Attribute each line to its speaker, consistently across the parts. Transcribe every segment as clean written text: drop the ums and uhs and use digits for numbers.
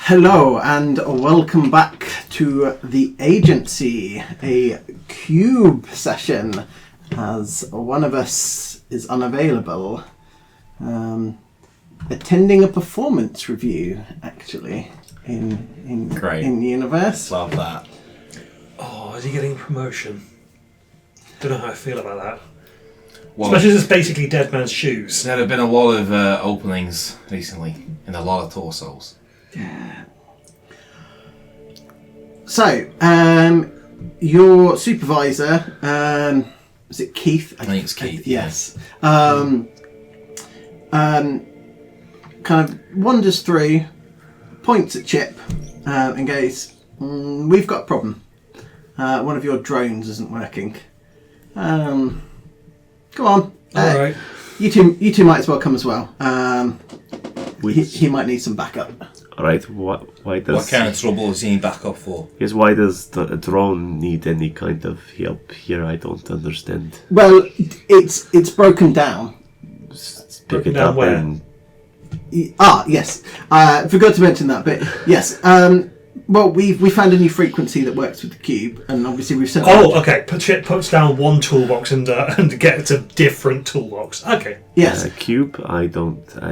Speaker 1: Hello and welcome back to the agency, a cube session, as one of us is unavailable, attending a performance review actually in universe.
Speaker 2: Love that.
Speaker 3: Oh, is he getting a promotion? Don't know how I feel about that.
Speaker 2: Well,
Speaker 3: especially as it's basically Dead Man's Shoes.
Speaker 2: there have been a lot of openings recently in a lot of torsos.
Speaker 1: Yeah. So, your supervisor, is it Keith?
Speaker 2: I think it's Keith.
Speaker 1: Yes. Kind of wanders through, points at Chip, and goes, "We've got a problem. One of your drones isn't working. Come on.
Speaker 3: All right.
Speaker 1: You two might as well come as well. He might need some backup."
Speaker 4: Alright, why does...
Speaker 2: What kind of trouble is he need backup for?
Speaker 4: Yes, why does the drone need any kind of help here? I don't understand.
Speaker 1: Well, it's broken down.
Speaker 4: Pick
Speaker 3: Broken
Speaker 4: it
Speaker 3: down
Speaker 4: up
Speaker 3: where?
Speaker 4: and...
Speaker 1: Yes. Forgot to mention that, but yes. Well, we found a new frequency that works with the cube, and obviously we've sent.
Speaker 3: Oh, okay. Chip puts down one toolbox and gets a different toolbox. Okay.
Speaker 1: Yes.
Speaker 4: Cube? I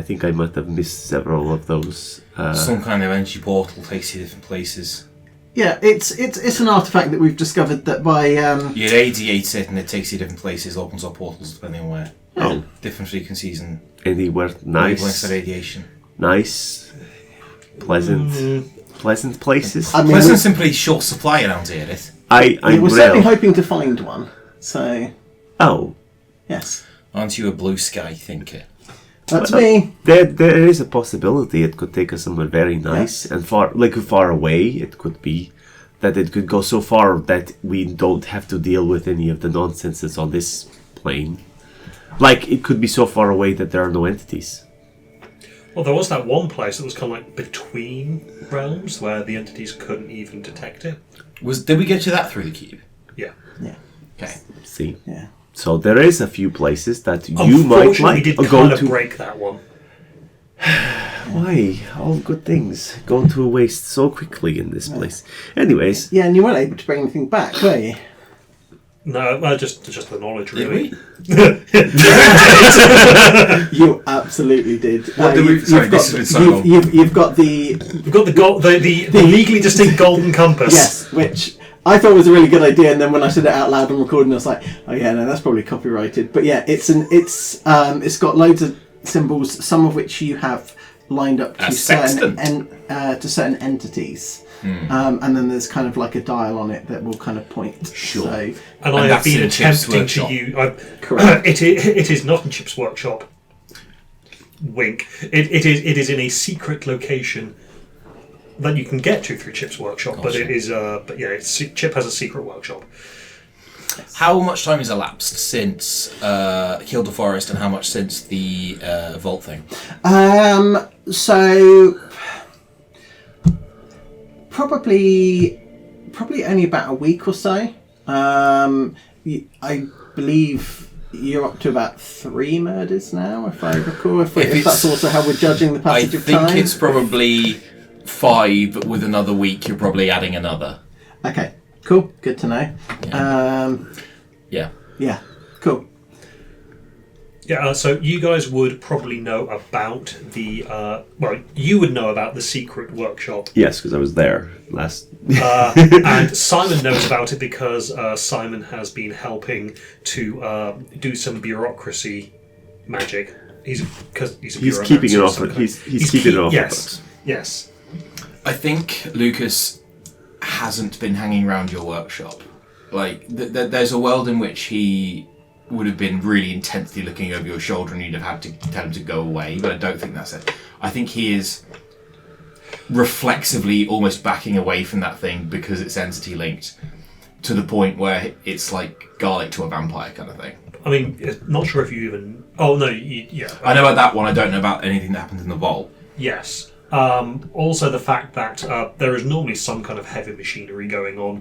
Speaker 4: think I might have missed several of those.
Speaker 2: Some kind of energy portal takes you different places.
Speaker 1: Yeah, it's an artifact that we've discovered that by
Speaker 2: You radiate it and it takes you different places, opens up portals depending on where.
Speaker 4: Oh.
Speaker 2: Different frequencies and
Speaker 4: Anywhere
Speaker 2: wavelengths
Speaker 4: nice,
Speaker 2: of radiation.
Speaker 4: nice, pleasant places.
Speaker 1: I mean,
Speaker 2: Pleasant simply short supply around here, it.
Speaker 1: we're certainly hoping to find one. So
Speaker 4: Oh,
Speaker 1: yes,
Speaker 2: Aren't you a blue sky thinker?
Speaker 1: that's me.
Speaker 4: there is a possibility it could take us somewhere very nice and far away. It could be that it could go so far that we don't have to deal with any of the nonsense that's on this plane. Like, it could be so far away that there are no entities.
Speaker 3: Well, there was that one place that was kind of like between realms where the entities couldn't even detect it.
Speaker 2: Did we get you that through the cube?
Speaker 3: Yeah.
Speaker 1: Yeah,
Speaker 2: Okay.
Speaker 4: See?
Speaker 1: yeah.
Speaker 4: So there is a few places that you might
Speaker 3: Unfortunately,
Speaker 4: like
Speaker 3: we did
Speaker 4: to
Speaker 3: kind
Speaker 4: go
Speaker 3: of
Speaker 4: to.
Speaker 3: break that one.
Speaker 4: Why? All good things go to waste so quickly in this place. Anyways,
Speaker 1: Yeah, and you weren't able to bring anything back, were you?
Speaker 3: No, just the knowledge,
Speaker 2: Did
Speaker 3: really.
Speaker 2: we?
Speaker 1: You absolutely did.
Speaker 2: What did we- sorry, this has been so long.
Speaker 1: You've got the
Speaker 3: We've got the legally distinct golden compass.
Speaker 1: yes, which I thought was a really good idea, and then when I said it out loud on recording, I was like, "Oh yeah, no, that's probably copyrighted." But yeah, it's got loads of symbols, some of which you have lined up to certain entities, and then there's kind of like a dial on it that will kind of point.
Speaker 2: Sure.
Speaker 1: So,
Speaker 3: And
Speaker 2: And
Speaker 3: I have
Speaker 2: that's
Speaker 3: been
Speaker 2: in Chip's
Speaker 3: attempting to
Speaker 2: workshop.
Speaker 3: use.
Speaker 1: Correct.
Speaker 3: It is not in Chip's workshop. Wink. It is in a secret location that you can get to through Chip's workshop, but
Speaker 2: Gotcha.
Speaker 3: it is. But yeah, Chip has a secret workshop.
Speaker 2: How much time has elapsed since Kill the Forest and how much since the Vault thing?
Speaker 1: So probably only about a week or so. I believe you're up to about 3 murders now, if I recall. If that's also how we're judging the
Speaker 2: I
Speaker 1: passage of time.
Speaker 2: think it's probably 5, but with another week you're probably adding another.
Speaker 1: Okay, cool. Good to know.
Speaker 2: Yeah.
Speaker 1: Yeah, cool.
Speaker 3: Yeah. So you guys would probably know about the. You would know about the secret workshop.
Speaker 4: yes, because I was there last.
Speaker 3: And Simon knows about it because Simon has been helping to do some bureaucracy magic. He's
Speaker 4: keeping it off. He's keeping it off.
Speaker 3: Yes, yes.
Speaker 2: I think Lucas hasn't been hanging around your workshop. Like, there's a world in which he would have been really intensely looking over your shoulder and you'd have had to tell him to go away, but I don't think that's it. I think he is reflexively almost backing away from that thing because it's entity linked to the point where it's like garlic to a vampire kind of thing.
Speaker 3: I mean, not sure if you even. Oh no, yeah.
Speaker 2: I know about that one. I don't know about anything that happens in the vault.
Speaker 3: Yes. Also, the fact that there is normally some kind of heavy machinery going on,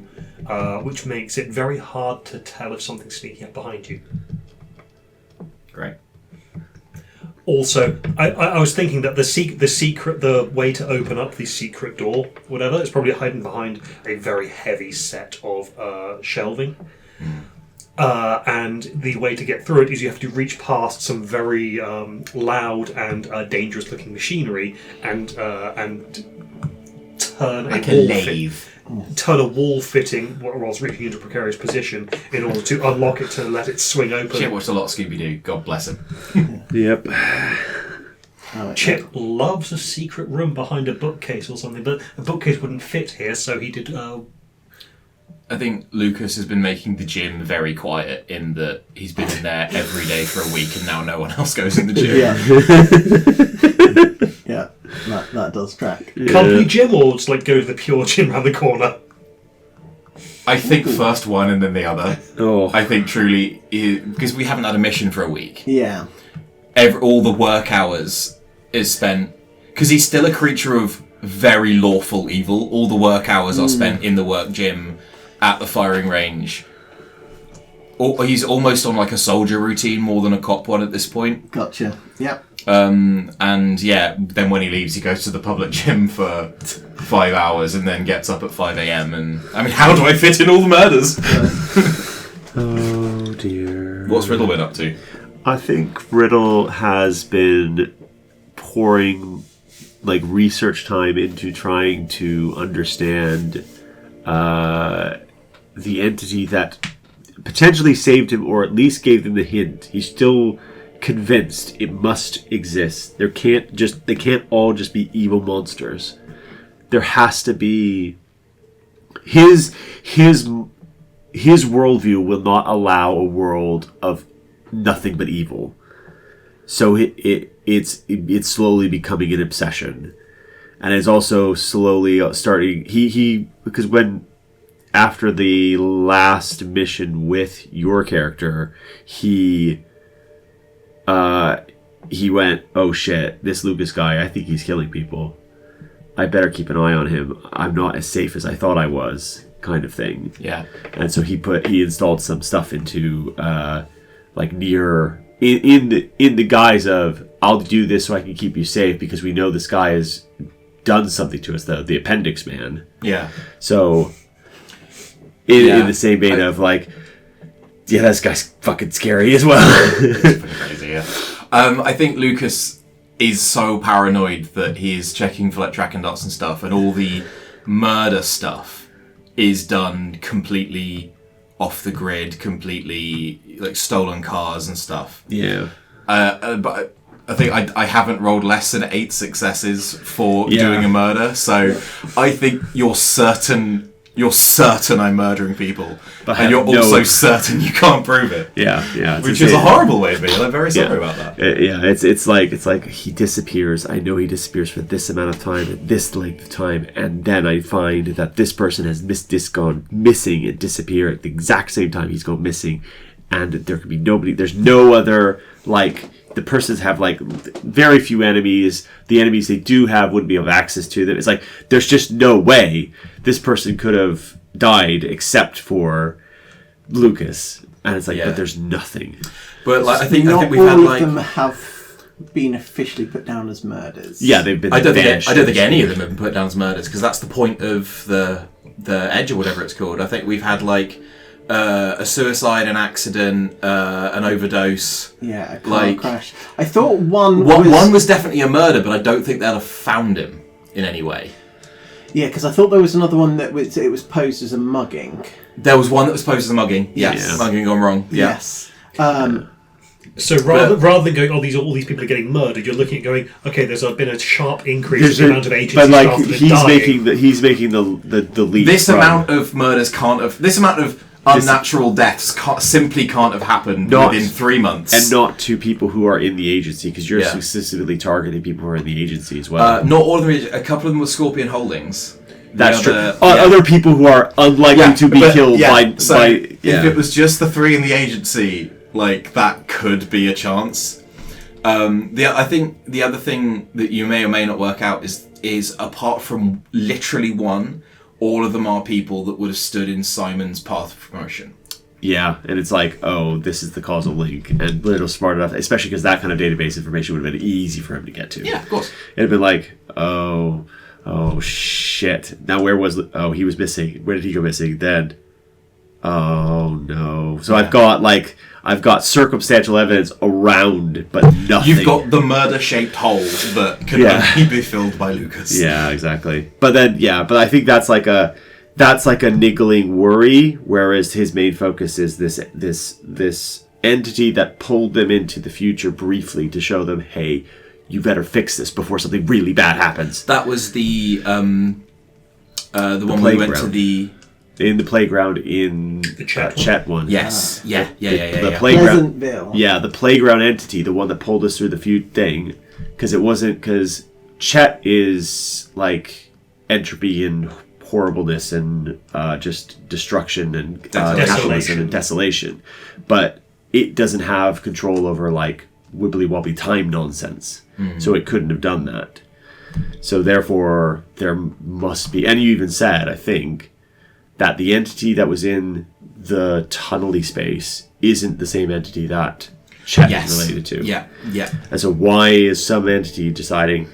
Speaker 3: which makes it very hard to tell if something's sneaking up behind you.
Speaker 2: Great.
Speaker 3: Also, I was thinking that the way to open up the secret door, whatever, is probably hiding behind a very heavy set of shelving. And the way to get through it is you have to reach past some very loud and dangerous-looking machinery and turn
Speaker 2: Like
Speaker 3: a
Speaker 2: a
Speaker 3: wall
Speaker 2: lathe.
Speaker 3: turn a wall fitting whilst reaching into a precarious position in order to unlock it to let it swing open.
Speaker 2: Chip watched a lot of Scooby-Doo. God bless him.
Speaker 4: Yep.
Speaker 3: Chip loves a secret room behind a bookcase or something, but a bookcase wouldn't fit here, so he did.
Speaker 2: I think Lucas has been making the gym very quiet in that he's been in there every day for a week and now no one else goes in the gym.
Speaker 1: Yeah, that does track.
Speaker 3: Company gym, or just like go to the pure gym around the corner?
Speaker 2: I think first one and then the other.
Speaker 4: Oh.
Speaker 2: I think truly, because we haven't had a mission for a week.
Speaker 1: Yeah.
Speaker 2: All the work hours is spent, because he's still a creature of very lawful evil. All the work hours are spent in the work gym, at the firing range. Or he's almost on like a soldier routine more than a cop one at this point.
Speaker 1: Gotcha. Yep.
Speaker 2: And yeah, then when he leaves, he goes to the public gym for 5 hours and then gets up at 5 a.m. And I mean, how do I fit in all the murders?
Speaker 4: Oh dear.
Speaker 2: What's Riddle been up to?
Speaker 4: I think Riddle has been pouring like research time into trying to understand the entity that potentially saved him, or at least gave them the hint. He's still convinced it must exist. They can't all just be evil monsters. There has to be his worldview will not allow a world of nothing but evil. So it's slowly becoming an obsession, and it's also slowly starting. He because when after the last mission with your character, he went, oh shit, this Lucas guy, I think he's killing people. I better keep an eye on him. I'm not as safe as I thought I was, kind of thing.
Speaker 2: Yeah.
Speaker 4: And so he installed some stuff into like near in the guise of, I'll do this so I can keep you safe because we know this guy has done something to us, the appendix man.
Speaker 2: Yeah.
Speaker 4: So in the same vein of like, yeah, this guy's fucking scary as well.
Speaker 2: It's pretty crazy, yeah. I think Lucas is so paranoid that he is checking for like tracking dots and stuff, and all the murder stuff is done completely off the grid, completely like stolen cars and stuff.
Speaker 4: Yeah.
Speaker 2: But I think I haven't rolled less than 8 successes for doing a murder, so I think you're certain I'm murdering people, and you're also certain you can't prove it.
Speaker 4: Yeah.
Speaker 2: Which is a horrible way of being. I'm very sorry about that.
Speaker 4: It's like he disappears. I know he disappears for this amount of time at this length of time, and then I find that this person has gone missing and disappear at the exact same time he's gone missing, and there could be nobody. There's no other like. The persons have like very few enemies. The enemies they do have wouldn't be able to have access to them. It's like there's just no way this person could have died except for Lucas, and it's like, but there's nothing.
Speaker 2: But like, I think we've
Speaker 1: all
Speaker 2: had
Speaker 1: of
Speaker 2: like
Speaker 1: them have been officially put down as murders.
Speaker 4: Yeah, they've been.
Speaker 2: I don't think any of them have been put down as murders, because that's the point of the Edge or whatever it's called. I think we've had like. A suicide, an accident, an overdose.
Speaker 1: Yeah, a car crash. I thought one
Speaker 2: was definitely a murder, but I don't think they'll have found him in any way.
Speaker 1: Yeah, because I thought there was another one that was posed as a mugging.
Speaker 2: There was one that was posed as a mugging. Yes, mugging gone wrong. Yeah.
Speaker 1: Yes.
Speaker 3: So rather than going, all these people are getting murdered, you're looking at going, okay, there's been a sharp increase in the amount of agency
Speaker 4: but like
Speaker 3: staff that
Speaker 4: he's making the leap.
Speaker 2: This amount of murders can't have. This amount of unnatural deaths simply can't have happened within 3 months,
Speaker 4: and not to people who are in the agency, because you're specifically targeting people who are in the agency as well.
Speaker 2: Not all of them. A couple of them were Scorpion Holdings.
Speaker 4: That's true. Other people who are unlikely to be killed by.
Speaker 2: If it was just the 3 in the agency, like that could be a chance. I think the other thing that you may or may not work out is apart from literally one, all of them are people that would have stood in Simon's path of promotion.
Speaker 4: Yeah, and it's like, oh, this is the causal link, and Riddle's smart enough, especially because that kind of database information would have been easy for him to get to.
Speaker 2: Yeah, of course.
Speaker 4: It'd been like, oh shit. Now where was? He was missing. Where did he go missing? Then, oh no. So I've got circumstantial evidence around, but nothing.
Speaker 2: You've got the murder-shaped hole that can only be filled by Lucas.
Speaker 4: Yeah, exactly. But I think that's like a niggling worry, whereas his main focus is this entity that pulled them into the future briefly to show them, hey, you better fix this before something really bad happens.
Speaker 2: That was the one we went to the...
Speaker 4: In the playground in
Speaker 3: The
Speaker 4: Chet one.
Speaker 2: Yes. Yeah.
Speaker 4: The playground.
Speaker 1: Pleasantville.
Speaker 4: Yeah, the playground entity, the one that pulled us through the feud thing, because Chet is like entropy and horribleness and just destruction and capitalism and desolation, but it doesn't have control over like wibbly wobbly time nonsense, so it couldn't have done that. So therefore, there must be, and you even said, I think, that the entity that was in the tunnely space isn't the same entity that Chet is related to.
Speaker 2: Yeah.
Speaker 4: And so why is some entity deciding,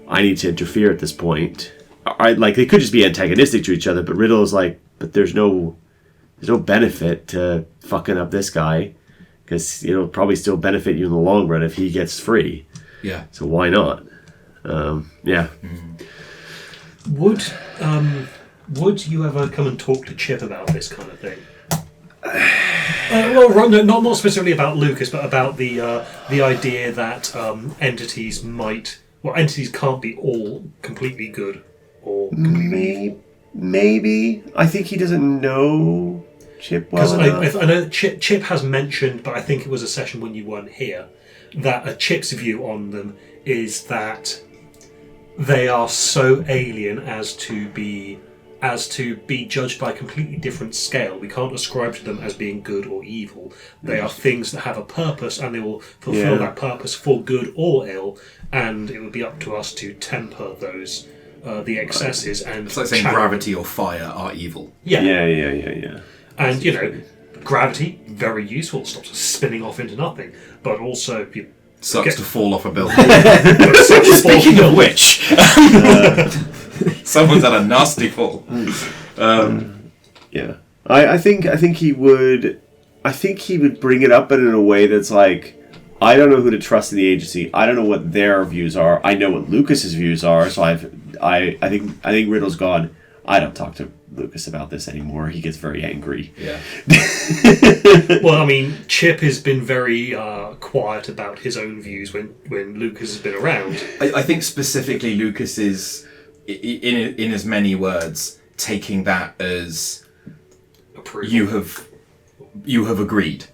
Speaker 4: I need to interfere at this point? Like, they could just be antagonistic to each other, but Riddle is like, but there's no benefit to fucking up this guy, because it'll probably still benefit you in the long run if he gets free.
Speaker 2: Yeah.
Speaker 4: So why not? Yeah.
Speaker 3: Would you ever come and talk to Chip about this kind of thing? Well, not specifically about Lucas, but about the idea that entities can't be all completely good or completely evil.
Speaker 4: Maybe. I think he doesn't know Chip well enough.
Speaker 3: Because I know that Chip has mentioned, but I think it was a session when you weren't here, that a Chip's view on them is that they are so alien as to be judged by a completely different scale. We can't ascribe to them as being good or evil. They are things that have a purpose, and they will fulfill that purpose for good or ill, and it would be up to us to temper those the excesses. And
Speaker 2: it's like saying gravity or fire are evil.
Speaker 4: Yeah.
Speaker 3: And gravity, very useful, stops us spinning off into nothing, but also
Speaker 2: sucks to fall off a building.
Speaker 3: Speaking
Speaker 2: of which, someone's had a nasty fall.
Speaker 4: Yeah, I think he would. I think he would bring it up, but in a way that's like, I don't know who to trust in the agency. I don't know what their views are. I know what Lucas's views are. So I think Riddle's gone. I don't talk to Lucas about this anymore. He gets very angry.
Speaker 2: Yeah.
Speaker 3: Well, I mean, Chip has been very quiet about his own views when Lucas has been around.
Speaker 2: I think specifically Lucas is, in as many words, taking that as
Speaker 3: Approval.
Speaker 2: you have agreed.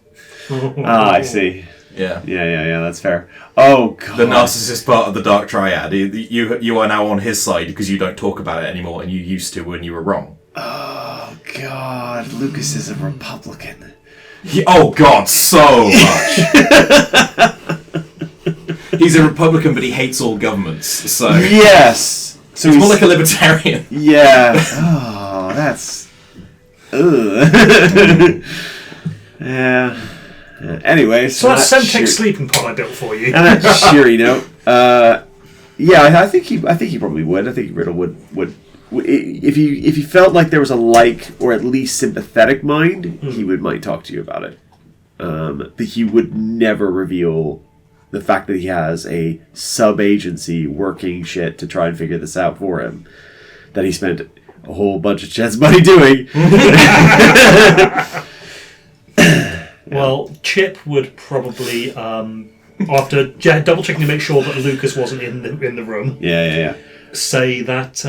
Speaker 4: I see.
Speaker 2: Yeah.
Speaker 4: Yeah, that's fair. Oh, God.
Speaker 2: The narcissist part of the Dark Triad. You are now on his side because you don't talk about it anymore, and you used to when you were wrong.
Speaker 4: Oh, God. Lucas is a Republican.
Speaker 2: Oh, God, so much. He's a Republican, but he hates all governments, so...
Speaker 4: Yes! So
Speaker 2: he's more like a libertarian.
Speaker 4: Yeah. Oh, that's... Ugh. Yeah. Anyway,
Speaker 3: so that's Semtex sleeping pod I built for you.
Speaker 4: And that cheery note. Yeah, I think he probably would. I think Riddle would if he felt like there was a like or at least sympathetic mind, he might talk to you about it. But he would never reveal the fact that he has a sub-agency working shit to try and figure this out for him. That he spent a whole bunch of Chet's money doing.
Speaker 3: Well, Chip would probably, after double checking to make sure that Lucas wasn't in the room, say that.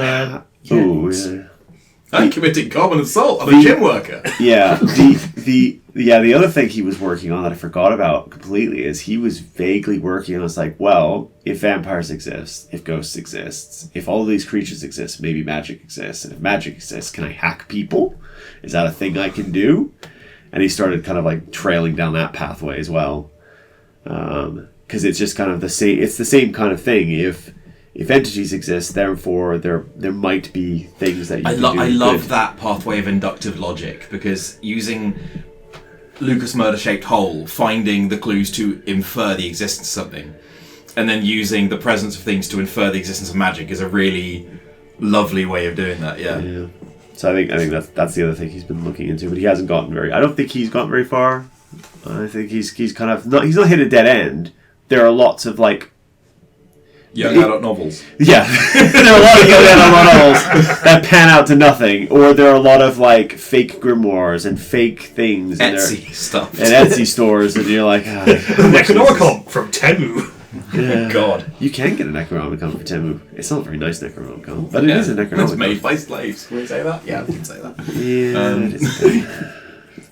Speaker 2: I committed common assault on a gym worker.
Speaker 4: Yeah, the other thing he was working on that I forgot about completely is he was vaguely working on. It's like, well, if vampires exist, if ghosts exist, if all these creatures exist, maybe magic exists, and if magic exists, can I hack people? Is that a thing I can do? And he started kind of like trailing down that pathway as well, because it's just kind of the same. It's the same kind of thing. If entities exist, therefore there might be things that you can do.
Speaker 2: I love that pathway of inductive logic, because using Lucas murder-shaped hole, finding the clues to infer the existence of something, and then using the presence of things to infer the existence of magic is a really lovely way of doing that. Yeah.
Speaker 4: So I think that's the other thing he's been looking into, but he hasn't gotten very. I don't think he's gotten very far. I think he's kind of not. He's not hit a dead end. There are lots of like
Speaker 2: young adult novels.
Speaker 4: Yeah, there are a lot of young adult novels that pan out to nothing, or there are a lot of like fake grimoires and fake things,
Speaker 2: Etsy stuff,
Speaker 4: and Etsy stores, and you're like,
Speaker 3: Necronomicon from Temu.
Speaker 4: Yeah.
Speaker 2: God,
Speaker 4: you can get a Necronomicon for Temu. It's not a very nice Necronomicon, but it is a Necronomicon.
Speaker 2: It's made by slaves. Can we say that? Yeah, we can say that.
Speaker 4: Yeah. It is.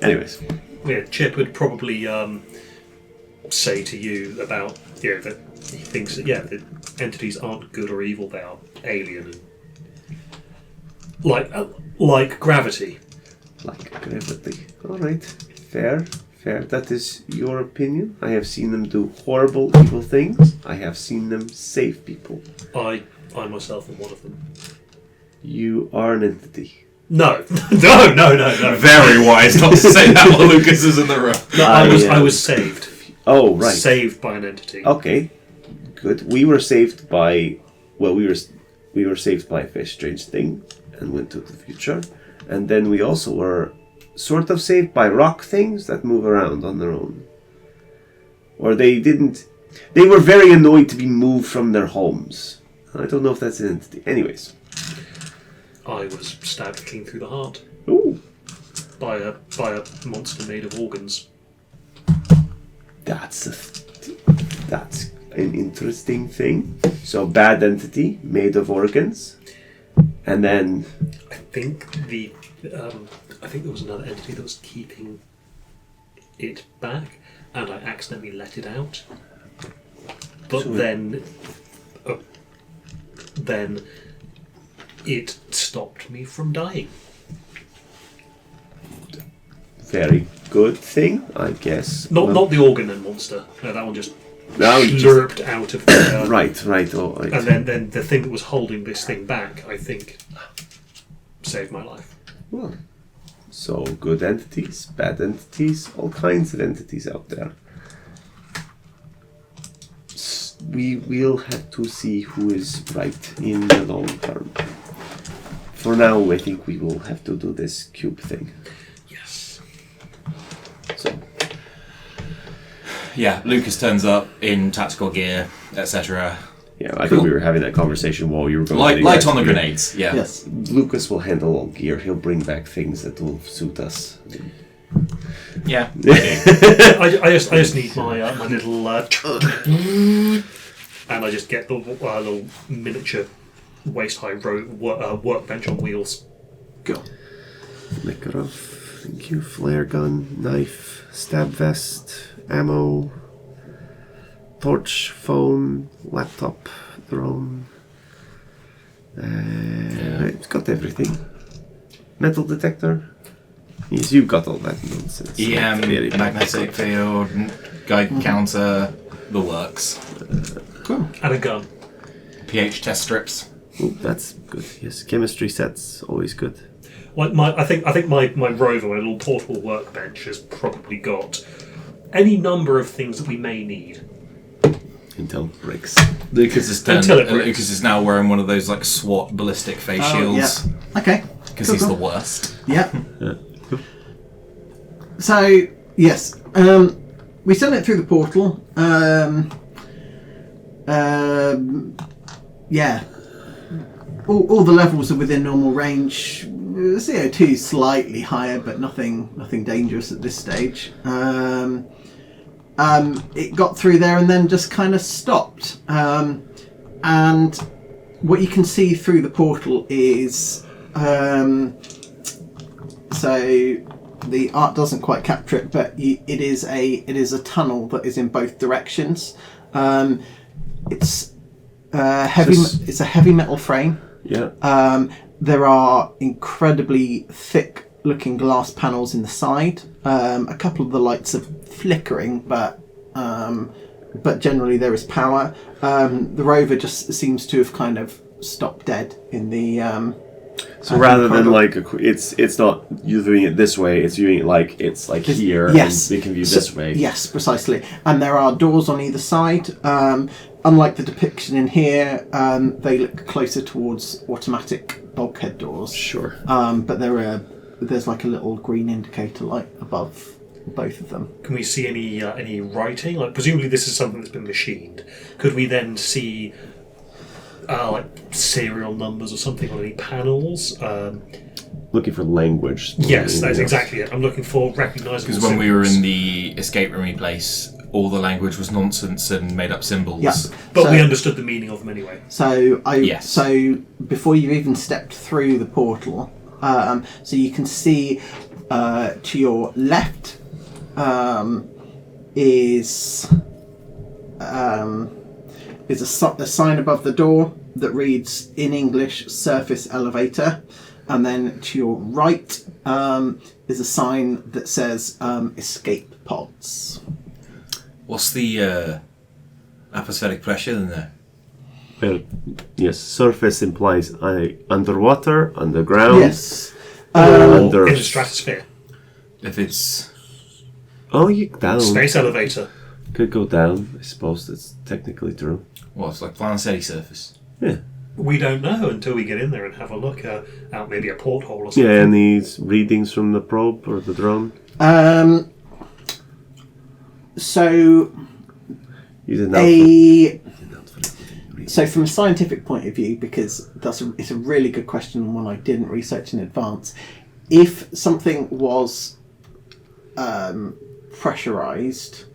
Speaker 4: Anyways,
Speaker 3: yeah, Chip would probably say to you about that he thinks that the entities aren't good or evil; they are alien, and like gravity.
Speaker 4: Like gravity. All right, fair. That is your opinion. I have seen them do horrible, evil things. I have seen them save people.
Speaker 3: I myself am one of them.
Speaker 4: You are an entity.
Speaker 3: No.
Speaker 2: Very wise not to say that while Lucas is in the room.
Speaker 3: No, I was saved.
Speaker 4: Oh, right.
Speaker 3: Saved by an entity.
Speaker 4: Okay, good. We were saved by. Well, we were saved by a very strange thing and went to the future, and then we also were sort of saved by rock things that move around on their own. Or they didn't. They were very annoyed to be moved from their homes. I don't know if that's an entity. Anyways.
Speaker 3: I was stabbed clean through the heart.
Speaker 4: Ooh.
Speaker 3: By a monster made of organs.
Speaker 4: That's an interesting thing. So bad entity made of organs. And then
Speaker 3: I think there was another entity that was keeping it back, and I accidentally let it out. But
Speaker 4: So
Speaker 3: then it stopped me from dying.
Speaker 4: very good thing, I guess.
Speaker 3: Not the organ and monster. No, that one just
Speaker 4: No,
Speaker 3: slurped out of the...
Speaker 4: Right. Oh, right.
Speaker 3: And then the thing that was holding this thing back, I think, saved my life.
Speaker 4: Well, so good entities, bad entities, all kinds of entities out there. We will have to see who is right in the long term. For now, I think we will have to do this cube thing.
Speaker 3: Yes.
Speaker 4: So,
Speaker 2: Yeah, Lucas turns up in tactical gear, etc.
Speaker 4: yeah, I think we were having that conversation while you were going.
Speaker 2: Light on the grenades. Yeah.
Speaker 1: Yes.
Speaker 4: Lucas will handle all gear. He'll bring back things that will suit us.
Speaker 2: Yeah.
Speaker 3: I just need my my little and I just get the little miniature waist high workbench on wheels.
Speaker 1: Go.
Speaker 4: Makarov, thank you. Flare gun, knife, stab vest, ammo, torch, phone, laptop, drone. It's got everything. Metal detector. Yes, you've got all that nonsense.
Speaker 2: EM,
Speaker 4: Very
Speaker 2: magnetic field, guide counter, the works.
Speaker 1: Cool.
Speaker 3: And a gun.
Speaker 2: pH test strips.
Speaker 4: Oh, that's good. Yes, chemistry sets always good.
Speaker 3: Like I think my rover, my little portable workbench, has probably got any number of things that we may need.
Speaker 4: Intel bricks.
Speaker 2: Lucas
Speaker 3: Until it breaks.
Speaker 2: Lucas is now wearing one of those like SWAT ballistic face shields
Speaker 1: Yeah. Okay.
Speaker 2: because he's the worst.
Speaker 1: Yeah.
Speaker 4: Yeah.
Speaker 1: So yes, we sent it through the portal. Yeah. All the levels are within normal range. CO2 is slightly higher, but nothing dangerous at this stage. It got through there and then just kind of stopped. And what you can see through the portal is so the art doesn't quite capture it, but it is a tunnel that is in both directions. It's it's a heavy metal frame.
Speaker 4: Yeah.
Speaker 1: There are incredibly thick looking glass panels in the side. A couple of the lights are flickering, but generally there is power. The rover just seems to have kind of stopped dead in the
Speaker 4: So rather than like it's not you viewing it this way, it's viewing it like it's like here,
Speaker 1: yes.
Speaker 4: and they can view this way.
Speaker 1: Yes, precisely. And there are doors on either side. Unlike the depiction in here, they look closer towards automatic bulkhead doors.
Speaker 4: Sure.
Speaker 1: But there's like a little green indicator light above both of them.
Speaker 3: Can we see any writing? Like, presumably this is something that's been machined. Could we then see like serial numbers or something on any panels?
Speaker 4: Looking for language.
Speaker 3: Yes, that's exactly it. I'm looking for recognisable
Speaker 2: Because when we were in the escape roomy place, all the language was nonsense and made up symbols.
Speaker 1: Yeah.
Speaker 3: But we understood the meaning of them anyway.
Speaker 1: So
Speaker 2: Yes.
Speaker 1: So before you even stepped through the portal, so you can see to your left is a sign above the door that reads in English "Surface Elevator," and then to your right is a sign that says "Escape Pods."
Speaker 2: What's the atmospheric pressure in there?
Speaker 4: Well, yes, surface implies underwater, underground.
Speaker 1: Yes.
Speaker 4: Under.
Speaker 3: In the stratosphere.
Speaker 2: If it's...
Speaker 4: Oh, you down.
Speaker 3: Space elevator.
Speaker 4: Could go down. I suppose that's technically true.
Speaker 2: Well, it's like planetary surface.
Speaker 4: Yeah.
Speaker 3: We don't know until we get in there and have a look out maybe a porthole or something.
Speaker 4: Yeah, any readings from the probe or the drone?
Speaker 1: So
Speaker 4: You did not.
Speaker 1: So from a scientific point of view, because it's a really good question and one I didn't research in advance, if something was pressurized,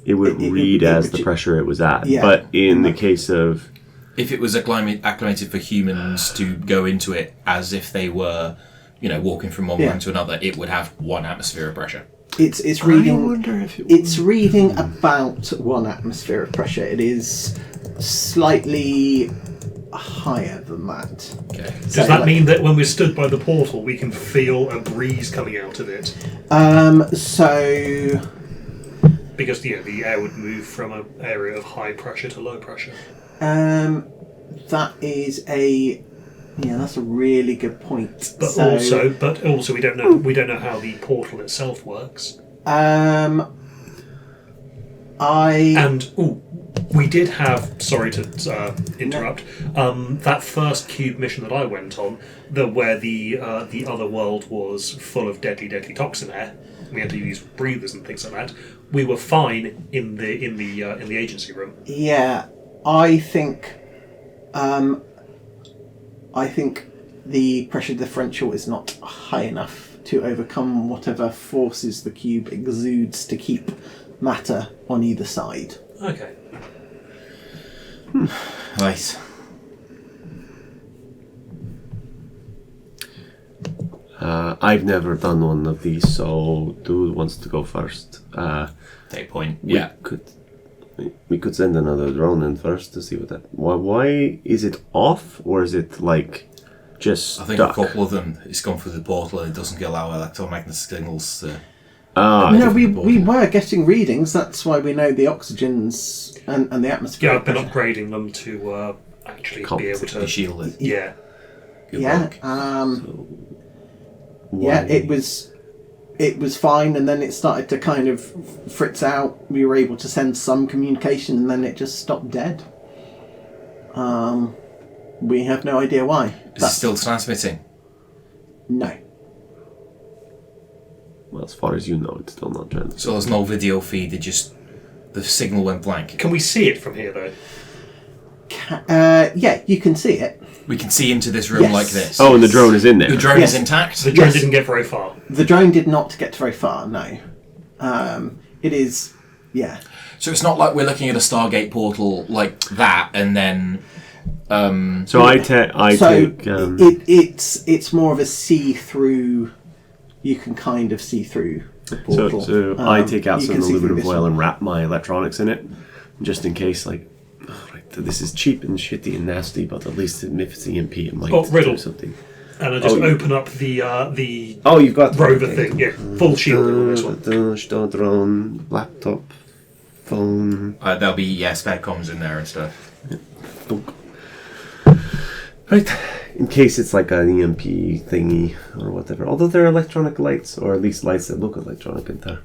Speaker 4: It would read as the pressure it was at.
Speaker 1: Yeah.
Speaker 4: But in the case of...
Speaker 2: If it was acclimated for humans to go into it as if they were, walking from one room to another, it would have 1 atmosphere of pressure.
Speaker 1: It's reading.
Speaker 4: I wonder if
Speaker 1: it's reading about 1 atmosphere of pressure. It is slightly higher than that.
Speaker 2: Okay.
Speaker 3: Does that mean that when we're stood by the portal, we can feel a breeze coming out of it?
Speaker 1: So
Speaker 3: Because the air would move from an area of high pressure to low pressure.
Speaker 1: that is that's a really good point.
Speaker 3: But also, we don't know how the portal itself works. We did have. Sorry to interrupt. That first cube mission that I went on, where the other world was full of deadly toxin air. We had to use breathers and things like that. We were fine in the agency room.
Speaker 1: Yeah, I think the pressure differential is not high enough to overcome whatever forces the cube exudes to keep matter on either side.
Speaker 3: Okay.
Speaker 2: Right.
Speaker 4: I've never done one of these, so Dude wants to go first.
Speaker 2: Take point.
Speaker 4: We could send another drone in first to see what that... Why is it off, or is it like just
Speaker 2: I think
Speaker 4: stuck?
Speaker 2: a couple of them, it's gone through the portal and it doesn't allow electromagnetic signals to...
Speaker 1: We were getting readings. That's why we know the oxygens and the atmosphere.
Speaker 3: Yeah, I've been upgrading them to actually be able to
Speaker 2: be shielded.
Speaker 3: Yeah.
Speaker 2: Good
Speaker 1: Yeah.
Speaker 2: work.
Speaker 1: It was fine, and then it started to kind of fritz out. We were able to send some communication, and then it just stopped dead. We have no idea why.
Speaker 2: Is it still transmitting?
Speaker 1: No.
Speaker 4: Well, as far as you know, it's still not transmitting.
Speaker 2: So there's no video feed, the signal went blank.
Speaker 3: Can we see it from here, though?
Speaker 1: Yeah, you can see it.
Speaker 2: We can see into this room
Speaker 1: Yes.
Speaker 2: like this.
Speaker 4: Oh, and the drone is in there.
Speaker 2: The drone
Speaker 1: Yes.
Speaker 2: is intact?
Speaker 3: The drone
Speaker 1: Yes.
Speaker 3: didn't get very far.
Speaker 1: The drone did not get very far, no. It is, yeah.
Speaker 2: So it's not like we're looking at a Stargate portal like that and then...
Speaker 4: So
Speaker 1: it's more of a see-through. You can kind of see through the portal.
Speaker 4: So I take out
Speaker 1: you
Speaker 4: some
Speaker 1: can see through
Speaker 4: aluminum
Speaker 1: this
Speaker 4: foil
Speaker 1: one.
Speaker 4: and wrap my electronics in it, just in case, this is cheap and shitty and nasty, but at least if it's EMP, it might
Speaker 3: riddle.
Speaker 4: do something.
Speaker 3: And I just open up the
Speaker 4: Oh, you've got
Speaker 3: rover thing. Yeah, full shielding on this one.
Speaker 4: Drone, laptop, phone.
Speaker 2: there'll be, spare comms in there and stuff.
Speaker 4: Right, in case it's like an EMP thingy or whatever. Although there are electronic lights, or at least lights that look electronic in there.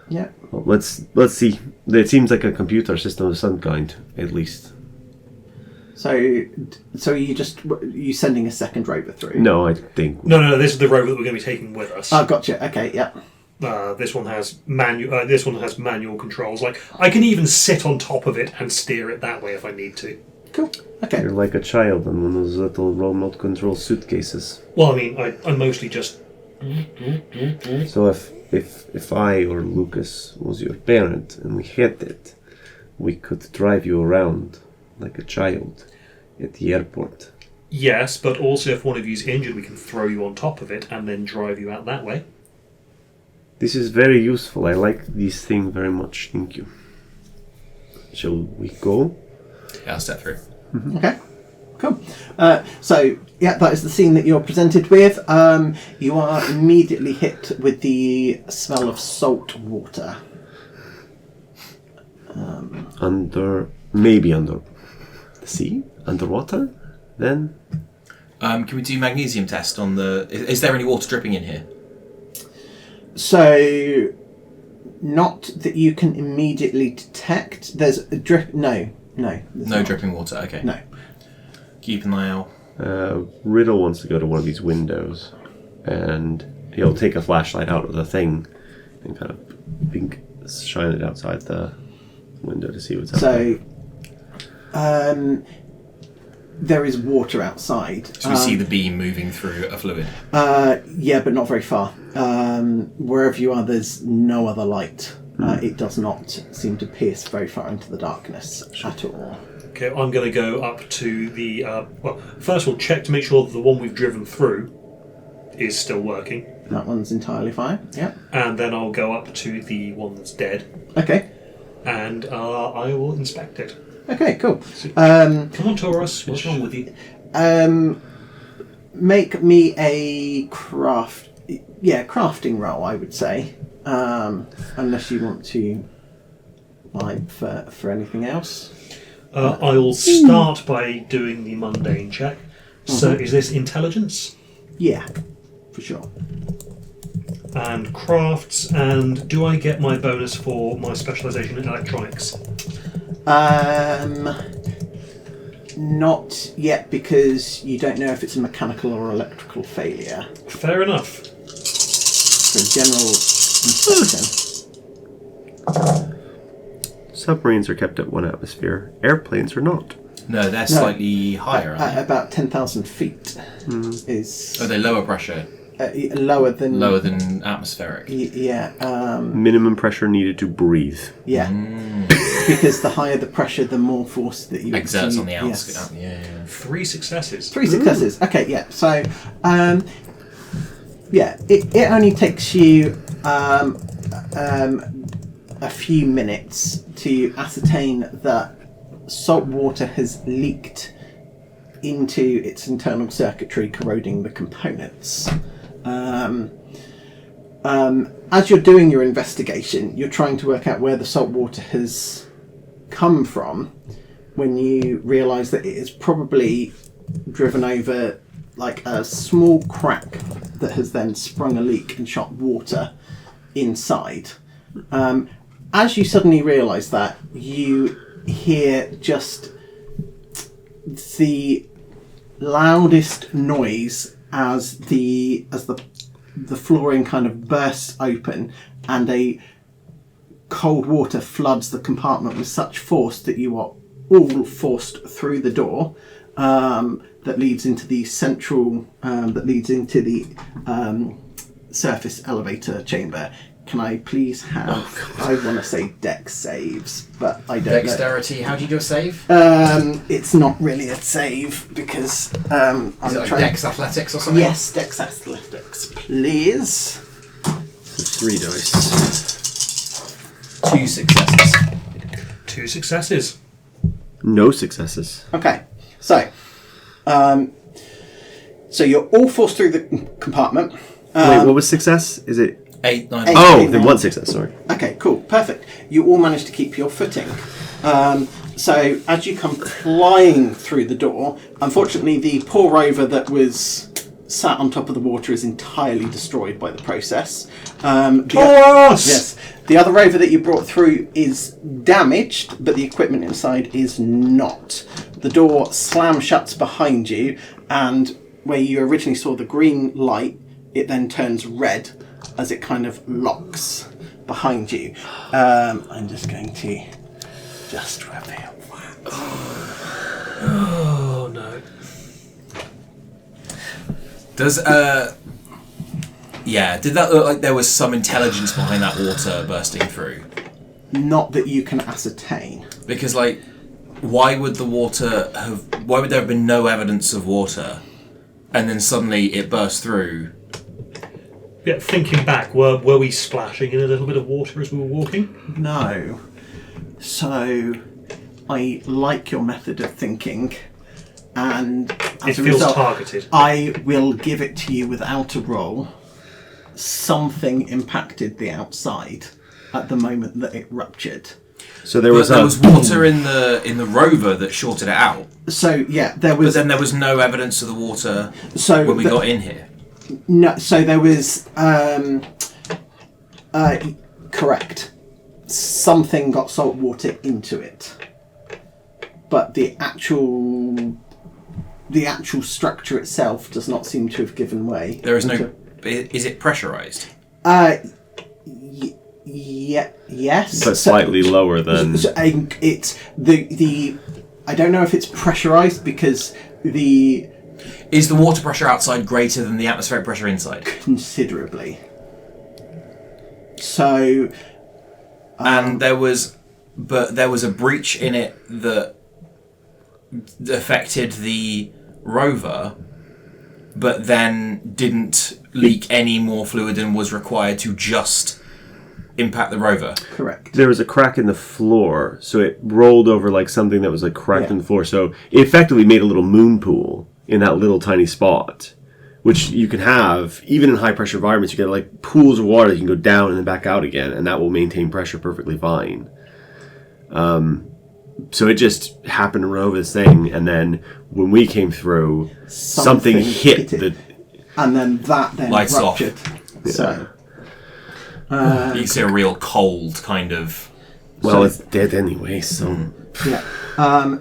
Speaker 1: Yeah.
Speaker 4: Well, let's see. It seems like a computer system of some kind, at least.
Speaker 1: So you sending a second rover through?
Speaker 4: No, I think.
Speaker 3: No. This is the rover that we're going to be taking with us.
Speaker 1: Oh, gotcha. Okay, yeah.
Speaker 3: This one has manual controls. Like I can even sit on top of it and steer it that way if I need to.
Speaker 1: Cool. Okay.
Speaker 4: You're like a child in one of those little remote control suitcases.
Speaker 3: Well, I mean, I mostly just.
Speaker 4: So if I or Lucas was your parent and we had it, we could drive you around like a child at the airport.
Speaker 3: Yes, but also if one of you's injured, we can throw you on top of it and then drive you out that way.
Speaker 4: This is very useful. I like this thing very much. Thank you. Shall we go?
Speaker 2: Yeah, I'll step through.
Speaker 1: Mm-hmm. Okay. Cool. So, yeah, that is the scene that you're presented with. You are immediately hit with the smell of salt water.
Speaker 4: Maybe under the sea? Underwater? Then?
Speaker 2: Can we do magnesium test on the... Is there any water dripping in here?
Speaker 1: So, not that you can immediately detect. There's a drip... No.
Speaker 2: No
Speaker 1: not.
Speaker 2: dripping water, okay.
Speaker 1: No.
Speaker 2: Keep an eye out.
Speaker 4: Riddle wants to go to one of these windows, and he'll take a flashlight out of the thing and kind of shine it outside the window to see what's out there.
Speaker 1: So, there is water outside.
Speaker 2: So we see the beam moving through a fluid.
Speaker 1: Yeah, but not very far. Wherever you are, there's no other light. It does not seem to pierce very far into the darkness at all.
Speaker 3: Okay, I'm going to go up to the... first of all, check to make sure that the one we've driven through is still working.
Speaker 1: That one's entirely fine, yeah.
Speaker 3: And then I'll go up to the one that's dead.
Speaker 1: Okay.
Speaker 3: And I will inspect it.
Speaker 1: Okay, cool.
Speaker 3: Come on, Taurus, what's wrong with you?
Speaker 1: Make me a crafting roll, I would say. Unless you want to vibe for anything else.
Speaker 3: I'll start by doing the mundane check. So is this intelligence?
Speaker 1: Yeah, for sure.
Speaker 3: And crafts, and do I get my bonus for my specialisation in electronics?
Speaker 1: Not yet, because you don't know if it's a mechanical or electrical failure.
Speaker 3: Fair enough.
Speaker 1: So general inspection.
Speaker 4: Submarines are kept at 1 atmosphere. Airplanes are not.
Speaker 2: No, they're slightly higher, aren't they?
Speaker 1: About 10,000 feet is...
Speaker 2: Are they lower pressure?
Speaker 1: Lower than
Speaker 2: atmospheric?
Speaker 1: Yeah.
Speaker 4: Minimum pressure needed to breathe.
Speaker 1: Yeah. Because the higher the pressure, the more force that you
Speaker 2: exerts on the outskirts.
Speaker 1: Yes.
Speaker 2: Yeah.
Speaker 3: 3 successes.
Speaker 1: 3 successes. Okay, yeah. So, it only takes you a few minutes to ascertain that salt water has leaked into its internal circuitry, corroding the components. As you're doing your investigation, you're trying to work out where the salt water has come from when you realise that it is probably driven over like a small crack that has then sprung a leak and shot water inside. As you suddenly realise that, you hear just the loudest noise as the flooring kind of bursts open and a cold water floods the compartment with such force that you are all forced through the door that leads into the surface elevator chamber. Can I please have, I want to say dex saves, but I don't
Speaker 2: Dexterity, how do you do a save?
Speaker 1: It's not really a save because
Speaker 2: Is it like Dex Athletics or something?
Speaker 1: Yes, Dex Athletics, please.
Speaker 4: 3 dice.
Speaker 2: 2 successes.
Speaker 3: 2 successes.
Speaker 4: No successes.
Speaker 1: Okay, so you're all forced through the compartment.
Speaker 4: Wait, what was success? Is it...
Speaker 2: 8, 9...
Speaker 4: Oh, then 1 success, sorry.
Speaker 1: Okay, cool, perfect. You all managed to keep your footing. So as you come flying through the door, unfortunately the poor rover that was sat on top of the water is entirely destroyed by the process. Yes. The other rover that you brought through is damaged, but the equipment inside is not. The door slams shut behind you, and where you originally saw the green light, it then turns red as it kind of locks behind you. I'm just going to reveal that.
Speaker 3: Oh no.
Speaker 2: Does did that look like there was some intelligence behind that water bursting through?
Speaker 1: Not that you can ascertain.
Speaker 2: Because why would there have been no evidence of water, and then suddenly it burst through?
Speaker 3: Yeah, thinking back, were we splashing in a little bit of water as we were walking?
Speaker 1: No. So, I like your method of thinking, and as
Speaker 3: It
Speaker 1: a
Speaker 3: feels
Speaker 1: result,
Speaker 3: targeted.
Speaker 1: I will give it to you without a roll. Something impacted the outside at the moment that it ruptured.
Speaker 4: So there was
Speaker 2: water in the rover that shorted it out.
Speaker 1: So yeah, there was.
Speaker 2: But then there was no evidence of the water when we got in here.
Speaker 1: No, so there was. Correct. Something got salt water into it, but the actual structure itself does not seem to have given way.
Speaker 2: There is no. Is it pressurized?
Speaker 1: Yes,
Speaker 4: but slightly lower than.
Speaker 1: It's the. I don't know if it's pressurized because the.
Speaker 2: Is the water pressure outside greater than the atmospheric pressure inside?
Speaker 1: Considerably. So.
Speaker 2: And there was a breach in it that affected the rover, but then didn't leak any more fluid than was required to just impact the rover.
Speaker 1: Correct.
Speaker 4: There was a crack in the floor, so it rolled over like something that was like cracked in the floor. So it effectively made a little moon pool in that little tiny spot, which you can have even in high pressure environments. You get like pools of water that you can go down and then back out again, and that will maintain pressure perfectly fine. So it just happened to run over this thing, and then when we came through, something hit
Speaker 1: it.
Speaker 4: the.
Speaker 1: And then that
Speaker 2: Lights
Speaker 1: ruptured.
Speaker 2: off.
Speaker 1: So.
Speaker 2: You can see a real cold kind of.
Speaker 4: Well, it's dead anyway, so.
Speaker 1: Yeah.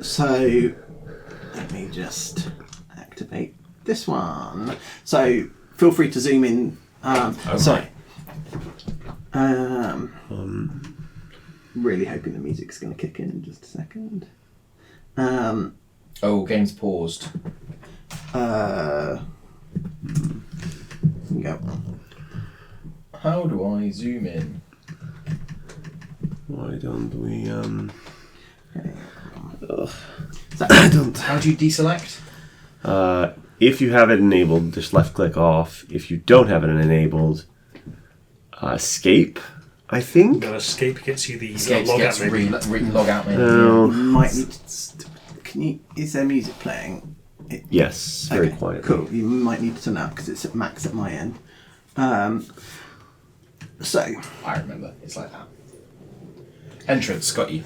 Speaker 1: So let me just activate this one. So feel free to zoom in.
Speaker 2: Sorry.
Speaker 1: Really hoping the music's going to kick in just a second.
Speaker 2: Game's paused.
Speaker 1: Go.
Speaker 2: How do I zoom in?
Speaker 4: Why don't we?
Speaker 1: So,
Speaker 2: How do you deselect?
Speaker 4: If you have it enabled, just left click off. If you don't have it enabled, escape. I think.
Speaker 3: No, escape gets you the
Speaker 2: Escape
Speaker 3: log
Speaker 2: gets
Speaker 3: out menu.
Speaker 2: log out menu.
Speaker 4: No.
Speaker 1: might need to. Can you? Is there music playing?
Speaker 4: Yes, very
Speaker 1: Okay,
Speaker 4: quiet.
Speaker 1: Cool. You might need to turn that because it's at max at my end. So.
Speaker 2: I remember. It's like that. Entrance, got you.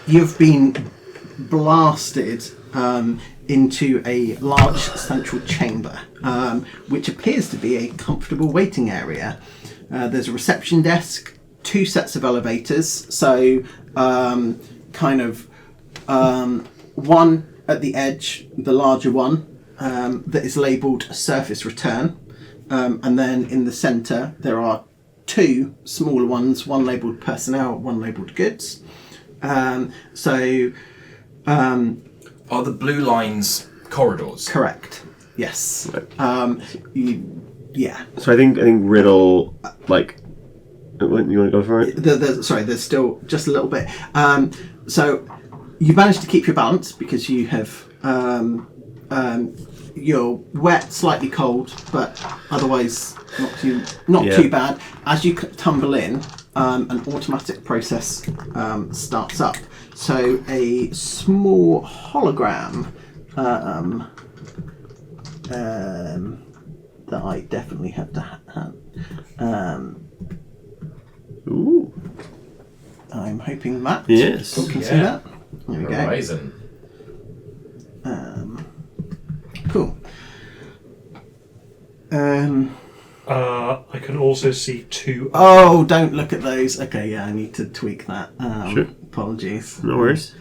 Speaker 1: You've been blasted into a large central chamber, which appears to be a comfortable waiting area. There's a reception desk, 2 sets of elevators, so one at the edge, the larger one, that is labelled surface return, and then in the centre there are 2 smaller ones, one labelled personnel, one labelled goods.
Speaker 2: Are the blue lines corridors?
Speaker 1: Correct. Yes. Yeah.
Speaker 4: So I think Riddle, like, you want to go for it?
Speaker 1: There's still just a little bit. So you managed to keep your balance because you have you're wet, slightly cold, but otherwise not too bad. As you tumble in, an automatic process starts up. So a small hologram that I definitely have to have.
Speaker 4: Ooh.
Speaker 1: I'm hoping that.
Speaker 4: Yes.
Speaker 1: You can see that. There we go.
Speaker 2: Horizon.
Speaker 1: Cool.
Speaker 3: I can also see 2.
Speaker 1: Oh, don't look at those. Okay, yeah, I need to tweak that.
Speaker 4: Sure.
Speaker 1: Apologies.
Speaker 4: No worries.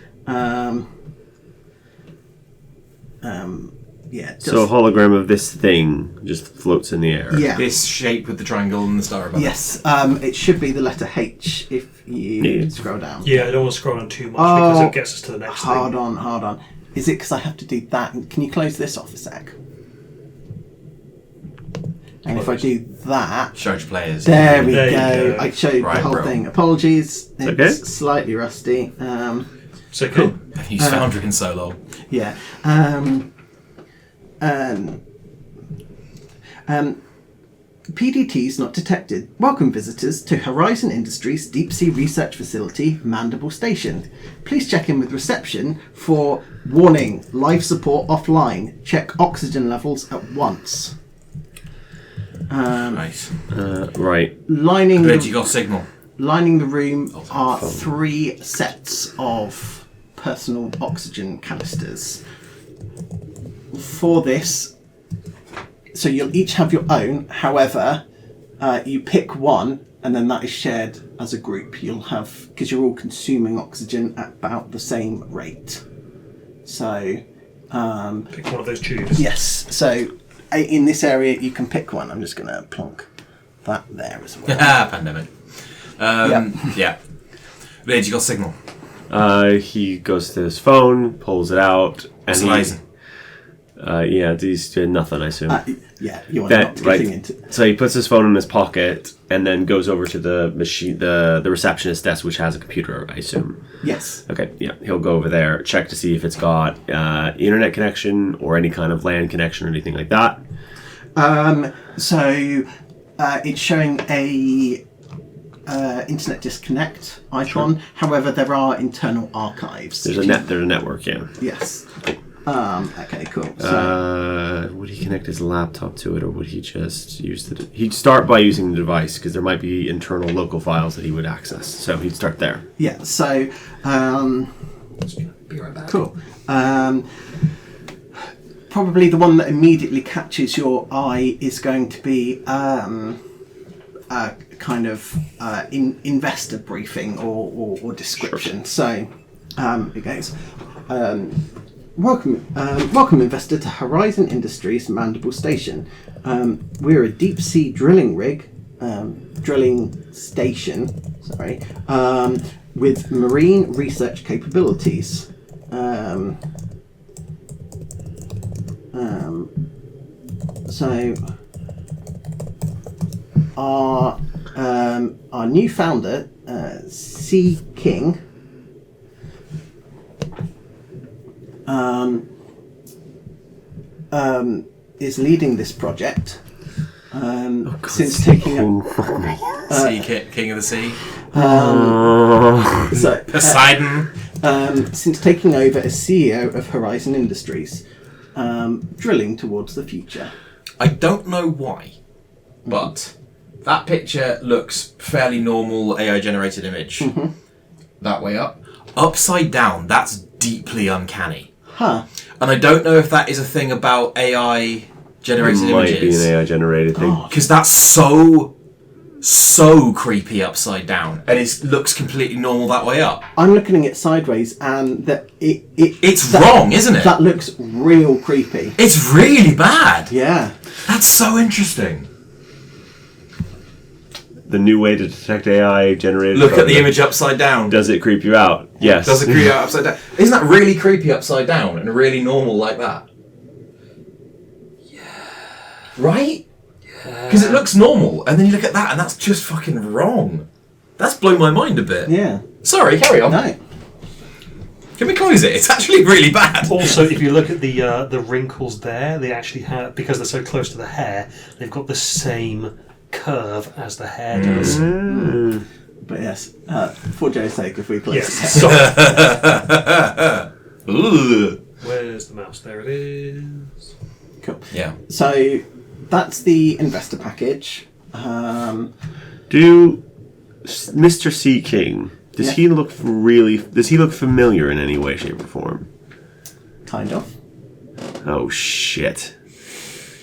Speaker 1: Yeah. Just,
Speaker 4: So a hologram of this thing just floats in the air.
Speaker 1: yeah.
Speaker 2: This shape with the triangle and the star above it.
Speaker 1: Yes. It should be the letter H if you
Speaker 4: Yeah.
Speaker 1: scroll down.
Speaker 3: Yeah, I don't want to scroll on too much because it gets us to the next
Speaker 1: Hold
Speaker 3: thing.
Speaker 1: on. Is it because I have to do that? Can you close this off a sec? And if I do that,
Speaker 2: Show to players.
Speaker 1: there we
Speaker 3: There you
Speaker 1: go.
Speaker 3: go.
Speaker 1: I showed
Speaker 2: Right,
Speaker 1: the whole
Speaker 2: bro.
Speaker 1: thing. Apologies, it's
Speaker 4: okay.
Speaker 1: slightly rusty.
Speaker 3: It's okay.
Speaker 2: I've used Foundry in so long.
Speaker 1: Yeah. PDTs not detected. Welcome visitors to Horizon Industries Deep Sea Research Facility, Mandible Station. Please check in with reception for warning, life support offline. Check oxygen levels at once.
Speaker 2: Nice.
Speaker 4: Right.
Speaker 1: Lining
Speaker 2: Good, you
Speaker 1: the,
Speaker 2: got signal.
Speaker 1: lining the room are 3 sets of personal oxygen canisters. For this, so you'll each have your own. However, you pick one, and then that is shared as a group. You'll have, because you're all consuming oxygen at about the same rate. So,
Speaker 3: Pick one of those tubes.
Speaker 1: yes. So, in this area, you can pick one. I'm just going to plonk that there as well.
Speaker 2: Pandemic. Yeah. Good, you got signal.
Speaker 4: He goes to his phone, pulls it out, and
Speaker 2: It's amazing.
Speaker 4: yeah, he's doing nothing, I assume.
Speaker 1: Yeah, you want to
Speaker 4: That,
Speaker 1: not
Speaker 4: right.
Speaker 1: getting into.
Speaker 4: So he puts his phone in his pocket and then goes over to the machine, the receptionist desk, which has a computer, I assume.
Speaker 1: Yes.
Speaker 4: Okay, yeah, he'll go over there, check to see if it's got internet connection or any kind of LAN connection or anything like that.
Speaker 1: So it's showing a internet disconnect icon. However, there are internal archives.
Speaker 4: There's a network, yeah.
Speaker 1: Yes. Okay, cool. So,
Speaker 4: Would he connect his laptop to it, or would he just use he'd start by using the device, because there might be internal local files that he would access. So he'd start there.
Speaker 1: yeah, so,
Speaker 2: Be right back.
Speaker 1: cool. Probably the one that immediately catches your eye is going to be a kind of investor briefing or description.
Speaker 4: Sure.
Speaker 1: So, it goes. Welcome, investor, to Horizon Industries Mandible Station. We're a deep sea drilling station, with marine research capabilities. So our new founder, C. King, is leading this project since taking up.
Speaker 2: King of the Sea.
Speaker 1: So,
Speaker 2: Poseidon.
Speaker 1: since taking over as CEO of Horizon Industries, drilling towards the future.
Speaker 2: I don't know why, but that picture looks fairly normal AI generated image. That way up. Upside down, that's deeply uncanny.
Speaker 1: Huh.
Speaker 2: And I don't know if that is a thing about AI generated
Speaker 4: It might be
Speaker 2: images.
Speaker 4: an AI generated thing.
Speaker 2: Because that's so creepy upside down, and it looks completely normal that way up.
Speaker 1: I'm looking at it sideways, and
Speaker 2: It's wrong, isn't it?
Speaker 1: That looks real creepy.
Speaker 2: It's really bad.
Speaker 1: Yeah.
Speaker 2: That's so interesting.
Speaker 4: The new way to detect AI generated.
Speaker 2: Look at the
Speaker 4: content.
Speaker 2: image upside down.
Speaker 4: Does it creep you out? Yes.
Speaker 2: Does it creep out upside down? Isn't that really creepy upside down and really normal like that? Yeah. Right? Because it looks normal, and then you look at that, and that's just fucking wrong. That's blown my mind a bit.
Speaker 1: Yeah.
Speaker 2: Sorry, carry on.
Speaker 1: No.
Speaker 2: Can we close it? It's actually really bad.
Speaker 3: Also, if you look at the wrinkles there, they actually have, because they're so close to the hair, they've got the same curve as the hair does.
Speaker 1: But yes, for Joe's sake, if we close
Speaker 3: Yes.
Speaker 1: it.
Speaker 3: Sorry.
Speaker 2: Ooh.
Speaker 3: Where's the mouse? There it is.
Speaker 1: Cool.
Speaker 2: Yeah.
Speaker 1: So that's the investor package.
Speaker 4: Do Mr. C. King Does he look familiar in any way, shape, or form?
Speaker 1: Kind of.
Speaker 4: Oh shit!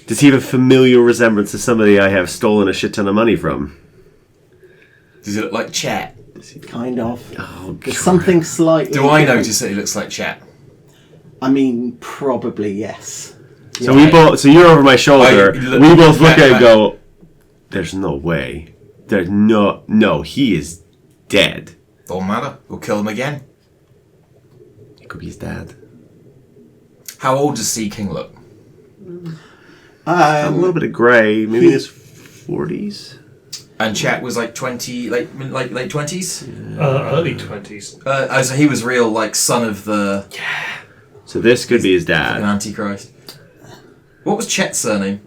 Speaker 4: Does he have a familiar resemblance to somebody I have stolen a shit ton of money from?
Speaker 2: Does it look like Chet?
Speaker 1: Kind of.
Speaker 4: Oh,
Speaker 1: There's something slightly.
Speaker 2: Do I
Speaker 1: different.
Speaker 2: notice that he looks like Chet?
Speaker 1: I mean, probably yes.
Speaker 4: So we both. So you're over my shoulder. We both look at it and go, "There's no way. There's no. No, he is dead.
Speaker 2: Don't matter. We'll kill him again.
Speaker 4: It could be his dad.
Speaker 2: How old does Sea King look?
Speaker 4: A little bit of grey, maybe in his 40s.
Speaker 2: And Chet was like 20, late 20s?
Speaker 3: Early 20s.
Speaker 2: So he was real, like, son of the...
Speaker 4: So this could be his
Speaker 2: An
Speaker 4: dad.
Speaker 2: Antichrist. What was Chet's surname?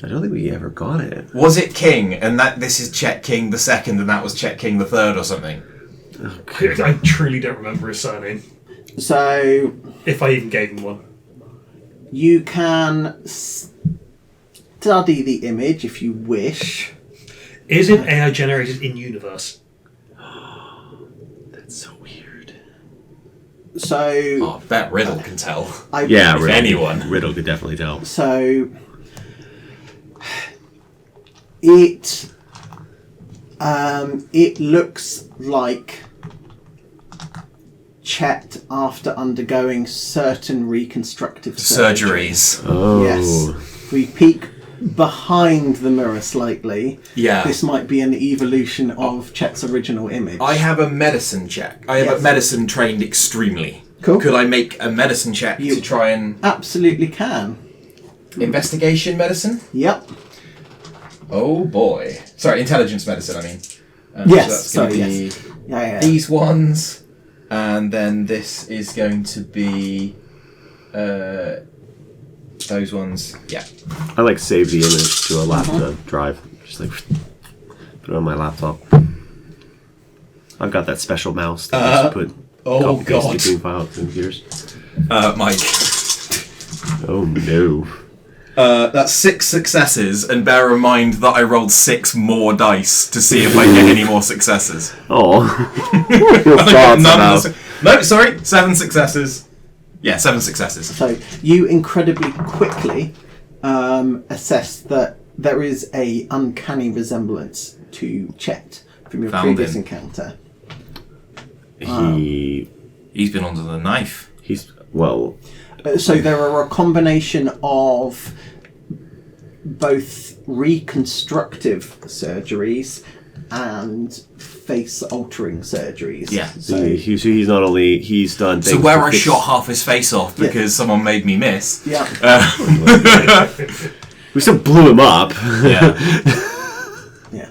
Speaker 4: I don't think we ever got it.
Speaker 2: Was it King, and this is Chet King the second, and that was Chet King the third, or something?
Speaker 3: I truly don't remember his surname.
Speaker 1: So
Speaker 3: If I even gave him one.
Speaker 1: you can study the image if you wish.
Speaker 3: Is it AI generated in universe?
Speaker 4: That's so weird.
Speaker 1: So
Speaker 2: Oh, I bet Riddle can tell.
Speaker 4: Yeah,
Speaker 2: If
Speaker 4: Riddle,
Speaker 2: anyone.
Speaker 4: Riddle could definitely tell.
Speaker 1: So it looks like Chet after undergoing certain reconstructive surgery.
Speaker 2: Surgeries.
Speaker 4: Oh.
Speaker 1: Yes. If we peek behind the mirror slightly,
Speaker 2: Yeah.
Speaker 1: this might be an evolution of Chet's original image.
Speaker 2: I have a medicine check. I have
Speaker 1: Yes.
Speaker 2: a medicine trained extremely.
Speaker 1: Cool.
Speaker 2: Could I make a medicine check to try and...
Speaker 1: Absolutely can.
Speaker 2: Investigation medicine?
Speaker 1: Yep.
Speaker 2: Oh boy. Sorry, intelligence medicine, I mean.
Speaker 1: Yes,
Speaker 2: So that's going to
Speaker 1: sorry,
Speaker 2: be
Speaker 1: yes. Yeah.
Speaker 2: these ones, and then this is going to be those ones. Yeah.
Speaker 4: I like save the image to a laptop drive. Just like put it on my laptop. I've got that special mouse that just put
Speaker 2: oh
Speaker 4: copy paste
Speaker 2: God.
Speaker 4: between files and computers.
Speaker 2: Mike.
Speaker 4: Oh no.
Speaker 2: That's 6 successes, and bear in mind that I rolled 6 more dice to see if I get any more successes.
Speaker 4: Oh. Your
Speaker 2: I got
Speaker 4: thoughts
Speaker 2: none
Speaker 4: about...
Speaker 2: of the no, sorry, 7 successes. Yeah, 7 successes.
Speaker 1: So you incredibly quickly assess that there is a uncanny resemblance to Chet from your
Speaker 2: Found
Speaker 1: previous
Speaker 2: him.
Speaker 1: encounter.
Speaker 2: He's been under the knife.
Speaker 4: He's... Well...
Speaker 1: So there are a combination of both reconstructive surgeries and face-altering surgeries.
Speaker 2: Yeah.
Speaker 4: So he's not only... He's done things...
Speaker 2: So where
Speaker 4: to
Speaker 2: I
Speaker 4: fix-
Speaker 2: shot half his face off because someone made me miss.
Speaker 1: Yeah.
Speaker 4: We still blew him up.
Speaker 2: Yeah.
Speaker 1: Yeah.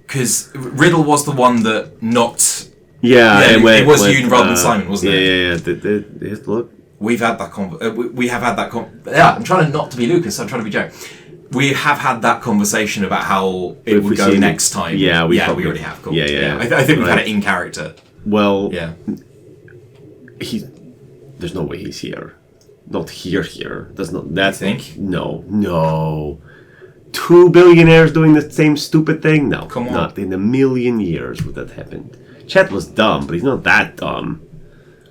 Speaker 2: Because Riddle was the one that knocked.
Speaker 4: Yeah,
Speaker 2: Yeah,
Speaker 4: it
Speaker 2: was you rather than Simon, wasn't it?
Speaker 4: Yeah. Look.
Speaker 2: We've had that we have had that yeah, I'm trying not to be Lucas. I'm trying to be Joe. We have had that conversation about how it
Speaker 4: If
Speaker 2: would
Speaker 4: we
Speaker 2: go
Speaker 4: see-
Speaker 2: next time.
Speaker 4: yeah, we
Speaker 2: we
Speaker 4: probably-
Speaker 2: already have. Cool.
Speaker 4: Yeah.
Speaker 2: I think we've had
Speaker 4: Right.
Speaker 2: it in character.
Speaker 4: Well,
Speaker 2: Yeah.
Speaker 4: there's no way he's here. Not here. There's not. That's
Speaker 2: think?
Speaker 4: No. 2 billionaires doing the same stupid thing? No.
Speaker 2: Come on.
Speaker 4: Not in a million years would that happen. Chet was dumb, but he's not that dumb.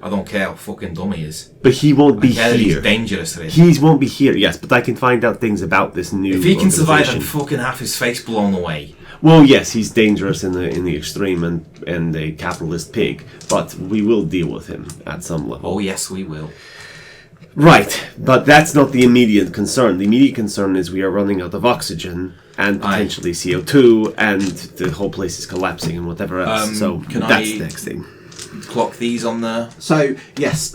Speaker 2: I don't care how fucking dumb he is.
Speaker 4: But he won't be
Speaker 2: I care that he's
Speaker 4: here.
Speaker 2: dangerous to him.
Speaker 4: He won't be here, yes, but I can find out things about this new
Speaker 2: If he can survive
Speaker 4: organization.
Speaker 2: and fucking have his face blown away.
Speaker 4: Well, yes, he's dangerous in the extreme and a capitalist pig, but we will deal with him at some level.
Speaker 2: Oh yes, we will.
Speaker 4: Right, but that's not the immediate concern. The immediate concern is we are running out of oxygen and potentially CO2, and the whole place is collapsing and whatever else. So
Speaker 2: can
Speaker 4: that's
Speaker 2: I-
Speaker 4: the next thing.
Speaker 2: Clock these on the.
Speaker 1: So yes,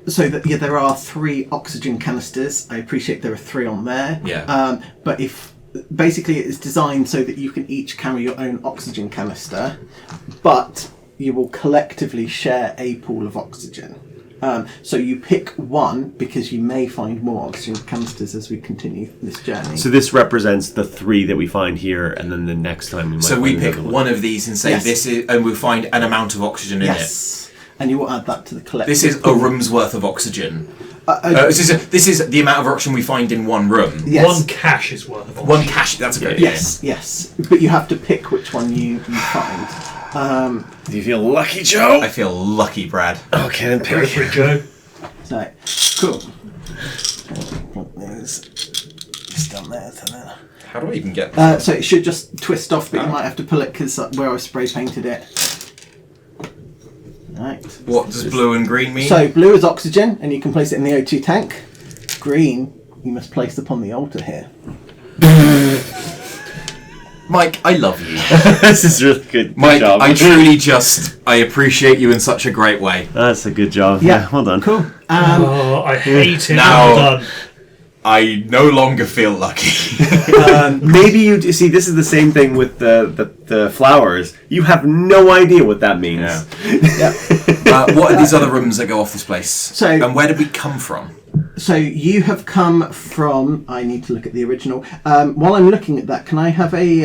Speaker 1: there are 3 oxygen canisters. I appreciate there are 3 on there.
Speaker 2: Yeah.
Speaker 1: But if basically it's designed so that you can each carry your own oxygen canister, but you will collectively share a pool of oxygen. So you pick one because you may find more oxygen canisters as we continue this journey.
Speaker 4: So this represents the 3 that we find here, and then the next time we might
Speaker 2: So
Speaker 4: find
Speaker 2: we pick
Speaker 4: another
Speaker 2: one of these and say
Speaker 1: Yes.
Speaker 2: this is, and we'll find an amount of oxygen in it.
Speaker 1: Yes, and you will add that to the collective.
Speaker 2: This is a room's worth of oxygen. This is the amount of oxygen we find in one room.
Speaker 1: Yes.
Speaker 3: One cache is worth of oxygen.
Speaker 2: One cache. That's a good.
Speaker 1: Yes. But you have to pick which one you find.
Speaker 4: Do you feel lucky, Joe?
Speaker 2: I feel lucky, Brad.
Speaker 4: Okay, then
Speaker 3: Go for it, Joe.
Speaker 1: So, cool. Just done there.
Speaker 2: How do I even get?
Speaker 1: So it should just twist off, but you might have to pull it because where I spray painted it. Right.
Speaker 2: What does blue and green mean?
Speaker 1: So blue is oxygen, and you can place it in the O2 tank. Green, you must place upon the altar here.
Speaker 2: Mike, I love you.
Speaker 4: This is really good.
Speaker 2: Mike,
Speaker 4: good job.
Speaker 2: I appreciate you in such a great way.
Speaker 4: That's a good job.
Speaker 1: Yeah,
Speaker 4: well done.
Speaker 1: Cool.
Speaker 3: I hate it.
Speaker 2: Now-
Speaker 3: Well done.
Speaker 2: I no longer feel lucky.
Speaker 4: Maybe you see. This is the same thing with the flowers. You have no idea what that means.
Speaker 2: What are these other rooms that go off this place? And where did we come from?
Speaker 1: So you have come from. I need to look at the original. While I'm looking at that, can I have I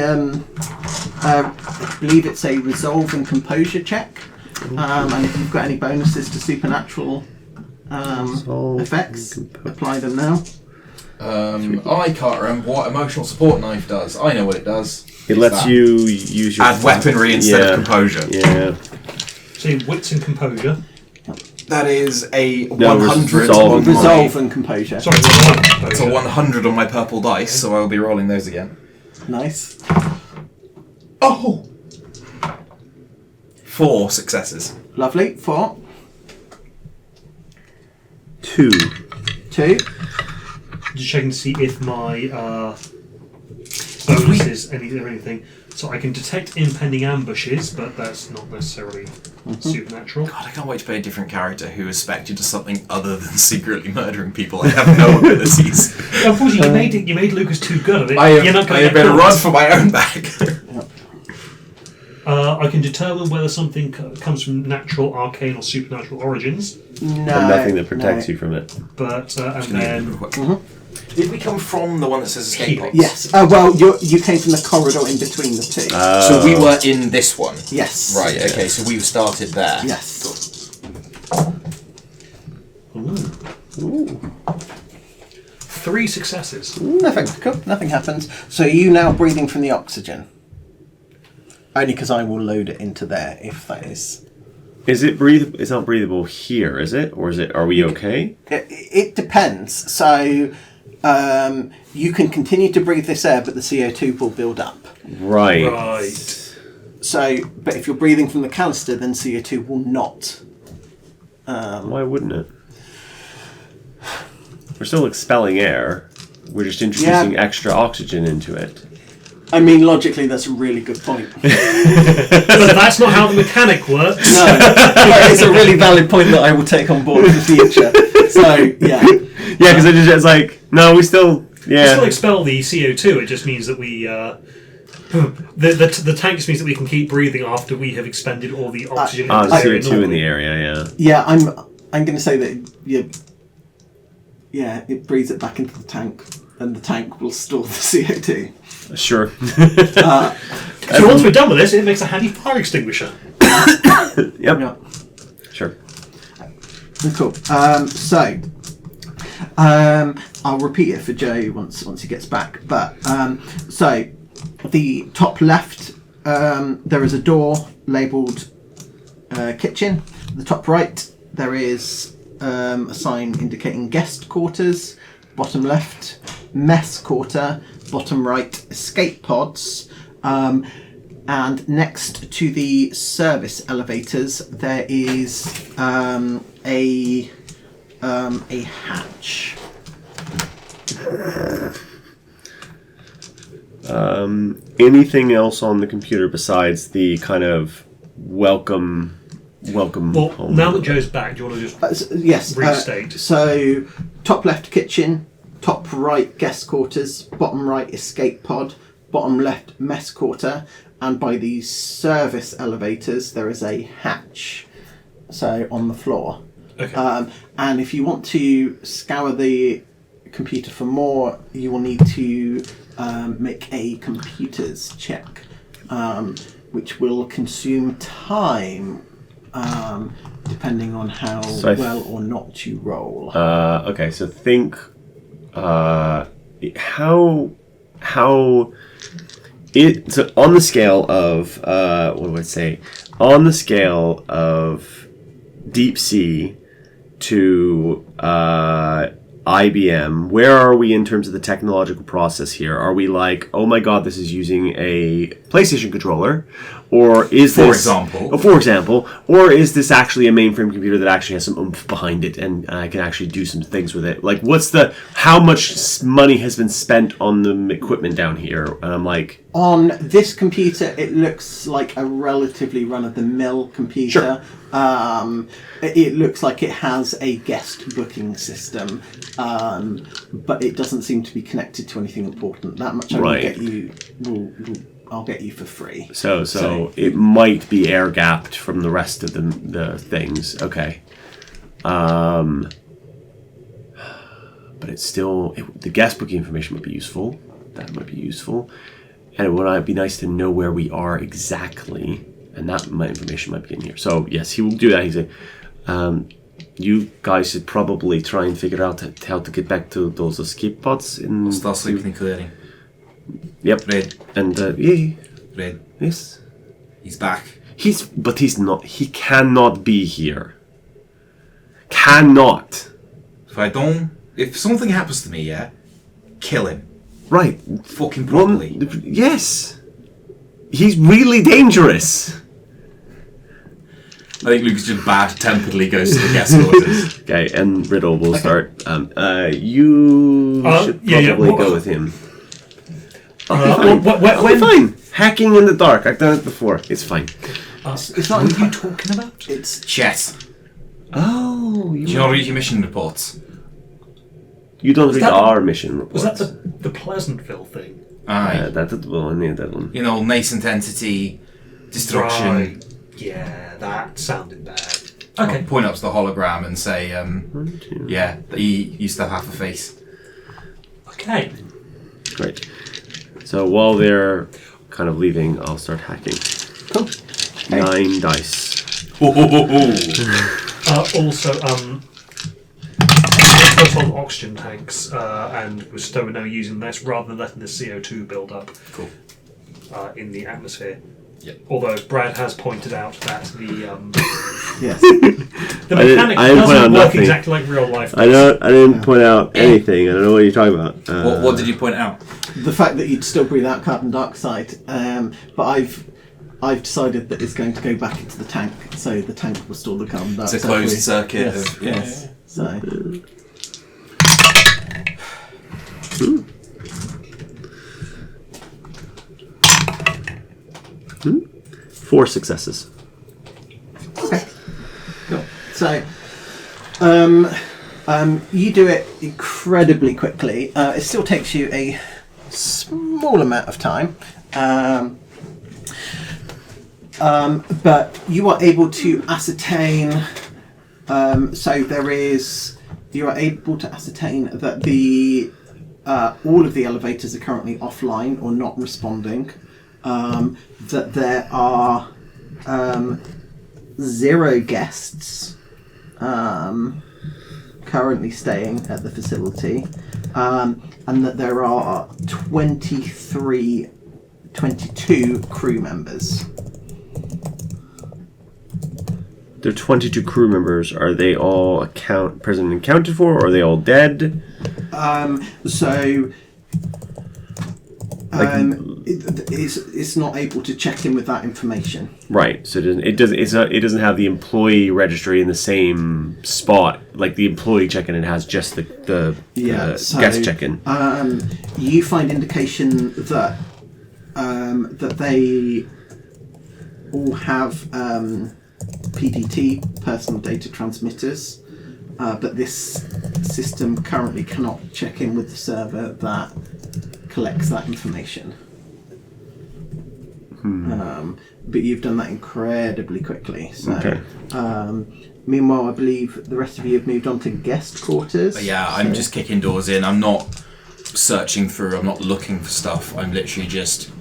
Speaker 1: believe it's a resolve and composure check. And if you've got any bonuses to supernatural effects, apply them now.
Speaker 2: I can't remember what emotional support knife does. I know what it does.
Speaker 4: It lets you use your
Speaker 2: add weaponry instead of composure.
Speaker 4: Yeah.
Speaker 3: So wits and composure.
Speaker 2: That is a
Speaker 4: No,
Speaker 2: 100
Speaker 4: resolve.
Speaker 2: on
Speaker 1: Resolve
Speaker 2: my,
Speaker 1: and composure.
Speaker 3: Sorry,
Speaker 2: It's a 100 on my purple dice, so I will be rolling those again.
Speaker 1: Nice.
Speaker 2: Oh! 4 successes.
Speaker 1: Lovely. 4.
Speaker 4: 2.
Speaker 1: 2.
Speaker 3: Just checking to see if my bonuses anything. So I can detect impending ambushes, but that's not necessarily supernatural.
Speaker 2: God, I can't wait to play a different character who is spec'd to something other than secretly murdering people. I have no abilities.
Speaker 3: Unfortunately, you made Lucas too good at it.
Speaker 2: I
Speaker 3: You're not gonna
Speaker 2: have
Speaker 3: get
Speaker 2: been
Speaker 3: caught.
Speaker 2: run for my own back.
Speaker 3: I can determine whether something comes from natural, arcane, or supernatural origins.
Speaker 1: No.
Speaker 4: And nothing that protects you from it.
Speaker 3: But and then
Speaker 2: Did we come from the one that says escape pods?
Speaker 1: Yes. Well, you came from the corridor in between the two.
Speaker 2: So we were in this one.
Speaker 1: Yes.
Speaker 2: Right. Okay. So we started there.
Speaker 1: Yes.
Speaker 3: Ooh. 3 successes.
Speaker 1: Nothing. Cool. Nothing happens. So are you now breathing from the oxygen? Only because I will load it into there if that is.
Speaker 4: Is it breathable? It's not breathable here, is it? Or is it? Are we okay?
Speaker 1: It depends. So you can continue to breathe this air, but the CO2 will build up.
Speaker 4: Right.
Speaker 1: So, but if you're breathing from the canister, then CO2 will not.
Speaker 4: Why wouldn't it? We're still expelling air. We're just introducing extra oxygen into it.
Speaker 1: I mean, logically, that's a really good point.
Speaker 3: But that's not how the mechanic works.
Speaker 1: No, it's a really valid point that I will take on board in the future. So, yeah.
Speaker 4: Yeah, because it's like, no, we still...
Speaker 3: We
Speaker 4: Yeah.
Speaker 3: still expel the CO2. It just means that we... the tank just means that we can keep breathing after we have expended all the oxygen.
Speaker 4: Oh,
Speaker 3: into
Speaker 4: the
Speaker 3: the air
Speaker 4: CO2 in the
Speaker 3: normally.
Speaker 4: area, yeah.
Speaker 1: Yeah, I'm going to say that it breathes it back into the tank, and the tank will store the CO2.
Speaker 4: Sure.
Speaker 3: So once we're done with this, it makes a handy fire extinguisher.
Speaker 4: Yep.
Speaker 1: Yeah.
Speaker 4: Sure.
Speaker 1: Cool. I'll repeat it for Joe once he gets back. But so the top left, there is a door labelled kitchen. The top right, there is a sign indicating guest quarters. Bottom left, mess quarter. Bottom right, escape pods. And next to the service elevators, there is a hatch.
Speaker 4: Anything else on the computer besides the kind of welcome
Speaker 3: Well,
Speaker 4: home?
Speaker 3: now that Joe's back, do you want to just
Speaker 1: Yes.
Speaker 3: restate?
Speaker 1: So, top left kitchen, top right guest quarters, bottom right escape pod, bottom left mess quarter, and by the service elevators there is a hatch. So on the floor.
Speaker 3: Okay.
Speaker 1: And if you want to scour the computer for more, you will need to make a computers check, which will consume time. depending on how well or not you roll.
Speaker 4: Okay, so think how it so on the scale of what do I say? On the scale of deep sea to IBM, where are we in terms of the technological process here? Are we like, oh my god, this is using a PlayStation controller? Or is
Speaker 2: For
Speaker 4: this...
Speaker 2: example.
Speaker 4: For example. Or is this actually a mainframe computer that actually has some oomph behind it and I can actually do some things with it? Like, how much money has been spent on the equipment down here? And I'm like...
Speaker 1: On this computer, it looks like a relatively run-of-the-mill computer.
Speaker 4: Sure.
Speaker 1: It looks like it has a guest booking system, but it doesn't seem to be connected to anything important. That much I will get you. I'll get you for free.
Speaker 4: So it might be air gapped from the rest of the things. Okay. But it's still the guest booking information might be useful. That might be useful. And it would be nice to know where we are exactly, and that information might be in here. So yes, he will do that. He's you guys should probably try and figure out how to get back to those escape pods.
Speaker 2: We'll start sleeping and clearing.
Speaker 4: Yep.
Speaker 2: Red.
Speaker 4: And yeah.
Speaker 2: Red.
Speaker 4: Yes.
Speaker 2: He's back.
Speaker 4: But he's not. He cannot be here. Cannot.
Speaker 2: If something happens to me, yeah, kill him.
Speaker 4: Right.
Speaker 2: Fucking properly.
Speaker 4: Yes. He's really dangerous.
Speaker 2: I think Lucas just bad-temperedly goes to the guest quarters.
Speaker 4: Okay, and Riddle will start. You should probably go with him. Fine. Fine. Hacking in the dark. I've done it before. It's fine.
Speaker 1: It's not
Speaker 3: What are you talking about?
Speaker 1: It's
Speaker 2: Chess.
Speaker 4: Oh,
Speaker 2: Do you not read your mission reports?
Speaker 4: You don't read our mission reports.
Speaker 3: Was that the Pleasantville thing?
Speaker 2: Aye.
Speaker 4: That one, yeah, that one.
Speaker 2: You know, nascent entity, destruction.
Speaker 3: Right. Yeah, that sounded bad. Okay.
Speaker 2: I'll point up to the hologram and say, yeah, he used to have half a face.
Speaker 3: Okay.
Speaker 4: Great. So while they're kind of leaving, I'll start hacking.
Speaker 1: cool. Okay.
Speaker 4: 9 dice.
Speaker 3: Also, first on oxygen tanks, and we're now using this rather than letting the CO2 build up.
Speaker 2: Cool.
Speaker 3: In the atmosphere.
Speaker 2: Yep.
Speaker 3: Although Brad has pointed out that the
Speaker 1: Yes.
Speaker 3: the mechanics doesn't work exactly like real life.
Speaker 4: I didn't point out anything. I don't know what you're talking about.
Speaker 2: What did you point out?
Speaker 1: The fact that you'd still breathe out carbon dioxide, but I've decided that it's going to go back into the tank, so the tank will store the carbon dioxide.
Speaker 2: It's a closed circuit.
Speaker 1: Yes, yes. So.
Speaker 4: 4 successes.
Speaker 1: Okay. Cool. So, you do it incredibly quickly. It still takes you a small amount of time. But you are able to ascertain. You are able to ascertain that all of the elevators are currently offline or not responding. That there are 0 guests currently staying at the facility, and that there are 22 crew members.
Speaker 4: There are 22 crew members. Are they all present and accounted for, or are they all dead?
Speaker 1: It's not able to check in with that information.
Speaker 4: Right. So it doesn't have the employee registry in the same spot. Like the employee check-in, it has just the guest check-in.
Speaker 1: You find indication that that they all have PDT, personal data transmitters, but this system currently cannot check in with the server that collects that information. But you've done that incredibly quickly. So,
Speaker 4: okay.
Speaker 1: Meanwhile, I believe the rest of you have moved on to guest quarters.
Speaker 2: Yeah, I'm just kicking doors in. I'm not searching through. I'm not looking for stuff. I'm literally just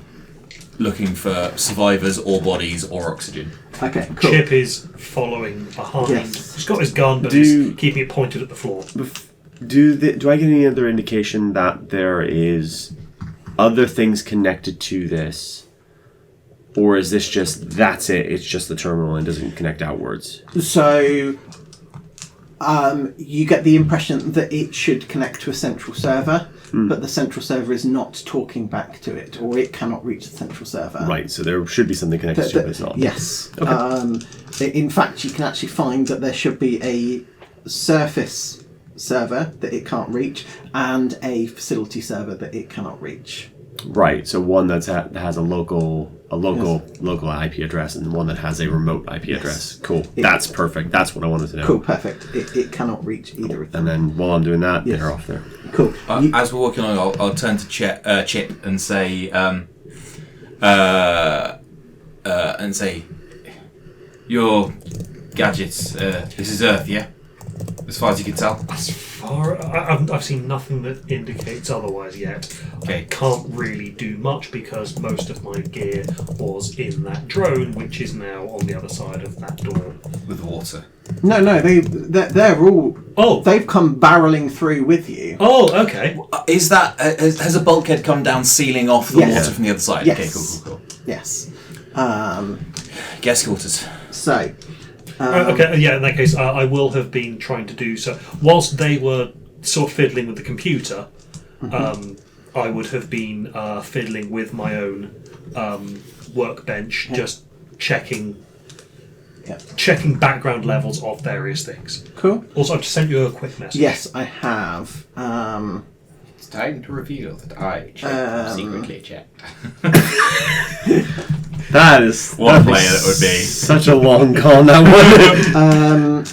Speaker 2: looking for survivors or bodies or oxygen.
Speaker 1: Okay, cool.
Speaker 3: Chip is following behind.
Speaker 1: Yes.
Speaker 3: He's got his gun, but he's keeping it pointed at the floor.
Speaker 4: Do I get any other indication that there is other things connected to this? Or is this just, that's it, it's just the terminal and doesn't connect outwards?
Speaker 1: So, you get the impression that it should connect to a central server, but the central server is not talking back to it, or it cannot reach the central server.
Speaker 4: Right, so there should be something connected to it, but it's not.
Speaker 1: Yes.
Speaker 4: Okay.
Speaker 1: In fact, you can actually find that there should be a surface server that it can't reach, and a facility server that it cannot reach.
Speaker 4: Right, so one that has a local IP address, and one that has a remote IP address. Cool. That's perfect. That's what I wanted to know.
Speaker 1: Cool, perfect. It cannot reach either of them.
Speaker 4: And then while I'm doing that, they're off there.
Speaker 1: Cool.
Speaker 2: As we're walking along, I'll turn to Chip and say, your gadgets. This is Earth, yeah. As far as you can tell.
Speaker 3: As far I've seen nothing that indicates otherwise yet.
Speaker 2: Okay.
Speaker 3: I can't really do much because most of my gear was in that drone, which is now on the other side of that door.
Speaker 2: With water.
Speaker 1: No, they're all.
Speaker 3: Oh,
Speaker 1: They've come barreling through with you.
Speaker 3: Oh, okay.
Speaker 2: Is that has a bulkhead come down, sealing off the
Speaker 1: Yes.
Speaker 2: water from the other side?
Speaker 1: Yes.
Speaker 2: Okay, cool.
Speaker 1: Yes.
Speaker 2: Guest quarters.
Speaker 1: So.
Speaker 3: Okay, yeah, in that case, I will have been trying to do so. Whilst they were sort of fiddling with the computer, I would have been fiddling with my own workbench, just checking background levels of various things.
Speaker 1: Cool.
Speaker 3: Also, I've just sent you a quick message.
Speaker 1: Yes, I have.
Speaker 2: It's time to reveal that I secretly checked.
Speaker 4: That is
Speaker 2: What a player that would be.
Speaker 4: Such a long con, that one.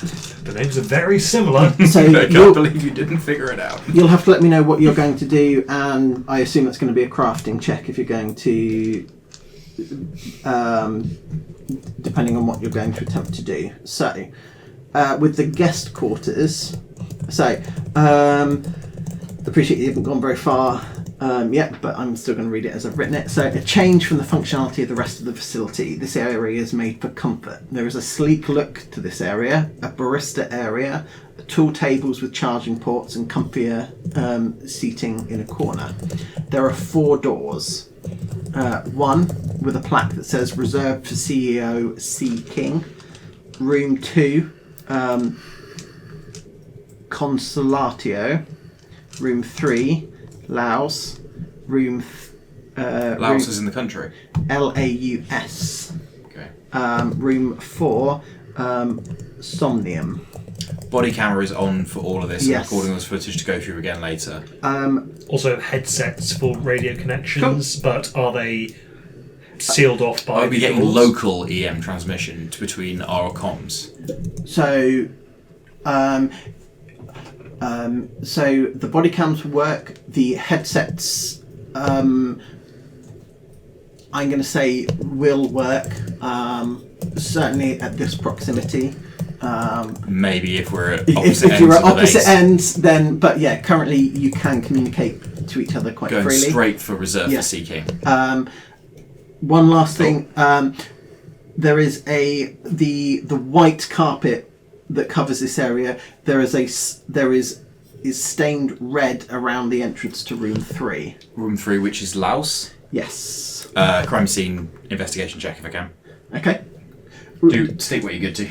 Speaker 3: The names are very similar.
Speaker 1: So
Speaker 2: I can't believe you didn't figure it out.
Speaker 1: you'll have to let me know what you're going to do, and I assume it's going to be a crafting check if you're going to, depending on what you're going to attempt to do. So, with the guest quarters, appreciate you haven't gone very far yet, but I'm still going to read it as I've written it. So, a change from the functionality of the rest of the facility. This area is made for comfort. There is a sleek look to this area, a barista area, tool tables with charging ports, and comfier seating in a corner. There are 4 doors. One with a plaque that says reserved for CEO C. King. Room 2, Consolatio. Room 3, Laos. Room
Speaker 2: Laos is in the country.
Speaker 1: Laus.
Speaker 2: Okay.
Speaker 1: Room 4, Somnium.
Speaker 2: Body camera is on for all of this.
Speaker 1: Yes.
Speaker 2: I'm recording this footage to go through again later.
Speaker 3: Also, headsets for radio connections, but are they sealed off by
Speaker 2: I'll be
Speaker 3: the
Speaker 2: getting
Speaker 3: doors?
Speaker 2: local EM transmission between our comms.
Speaker 1: So, so the body cams work. The headsets, I'm going to say, will work. Certainly at this proximity.
Speaker 2: Maybe if we're at
Speaker 1: If
Speaker 2: opposite ends
Speaker 1: you're at
Speaker 2: of the
Speaker 1: opposite
Speaker 2: base.
Speaker 1: ends, then. But yeah, currently you can communicate to each other quite
Speaker 2: Going
Speaker 1: freely.
Speaker 2: straight for reserve
Speaker 1: Yeah.
Speaker 2: for Seeking.
Speaker 1: One last thing. There is the white carpet that covers this area. There is stained red around the entrance to room 3.
Speaker 2: Room 3, which is Laos.
Speaker 1: Yes.
Speaker 2: Crime scene investigation check if I can.
Speaker 1: Okay.
Speaker 2: State what you're good to.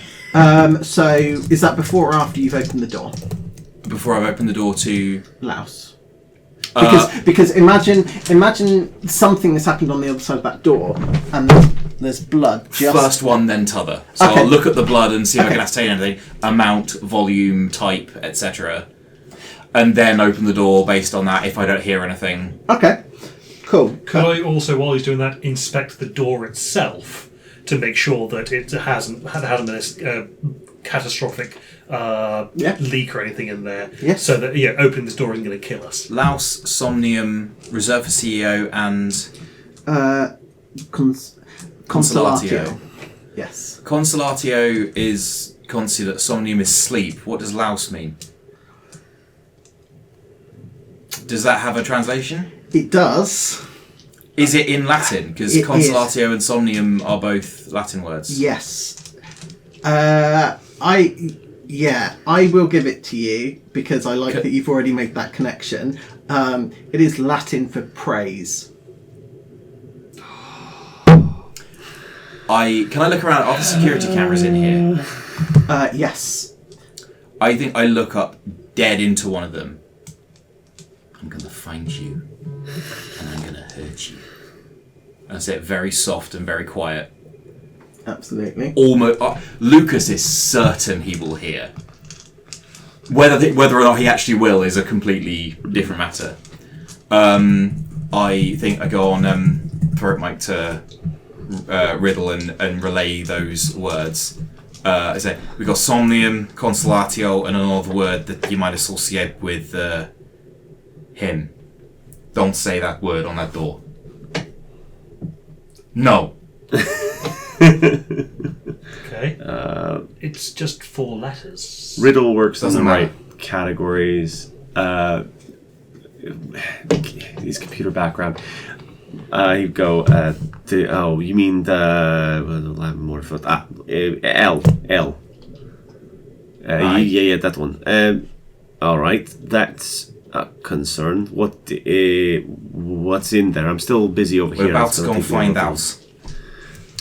Speaker 1: So is that before or after you've opened the door?
Speaker 2: Before I've opened the door to...
Speaker 1: Laos. Because imagine something has happened on the other side of that door, and there's blood.
Speaker 2: First one, then t'other. So
Speaker 1: Okay.
Speaker 2: I'll look at the blood and see if I
Speaker 1: Okay.
Speaker 2: can ascertain anything. Amount, volume, type, etc. And then open the door based on that if I don't hear anything.
Speaker 1: Okay. Cool.
Speaker 3: Could I also, while he's doing that, inspect the door itself to make sure that it hasn't been a catastrophic leak or anything in there?
Speaker 1: Yes.
Speaker 3: So that opening this door isn't going to kill us.
Speaker 2: Laos, Somnium, Reserve for CEO, and
Speaker 1: Consolatio. Yes.
Speaker 2: Consolatio is considered. Somnium is sleep. What does Laos mean? Does that have a translation?
Speaker 1: It does.
Speaker 2: Is it in Latin? Because
Speaker 1: It
Speaker 2: consolatio and somnium are both Latin words.
Speaker 1: Yes. I will give it to you because I like that you've already made that connection. It is Latin for praise.
Speaker 2: Can I look around? Are the security cameras in here?
Speaker 1: Yes.
Speaker 2: I think I look up dead into one of them. I'm going to find you, and I'm going to hurt you. And I say it very soft and very quiet.
Speaker 1: Absolutely.
Speaker 2: Almost. Lucas is certain he will hear. Whether or not he actually will is a completely different matter. I think I go on throat mic to Riddle and relay those words. I say we got somnium, consolatio, and another word that you might associate with him. Don't say that word on that door. No.
Speaker 3: Okay. It's just 4 letters.
Speaker 4: Riddle works on the
Speaker 2: Doesn't matter.
Speaker 4: right categories. His computer background. You go. You mean the more foot? L. Yeah, that one. All right, that's a concern. What's in there? I'm still busy over
Speaker 2: We're
Speaker 4: here.
Speaker 2: about to go and find out.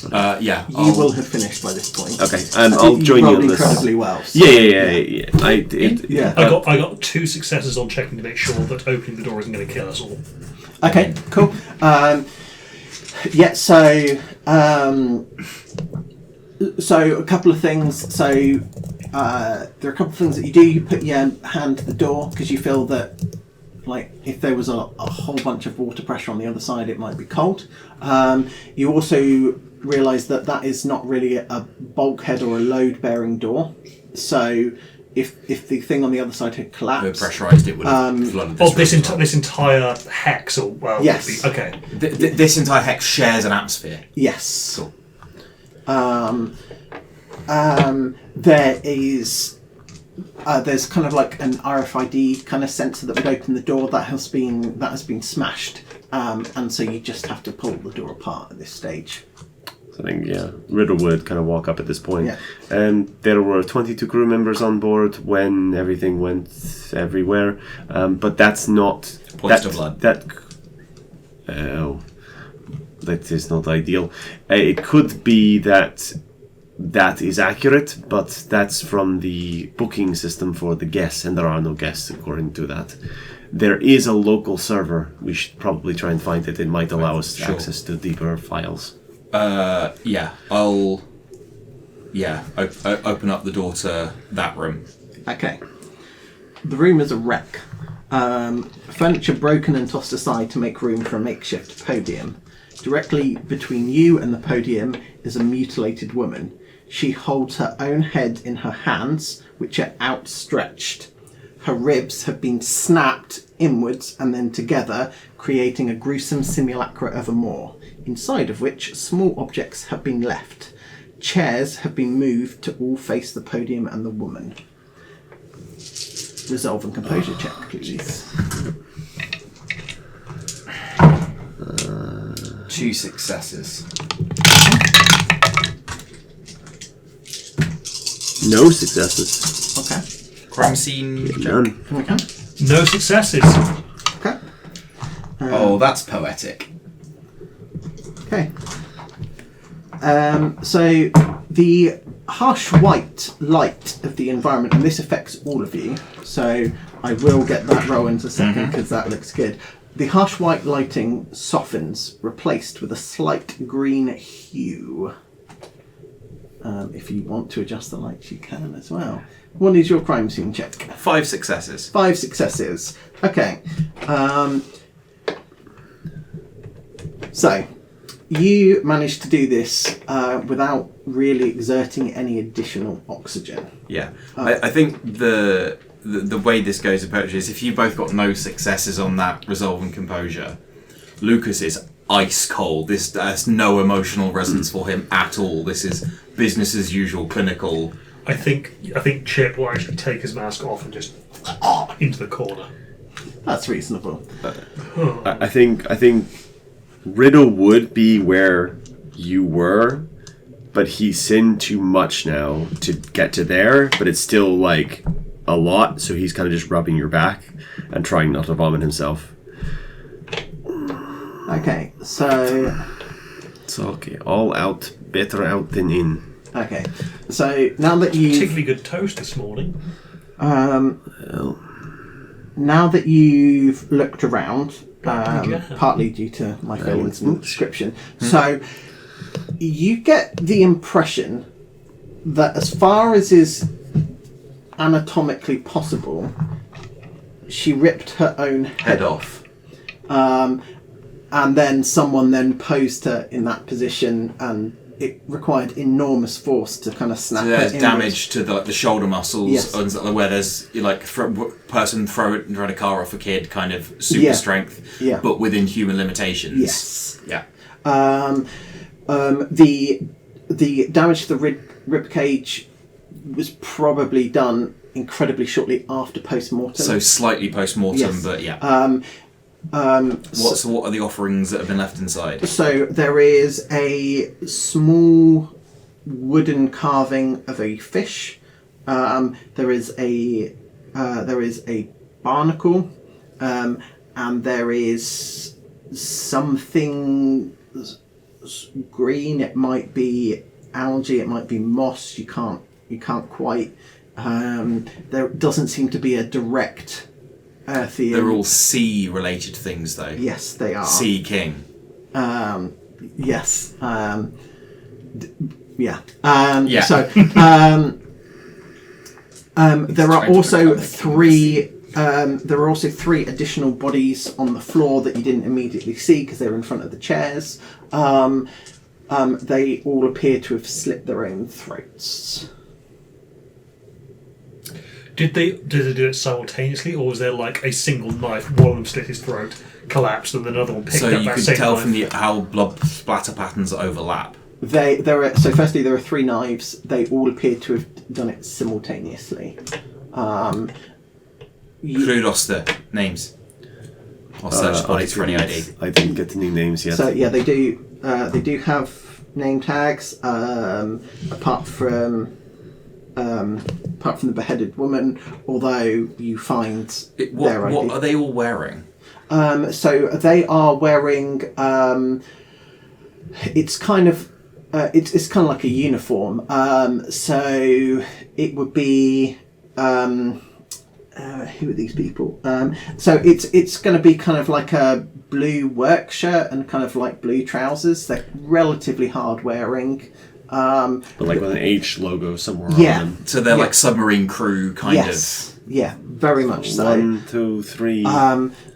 Speaker 1: You will have finished by this point.
Speaker 4: Okay, I'll join you
Speaker 1: rolled
Speaker 4: on this.
Speaker 1: incredibly well. So.
Speaker 4: Yeah.
Speaker 3: I got 2 successes on checking to make sure that opening the door isn't going to kill us all.
Speaker 1: Okay, cool. So a couple of things. So there are a couple of things that you do. You put your hand to the door because you feel that, like, if there was a whole bunch of water pressure on the other side, it might be cold. You also realise that is not really a bulkhead or a load-bearing door. So if the thing on the other side had collapsed,
Speaker 2: Pressurised, it would have flooded this room.
Speaker 3: This entire hex, or
Speaker 1: Yes.
Speaker 3: Okay.
Speaker 2: This entire hex shares an atmosphere.
Speaker 1: yes.
Speaker 2: Cool.
Speaker 1: There is there's kind of like an RFID kind of sensor that would open the door that has been smashed, and so you just have to pull the door apart at this stage.
Speaker 4: I think, Riddle would kind of walk up at this point.
Speaker 1: Yeah.
Speaker 4: There were 22 crew members on board when everything went everywhere, but that's not...
Speaker 2: Points to blood.
Speaker 4: That is not ideal. It could be that is accurate, but that's from the booking system for the guests, and there are no guests according to that. There is a local server. We should probably try and find it. It might allow us access to deeper files.
Speaker 2: I'll open up the door to that room.
Speaker 1: Okay. The room is a wreck. Furniture broken and tossed aside to make room for a makeshift podium. Directly between you and the podium is a mutilated woman. She holds her own head in her hands, which are outstretched. Her ribs have been snapped inwards and then together, creating a gruesome simulacra of a moor, inside of which small objects have been left. Chairs have been moved to all face the podium and the woman. Resolve and composure check, please.
Speaker 2: 2 successes.
Speaker 4: No successes.
Speaker 1: Okay.
Speaker 2: Crime scene.
Speaker 4: None.
Speaker 1: Okay.
Speaker 3: No successes.
Speaker 1: Okay.
Speaker 2: Oh, that's poetic.
Speaker 1: Okay. So the harsh white light of the environment, and this affects all of you, so I will get that roll in a second because that looks good. The harsh white lighting softens, replaced with a slight green hue. If you want to adjust the lights, you can as well. What is your crime scene check?
Speaker 2: 5 successes.
Speaker 1: 5 successes. Okay. So, you managed to do this without really exerting any additional oxygen.
Speaker 2: Yeah. I think the way this goes in poetry is if you both got no successes on that resolve and composure, Lucas is ice cold. There's no emotional resonance for him at all. This is business as usual, clinical.
Speaker 3: I think Chip will actually take his mask off and just into the corner.
Speaker 1: That's reasonable.
Speaker 4: I think Riddle would be where you were, but he's sinned too much now to get to there, but it's still like a lot, so he's kind of just rubbing your back and trying not to vomit himself.
Speaker 1: Okay, so...
Speaker 4: It's okay. All out, better out than in.
Speaker 1: Okay, so now that you...
Speaker 3: Particularly good toast this morning.
Speaker 4: Well,
Speaker 1: now that you've looked around,
Speaker 3: Yeah.
Speaker 1: partly due to my failings in description, so you get the impression that as far as is anatomically possible, she ripped her own head off. And then someone then posed her in that position, and it required enormous force to kind of snap
Speaker 2: So
Speaker 1: her
Speaker 2: there's
Speaker 1: inwards.
Speaker 2: damage to the shoulder muscles,
Speaker 1: Yes.
Speaker 2: and where there's person throwing a car off a kid, kind of super
Speaker 1: Yeah.
Speaker 2: strength,
Speaker 1: Yeah.
Speaker 2: but within human limitations.
Speaker 1: Yes.
Speaker 2: Yeah.
Speaker 1: The damage to the rib cage was probably done incredibly shortly after post-mortem.
Speaker 2: So slightly post-mortem,
Speaker 1: Yes.
Speaker 2: but yeah. What are the offerings that have been left inside?
Speaker 1: So there is a small wooden carving of a fish. There is a barnacle, and there is something green. It might be algae. It might be moss. You can't quite. There doesn't seem to be a direct earthy.
Speaker 2: They're all sea-related things, though.
Speaker 1: Yes, they are.
Speaker 2: Sea King.
Speaker 1: Yes. Yeah.
Speaker 2: Yeah.
Speaker 1: So there are also three. There are also three additional bodies on the floor that you didn't immediately see because they were in front of the chairs. They all appear to have slit their own throats.
Speaker 3: Did they do it simultaneously, or was there like a single knife? One of them slit his throat, collapsed, and then another one picked
Speaker 2: So
Speaker 3: up
Speaker 2: you
Speaker 3: that
Speaker 2: could
Speaker 3: same
Speaker 2: tell
Speaker 3: knife?
Speaker 2: from how blood splatter patterns overlap.
Speaker 1: So firstly, there are three knives. They all appear to have done it simultaneously.
Speaker 2: Kudos the names. I'll search bodies for any ID.
Speaker 4: I didn't get any names yet.
Speaker 1: So yeah, they do. They do have name tags. Apart from the beheaded woman, although you find their ID.
Speaker 2: What are they all wearing?
Speaker 1: So they are wearing. It's kind of. It's kind of like a uniform. So it would be. Who are these people? So it's going to be kind of like a blue work shirt and kind of like blue trousers. They're relatively hard wearing.
Speaker 4: But like with an H logo somewhere
Speaker 1: Yeah.
Speaker 4: on them.
Speaker 2: So they're like submarine crew, kind
Speaker 1: Yes. Yeah, very much so.
Speaker 4: 1, 2, 3.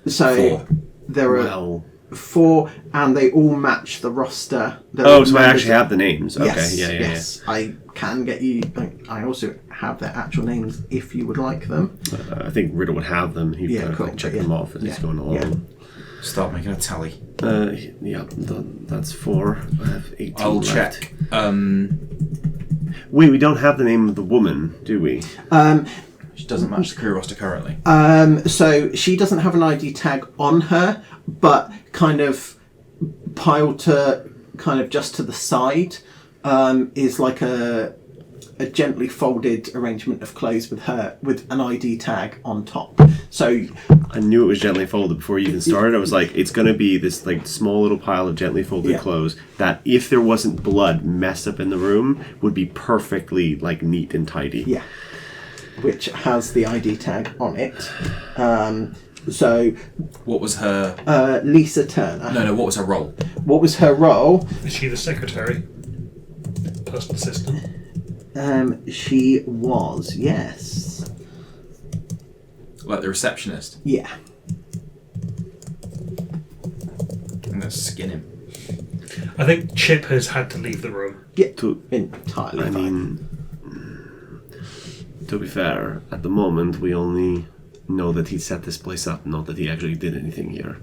Speaker 1: So
Speaker 2: 4.
Speaker 1: there are
Speaker 4: Well.
Speaker 1: 4, and they all match the roster. They're
Speaker 4: Oh,
Speaker 1: all
Speaker 4: so I
Speaker 1: members
Speaker 4: actually have the names. Okay,
Speaker 1: Yes,
Speaker 4: yeah.
Speaker 1: yes. I can get you. I also have their actual names if you would like them.
Speaker 4: I think Riddle would have them. He'd
Speaker 1: Yeah,
Speaker 4: kind of
Speaker 1: cool,
Speaker 4: like check
Speaker 1: yeah.
Speaker 4: them off as he's going along.
Speaker 1: Yeah.
Speaker 2: Start making a tally.
Speaker 4: Yeah, that's 4. I have 18
Speaker 2: I'll
Speaker 4: left.
Speaker 2: check.
Speaker 4: Wait, we don't have the name of the woman, do we?
Speaker 2: Which doesn't match the crew roster currently.
Speaker 1: So she doesn't have an ID tag on her, but kind of piled to kind of just to the side is like a gently folded arrangement of clothes with an ID tag on top. So
Speaker 4: I knew it was gently folded before you even started. I was like, it's going to be this like small little pile of gently folded
Speaker 1: Yeah.
Speaker 4: clothes that, if there wasn't blood messed up in the room, would be perfectly like neat and tidy.
Speaker 1: yeah, which has the ID tag on it. So
Speaker 2: What was her...
Speaker 1: Lisa Turner.
Speaker 2: No, what was her role?
Speaker 1: What was her role?
Speaker 3: Is she the secretary? Personal assistant?
Speaker 1: She was, yes.
Speaker 2: Like the receptionist?
Speaker 1: Yeah.
Speaker 2: I'm going to skin him.
Speaker 3: I think Chip has had to leave the room.
Speaker 1: Yeah,
Speaker 4: To-
Speaker 1: entirely
Speaker 4: I
Speaker 1: fine.
Speaker 4: mean, to be fair, at the moment we only know that he set this place up, not that he actually did anything here.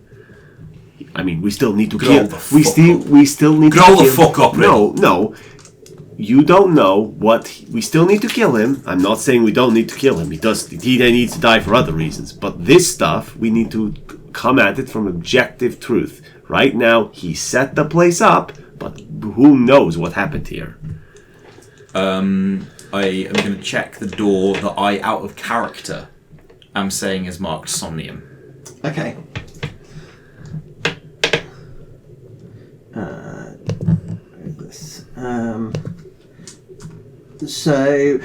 Speaker 4: I mean, we still need to
Speaker 2: Grow
Speaker 4: kill.
Speaker 2: the
Speaker 4: We
Speaker 2: fuck
Speaker 4: still need
Speaker 2: Grow
Speaker 4: to
Speaker 2: the
Speaker 4: kill.
Speaker 2: fuck up,
Speaker 4: No. You don't know what we still need to kill him. I'm not saying we don't need to kill him. He then needs to die for other reasons. But this stuff we need to come at it from objective truth. Right now, he set the place up, but who knows what happened here?
Speaker 2: I am going to check the door that I, out of character, am saying is marked Somnium.
Speaker 1: Okay. This. So.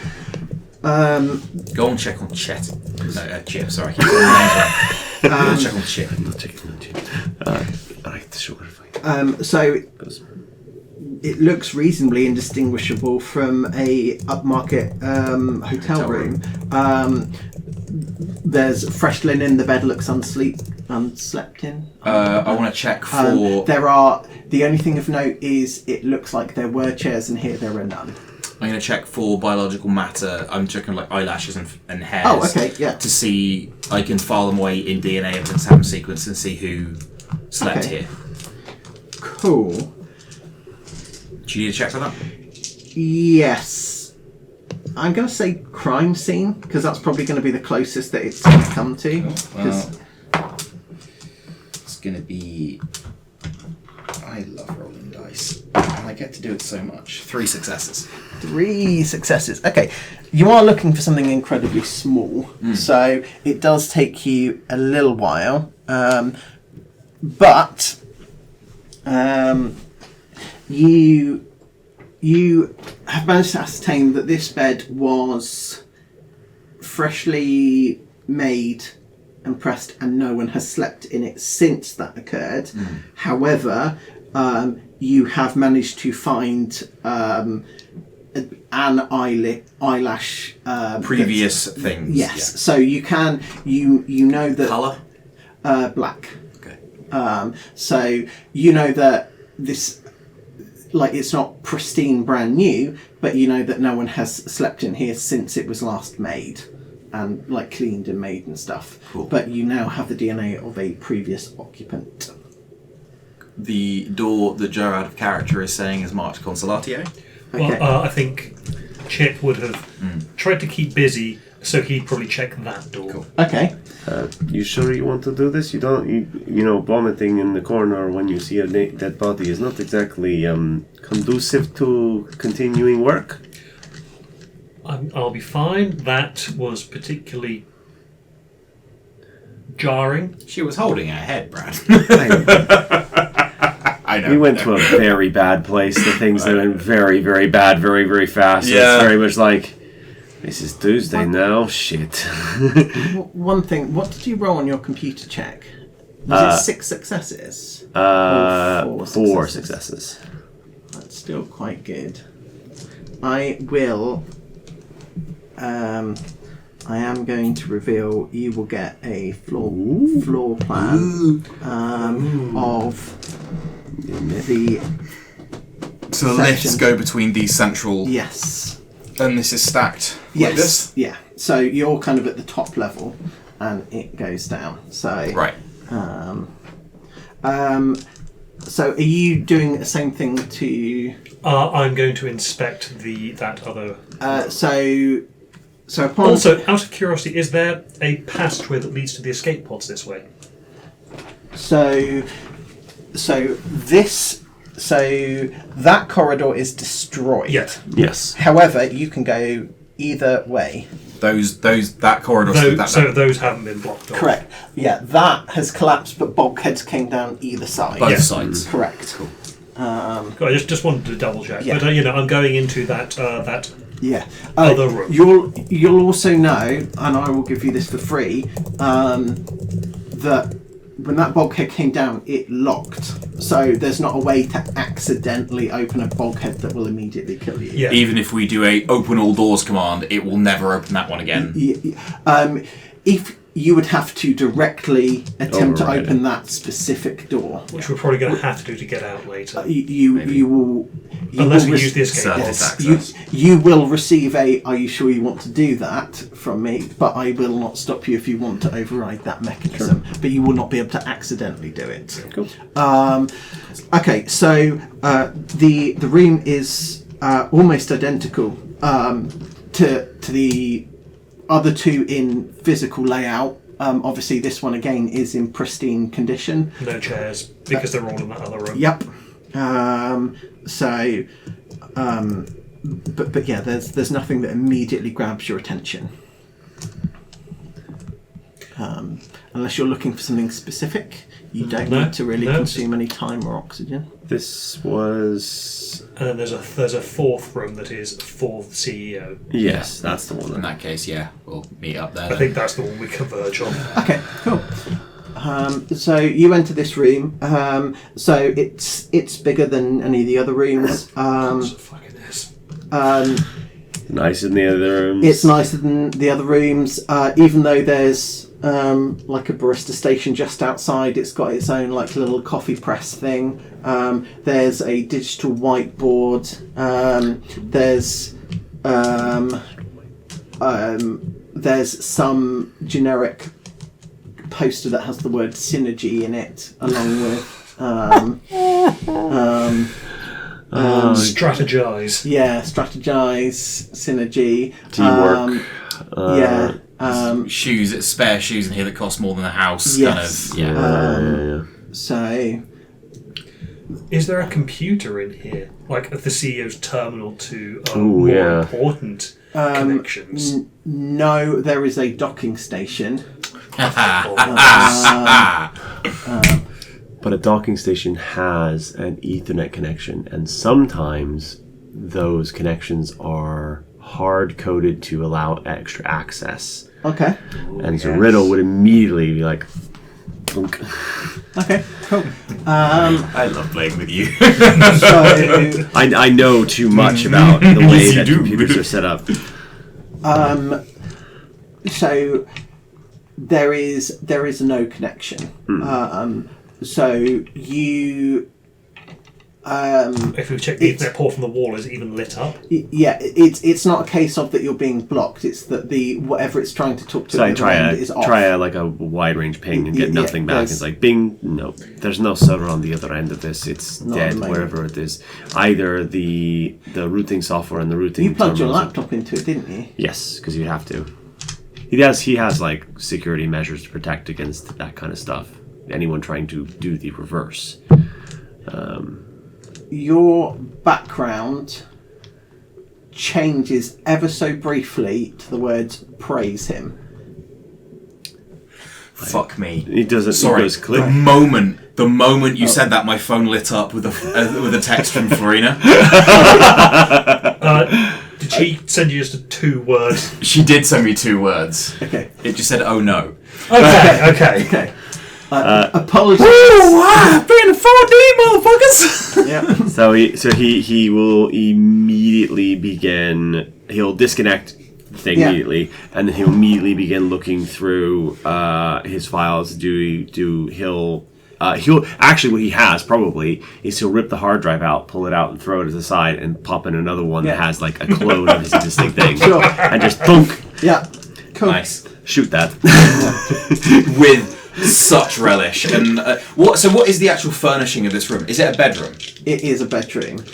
Speaker 2: Go and check on Chet. No, Chip, sorry. Go and check on Chip.
Speaker 4: I'm not checking on Chip. Right, sure, fine.
Speaker 1: So. It looks reasonably indistinguishable from a upmarket hotel room. There's fresh linen. The bed looks unslept in.
Speaker 2: I want to check for...
Speaker 1: The only thing of note is it looks like there were chairs and here there are none.
Speaker 2: I'm going to check for biological matter. I'm checking like eyelashes and hairs.
Speaker 1: Oh, okay, yeah.
Speaker 2: To see, I can file them away in DNA evidence ham sequence and see who slept here.
Speaker 1: Cool.
Speaker 2: Do you need to check for that?
Speaker 1: Yes. I'm going to say crime scene, because that's probably going to be the closest that it's going to come to.
Speaker 2: It's going to be... I love rolling dice. And I get to do it so much. 3 successes.
Speaker 1: 3 successes. Okay. You are looking for something incredibly small, so it does take you a little while. But... You have managed to ascertain that this bed was freshly made and pressed, and no one has slept in it since that occurred. However, you have managed to find an eyelash
Speaker 2: previous things.
Speaker 1: Yes,
Speaker 2: Yeah.
Speaker 1: so you can you know that
Speaker 2: Colour?
Speaker 1: Black.
Speaker 2: Okay.
Speaker 1: So you know that this, like, it's not pristine brand new, but you know that no one has slept in here since it was last made and like cleaned and made and stuff.
Speaker 2: Cool.
Speaker 1: But you now have the DNA of a previous occupant.
Speaker 2: The door that Joe out of character is saying is marked Consolatio.
Speaker 1: Okay.
Speaker 3: Well, I think Chip would have tried to keep busy, so he'd probably check that door.
Speaker 2: Cool.
Speaker 1: Okay.
Speaker 4: You sure you want to do this? You don't, you know, vomiting in the corner when you see a dead body is not exactly conducive to continuing work.
Speaker 3: I'll be fine. That was particularly jarring.
Speaker 2: She was holding her head, Brad. I know.
Speaker 4: We went to a very bad place. The things that went very, very bad, very, very fast. So
Speaker 2: Yeah.
Speaker 4: it's very much like, this is Tuesday now. Shit.
Speaker 1: One thing. What did you roll on your computer check? Was it 6 successes? Or
Speaker 4: 4 successes.
Speaker 1: That's still quite good. I will. I am going to reveal you will get a floor plan of the.
Speaker 2: So the
Speaker 1: section.
Speaker 2: lifts go between these central...
Speaker 1: Yes.
Speaker 2: And this is stacked
Speaker 1: Yes.
Speaker 2: like this?
Speaker 1: Yeah. So you're kind of at the top level, and it goes down. So.
Speaker 2: Right.
Speaker 1: So are you doing the same thing to?
Speaker 3: I'm going to inspect that other.
Speaker 1: So upon.
Speaker 3: Also, out of curiosity, is there a passageway that leads to the escape pods this way?
Speaker 1: So that corridor is destroyed.
Speaker 3: Yes.
Speaker 4: Yes.
Speaker 1: However, you can go either way.
Speaker 2: That corridor.
Speaker 3: Those haven't been blocked off.
Speaker 1: Correct. Yeah, that has collapsed, but bulkheads came down either side.
Speaker 2: Both
Speaker 3: Yeah.
Speaker 2: sides.
Speaker 1: Correct.
Speaker 2: Cool.
Speaker 3: I just wanted to double check.
Speaker 1: Yeah.
Speaker 3: But I'm going into that
Speaker 1: Yeah.
Speaker 3: other room.
Speaker 1: You'll also know, and I will give you this for free, that when that bulkhead came down, it locked. So there's not a way to accidentally open a bulkhead that will immediately kill you.
Speaker 3: Yeah.
Speaker 2: Even if we do a open all doors command, it will never open that one again.
Speaker 1: If you would have to directly attempt to
Speaker 4: Override
Speaker 1: open that specific door,
Speaker 3: Which we're probably going to have to do to get out later.
Speaker 1: you will.
Speaker 3: Unless we use the escape
Speaker 2: Surface
Speaker 3: pods.
Speaker 2: access.
Speaker 1: You will receive a "Are you sure you want to do that?" from me, but I will not stop you if you want to override that mechanism. Sure. But you will not be able to accidentally do it.
Speaker 4: Cool.
Speaker 1: Okay, so the room is almost identical to the other two in physical layout. Obviously, this one again is in pristine condition.
Speaker 3: No chairs, because they're all in that other room.
Speaker 1: Yep. But yeah, there's nothing that immediately grabs your attention. Unless you're looking for something specific, you don't need to really consume any time or oxygen.
Speaker 4: This was...
Speaker 3: And then there's a fourth room that is for the CEO.
Speaker 4: Yes, that's the one.
Speaker 2: In that case, yeah, we'll meet up there.
Speaker 3: I think that's the one we converge on.
Speaker 1: Okay, cool. So you enter this room. So it's bigger than any of the other rooms.
Speaker 3: Fucking is.
Speaker 4: Nicer than the other rooms.
Speaker 1: It's nicer than the other rooms, even though there's like a barista station just outside. It's got its own like little coffee press thing. There's a digital whiteboard. There's some generic poster that has the word synergy in it, along with
Speaker 3: strategize.
Speaker 1: Yeah, strategize, synergy,
Speaker 4: teamwork.
Speaker 2: Spare shoes in here that cost more than a house.
Speaker 1: Yes.
Speaker 2: Kind of,
Speaker 1: So,
Speaker 3: is there a computer in here, like at the CEO's terminal, to important connections?
Speaker 1: No, there is a docking station.
Speaker 4: But a docking station has an Ethernet connection, and sometimes those connections are hard-coded to allow extra access.
Speaker 1: Okay.
Speaker 4: And so Riddle would immediately be like... Plunk.
Speaker 1: Okay, cool.
Speaker 2: I love playing with you.
Speaker 1: So,
Speaker 4: I know too much about the way that computers are set up.
Speaker 1: So there is no connection. So you.
Speaker 3: If we check the Ethernet port from the wall, is it even lit up?
Speaker 1: Yeah, it's not a case of that you're being blocked. It's that the whatever it's trying to talk to.
Speaker 4: So I
Speaker 1: try
Speaker 4: a wide range ping and get nothing back. It's like bing. No, there's no server on the other end of this. It's dead wherever it is. Either the routing software and the routing.
Speaker 1: You plugged your laptop into it, didn't you?
Speaker 4: Yes, because you have to. He has like security measures to protect against that kind of stuff. Anyone trying to do the reverse.
Speaker 1: Your background changes ever so briefly to the words "praise him."
Speaker 2: Fuck me.
Speaker 4: He doesn't.
Speaker 2: Sorry.
Speaker 4: He goes click.
Speaker 2: The moment you said that, my phone lit up with a text from Farina.
Speaker 3: Did she send you just 2 words?
Speaker 2: She did send me 2 words.
Speaker 1: Okay.
Speaker 2: It just said, "Oh no."
Speaker 3: Okay.
Speaker 1: Apologies.
Speaker 2: Being a 4D, motherfuckers.
Speaker 1: Yeah.
Speaker 4: So he will immediately begin. He'll disconnect the thing immediately, and then he'll immediately begin looking through his files. He'll actually what he has probably is he'll rip the hard drive out, pull it out, and throw it to the side, and pop in another one that has like a clone of his existing thing, and just thunk.
Speaker 1: Yeah. Cool.
Speaker 2: Nice.
Speaker 4: Shoot that.
Speaker 2: With such relish. And what is the actual furnishing of this room? Is it a bedroom?
Speaker 1: It is a bedroom.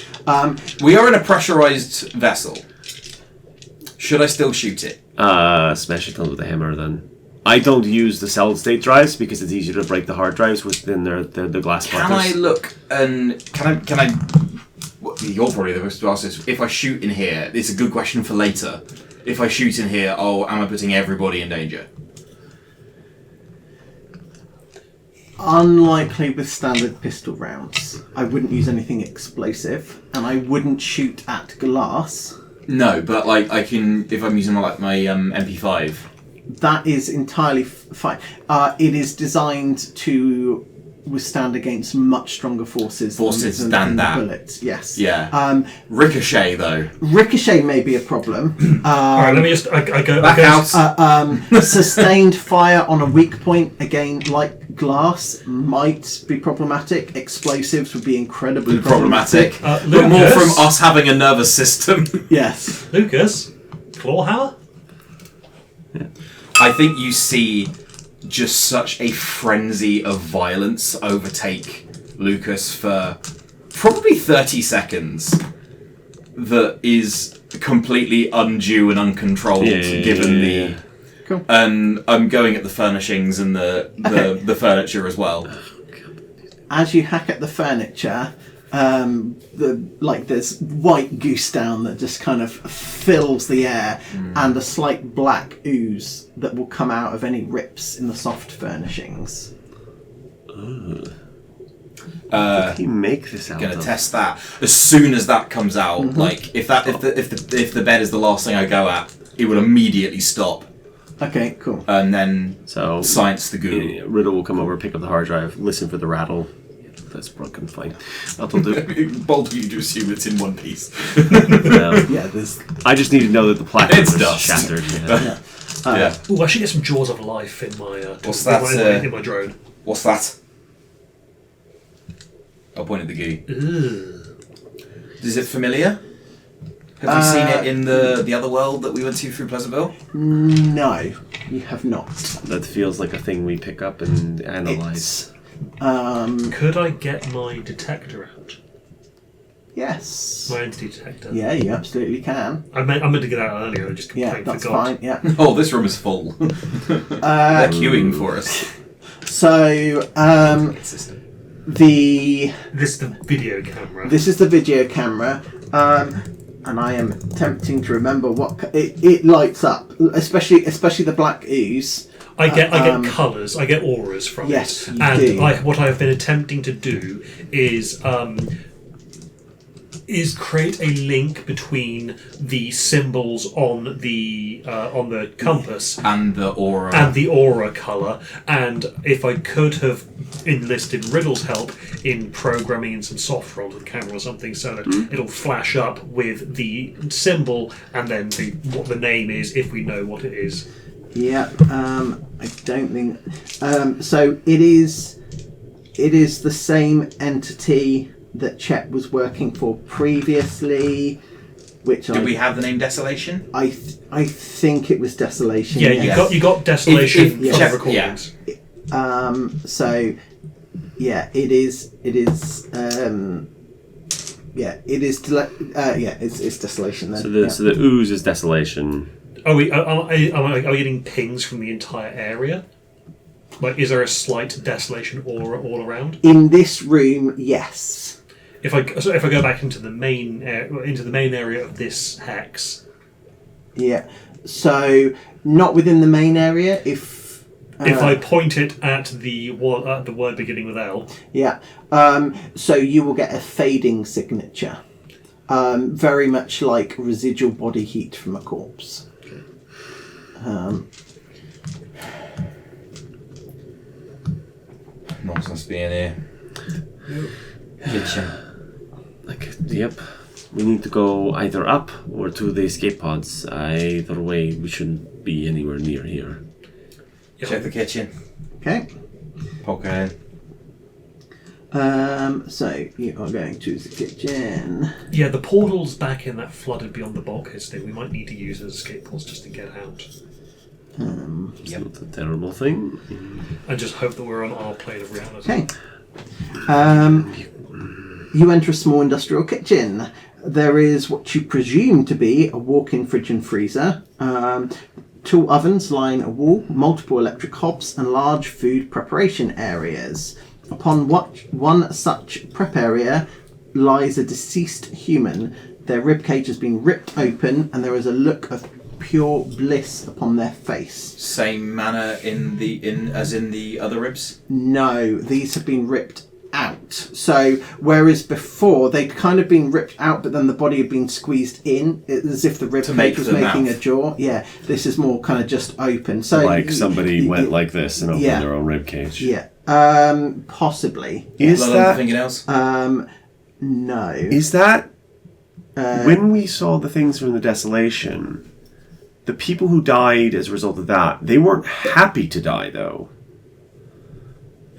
Speaker 2: We are in a pressurized vessel. Should I still shoot it?
Speaker 4: Smash it with a hammer then. I don't use the solid state drives because it's easier to break the hard drives within the glass
Speaker 2: Can
Speaker 4: butters.
Speaker 2: I look and can I? You're probably the most to ask this. If I shoot in here, it's a good question for later. If I shoot in here, am I putting everybody in danger?
Speaker 1: Unlikely with standard pistol rounds. I wouldn't use anything explosive, and I wouldn't shoot at glass.
Speaker 2: No, but like I can if I'm using my MP5.
Speaker 1: That is entirely fine. It is designed to withstand against much stronger forces than that. Bullets. Yes.
Speaker 2: Yeah. Ricochet though.
Speaker 1: Ricochet may be a problem.
Speaker 3: All right, let me just. I go.
Speaker 2: Back out.
Speaker 1: Sustained fire on a weak point, again, like glass, might be problematic. Explosives would be incredibly problematic.
Speaker 2: But more from us having a nervous system.
Speaker 1: Yes.
Speaker 3: Lucas, Clawhammer?
Speaker 4: Yeah.
Speaker 2: I think you see just such a frenzy of violence overtake Lucas for probably 30 seconds that is completely undue and uncontrolled given the
Speaker 1: cool.
Speaker 2: And I'm going at the furnishings and the furniture as well.
Speaker 1: As you hack at the furniture, there's white goose down that just kind of fills the air, and a slight black ooze that will come out of any rips in the soft furnishings.
Speaker 4: Did he make this out?
Speaker 2: Gonna test that as soon as that comes out. Like if the bed is the last thing I go at, it will immediately stop.
Speaker 1: Okay, cool.
Speaker 2: And then
Speaker 4: So
Speaker 2: science the goo.
Speaker 4: Riddle will come over, pick up the hard drive, listen for the rattle. That's broken, fine. That'll do.
Speaker 2: Bold of you to assume it's in one piece.
Speaker 1: Yeah, there's.
Speaker 4: I just need to know that the platinum
Speaker 2: It's
Speaker 4: is
Speaker 2: dust.
Speaker 4: shattered.
Speaker 2: Yeah.
Speaker 3: Ooh, I should get some jaws of life in my
Speaker 2: What's that,
Speaker 3: in my drone.
Speaker 2: What's that? I'll point at the goo.
Speaker 3: Ugh.
Speaker 2: Is it familiar? Have we seen it in the other world that we went to through Pleasantville?
Speaker 1: No, you have not.
Speaker 4: That feels like a thing we pick up and analyze.
Speaker 3: Could I get my detector out?
Speaker 1: Yes.
Speaker 3: My entity detector.
Speaker 1: Yeah, you absolutely can.
Speaker 3: I meant to get out earlier. I just
Speaker 1: Yeah,
Speaker 3: completely
Speaker 1: that's
Speaker 3: forgot.
Speaker 1: fine. Yeah.
Speaker 2: Oh, this room is full. They're queuing for us.
Speaker 1: So,
Speaker 3: This is the video camera.
Speaker 1: this is the video camera, and I am attempting to remember what it lights up, especially the black ooze.
Speaker 3: I get colours. I get auras from
Speaker 1: Yes,
Speaker 3: it.
Speaker 1: you
Speaker 3: And
Speaker 1: do.
Speaker 3: what I have been attempting to do is create a link between the symbols on the compass
Speaker 2: And the aura.
Speaker 3: and the aura colour. And if I could have enlisted Riddle's help in programming in some soft roll to the camera or something, so that it'll flash up with the symbol and then what the name is if we know what it is.
Speaker 1: Yeah, I don't think. So it is the same entity that Chet was working for previously, which
Speaker 2: Did we have the name Desolation?
Speaker 1: I think it was Desolation.
Speaker 3: Yeah,
Speaker 1: yes.
Speaker 3: you got Desolation
Speaker 2: If-
Speaker 3: from
Speaker 1: yeah.
Speaker 3: the recordings.
Speaker 1: So yeah, it is. It's Desolation then.
Speaker 4: So the ooze is desolation.
Speaker 3: Are we getting pings from the entire area? Like, is there a slight desolation aura all around?
Speaker 1: In this room, yes.
Speaker 3: If I go back into the main area of this hex,
Speaker 1: Yeah. So not within the main area. If
Speaker 3: I point it at the word beginning with L,
Speaker 1: yeah. So you will get a fading signature, very much like residual body heat from a corpse.
Speaker 2: Nonsense being here. Kitchen.
Speaker 4: Yep. We need to go either up or to the escape pods. Either way, we shouldn't be anywhere near here.
Speaker 2: Check the kitchen.
Speaker 1: Okay.
Speaker 2: Poke in.
Speaker 1: So you are going to the kitchen.
Speaker 3: yeah, the portals back in that flooded beyond the bulkheads thing. We might need to use as escape ports just to get out,
Speaker 4: It's not a terrible thing.
Speaker 3: and just hope that we're on our plane of reality.
Speaker 1: Okay. You enter a small industrial kitchen. There is what you presume to be a walk-in fridge and freezer. Tool ovens line a wall, multiple electric hobs, and large food preparation areas. Upon one such prep area lies a deceased human. Their ribcage has been ripped open, and there is a look of pure bliss upon their face.
Speaker 2: Same manner as in the other ribs.
Speaker 1: No, these have been ripped out. So whereas before they'd kind of been ripped out, but then the body had been squeezed in, as if the
Speaker 2: make
Speaker 1: ribcage was
Speaker 2: the
Speaker 1: making
Speaker 2: mouth.
Speaker 1: a jaw. Yeah, this is more kind of just open. So
Speaker 4: Like somebody went like this and opened
Speaker 1: yeah.
Speaker 4: their own rib cage.
Speaker 1: Yeah, possibly.
Speaker 4: Is
Speaker 2: Other
Speaker 4: that?
Speaker 2: than anything else?
Speaker 1: No.
Speaker 4: Is that? When we saw the things from the desolation, the people who died as a result of that, they weren't happy to die though.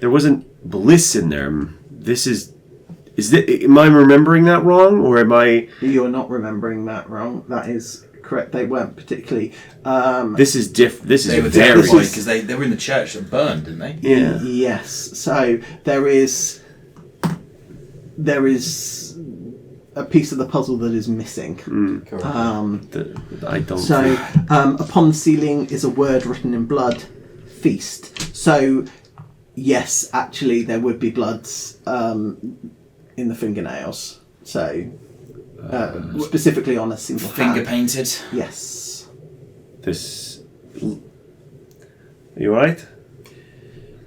Speaker 4: There wasn't bliss in them. Am I remembering that wrong, or am I?
Speaker 1: You're not remembering that wrong. That is correct. They weren't particularly.
Speaker 4: This is different. This
Speaker 2: They were
Speaker 4: is very.
Speaker 2: terrified because they were in the church that burned, didn't they?
Speaker 4: Yeah.
Speaker 1: Yes. So there is a piece of the puzzle that is missing.
Speaker 2: Correct.
Speaker 4: I don't.
Speaker 1: So, upon the ceiling is a word written in blood, feast. So, yes, actually, there would be bloods in the fingernails. So, specifically on a single
Speaker 2: Finger
Speaker 1: hand.
Speaker 2: painted.
Speaker 1: Yes.
Speaker 4: This. Are you alright?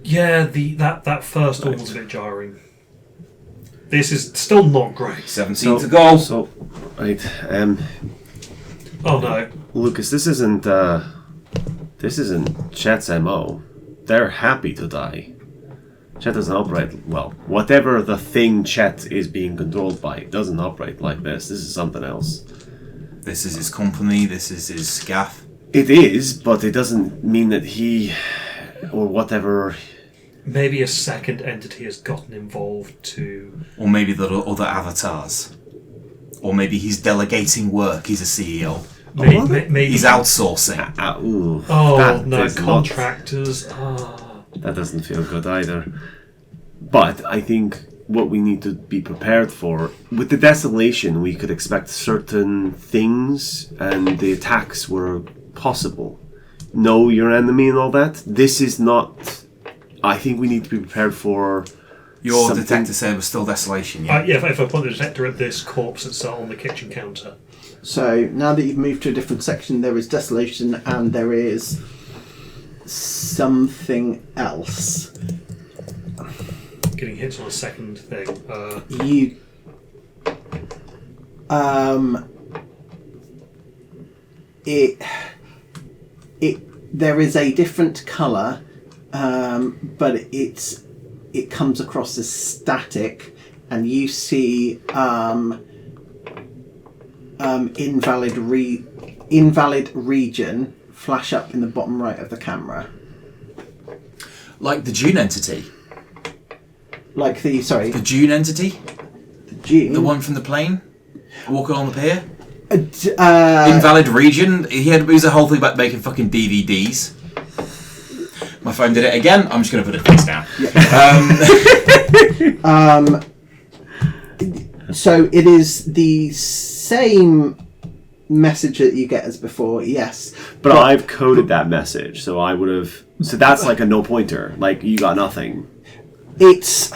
Speaker 3: Yeah, that first one was a bit jarring. This is still not great.
Speaker 2: 17 to go.
Speaker 4: So, right.
Speaker 3: Oh no.
Speaker 4: Lucas, this isn't Chet's MO. They're happy to die. Chet doesn't operate well. Whatever the thing Chet is being controlled by doesn't operate like this. This is something else.
Speaker 2: This is his company. This is his gaff.
Speaker 4: It is, but it doesn't mean that he or whatever.
Speaker 3: Maybe a second entity has gotten involved too.
Speaker 2: Or maybe the other avatars. Or maybe he's delegating work. He's a CEO.
Speaker 3: Maybe
Speaker 2: He's outsourcing.
Speaker 3: Oh
Speaker 4: that
Speaker 3: no,
Speaker 4: is
Speaker 3: contractors.
Speaker 4: That doesn't feel good either. But I think what we need to be prepared for, with the desolation, we could expect certain things, and the attacks were possible. Know your enemy and all that. This is not. I think we need to be prepared for.
Speaker 2: Your
Speaker 4: something.
Speaker 2: detector said was still desolation, yeah?
Speaker 3: Yeah, if I point the detector at this corpse that's on the kitchen counter.
Speaker 1: So, now that you've moved to a different section, there is desolation and there is something else.
Speaker 3: Getting hit on a second thing.
Speaker 1: You there is a different colour, but it comes across as static, and you see invalid region flash up in the bottom right of the camera.
Speaker 2: Like the Dune entity.
Speaker 1: Like the
Speaker 2: The Dune entity?
Speaker 1: June.
Speaker 2: The one from the plane? Walking on the pier?
Speaker 1: Uh,
Speaker 2: Invalid region? He was a whole thing about making fucking DVDs. My phone did it again. I'm just going to put it face down.
Speaker 1: So it is the same message that you get as before, yes.
Speaker 4: But I've coded that message, so I would have. So that's like a no pointer. Like you got nothing.
Speaker 1: It's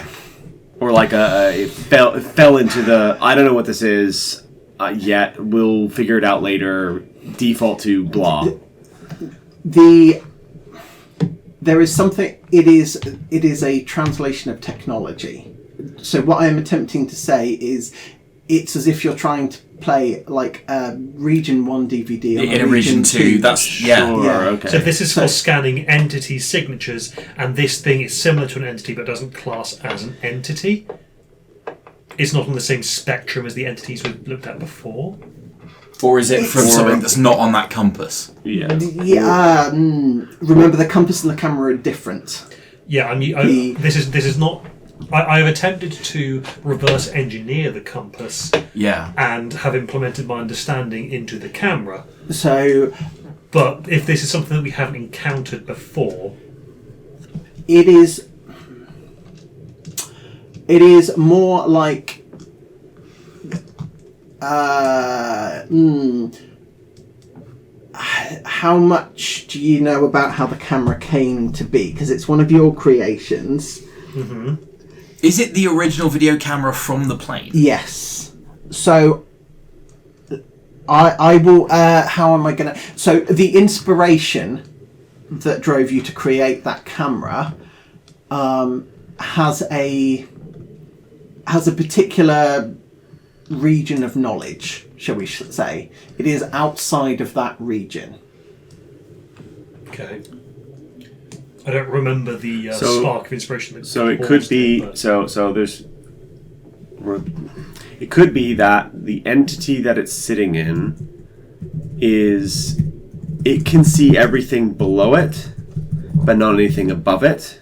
Speaker 4: Or like it fell into the. I don't know what this is yet. We'll figure it out later. Default to blah.
Speaker 1: There is something. It is a translation of technology. So what I am attempting to say is, it's as if you're trying to play like a Region 1 DVD on
Speaker 2: In a Region 2. That's
Speaker 4: Sure, okay.
Speaker 3: So this is for scanning entity signatures, and this thing is similar to an entity but doesn't class as an entity. It's not on the same spectrum as the entities we've looked at before.
Speaker 2: Or is it from something that's not on that compass?
Speaker 4: Yeah.
Speaker 1: Remember, the compass and the camera are different.
Speaker 3: Yeah, I mean, this is not. I have attempted to reverse engineer the compass
Speaker 2: Yeah.
Speaker 3: and have implemented my understanding into the camera.
Speaker 1: So
Speaker 3: But if this is something that we haven't encountered before,
Speaker 1: it is more like how much do you know about how the camera came to be? Because it's one of your creations.
Speaker 3: mm-hmm.
Speaker 2: Is it the original video camera from the plane?
Speaker 1: Yes. So I will. How am I gonna? So the inspiration that drove you to create that camera has a particular region of knowledge, shall we say? It is outside of that region.
Speaker 3: Okay. I don't remember the spark of inspiration.
Speaker 4: So it could be. So there's. It could be that the entity that it's sitting in is. It can see everything below it, but not anything above it.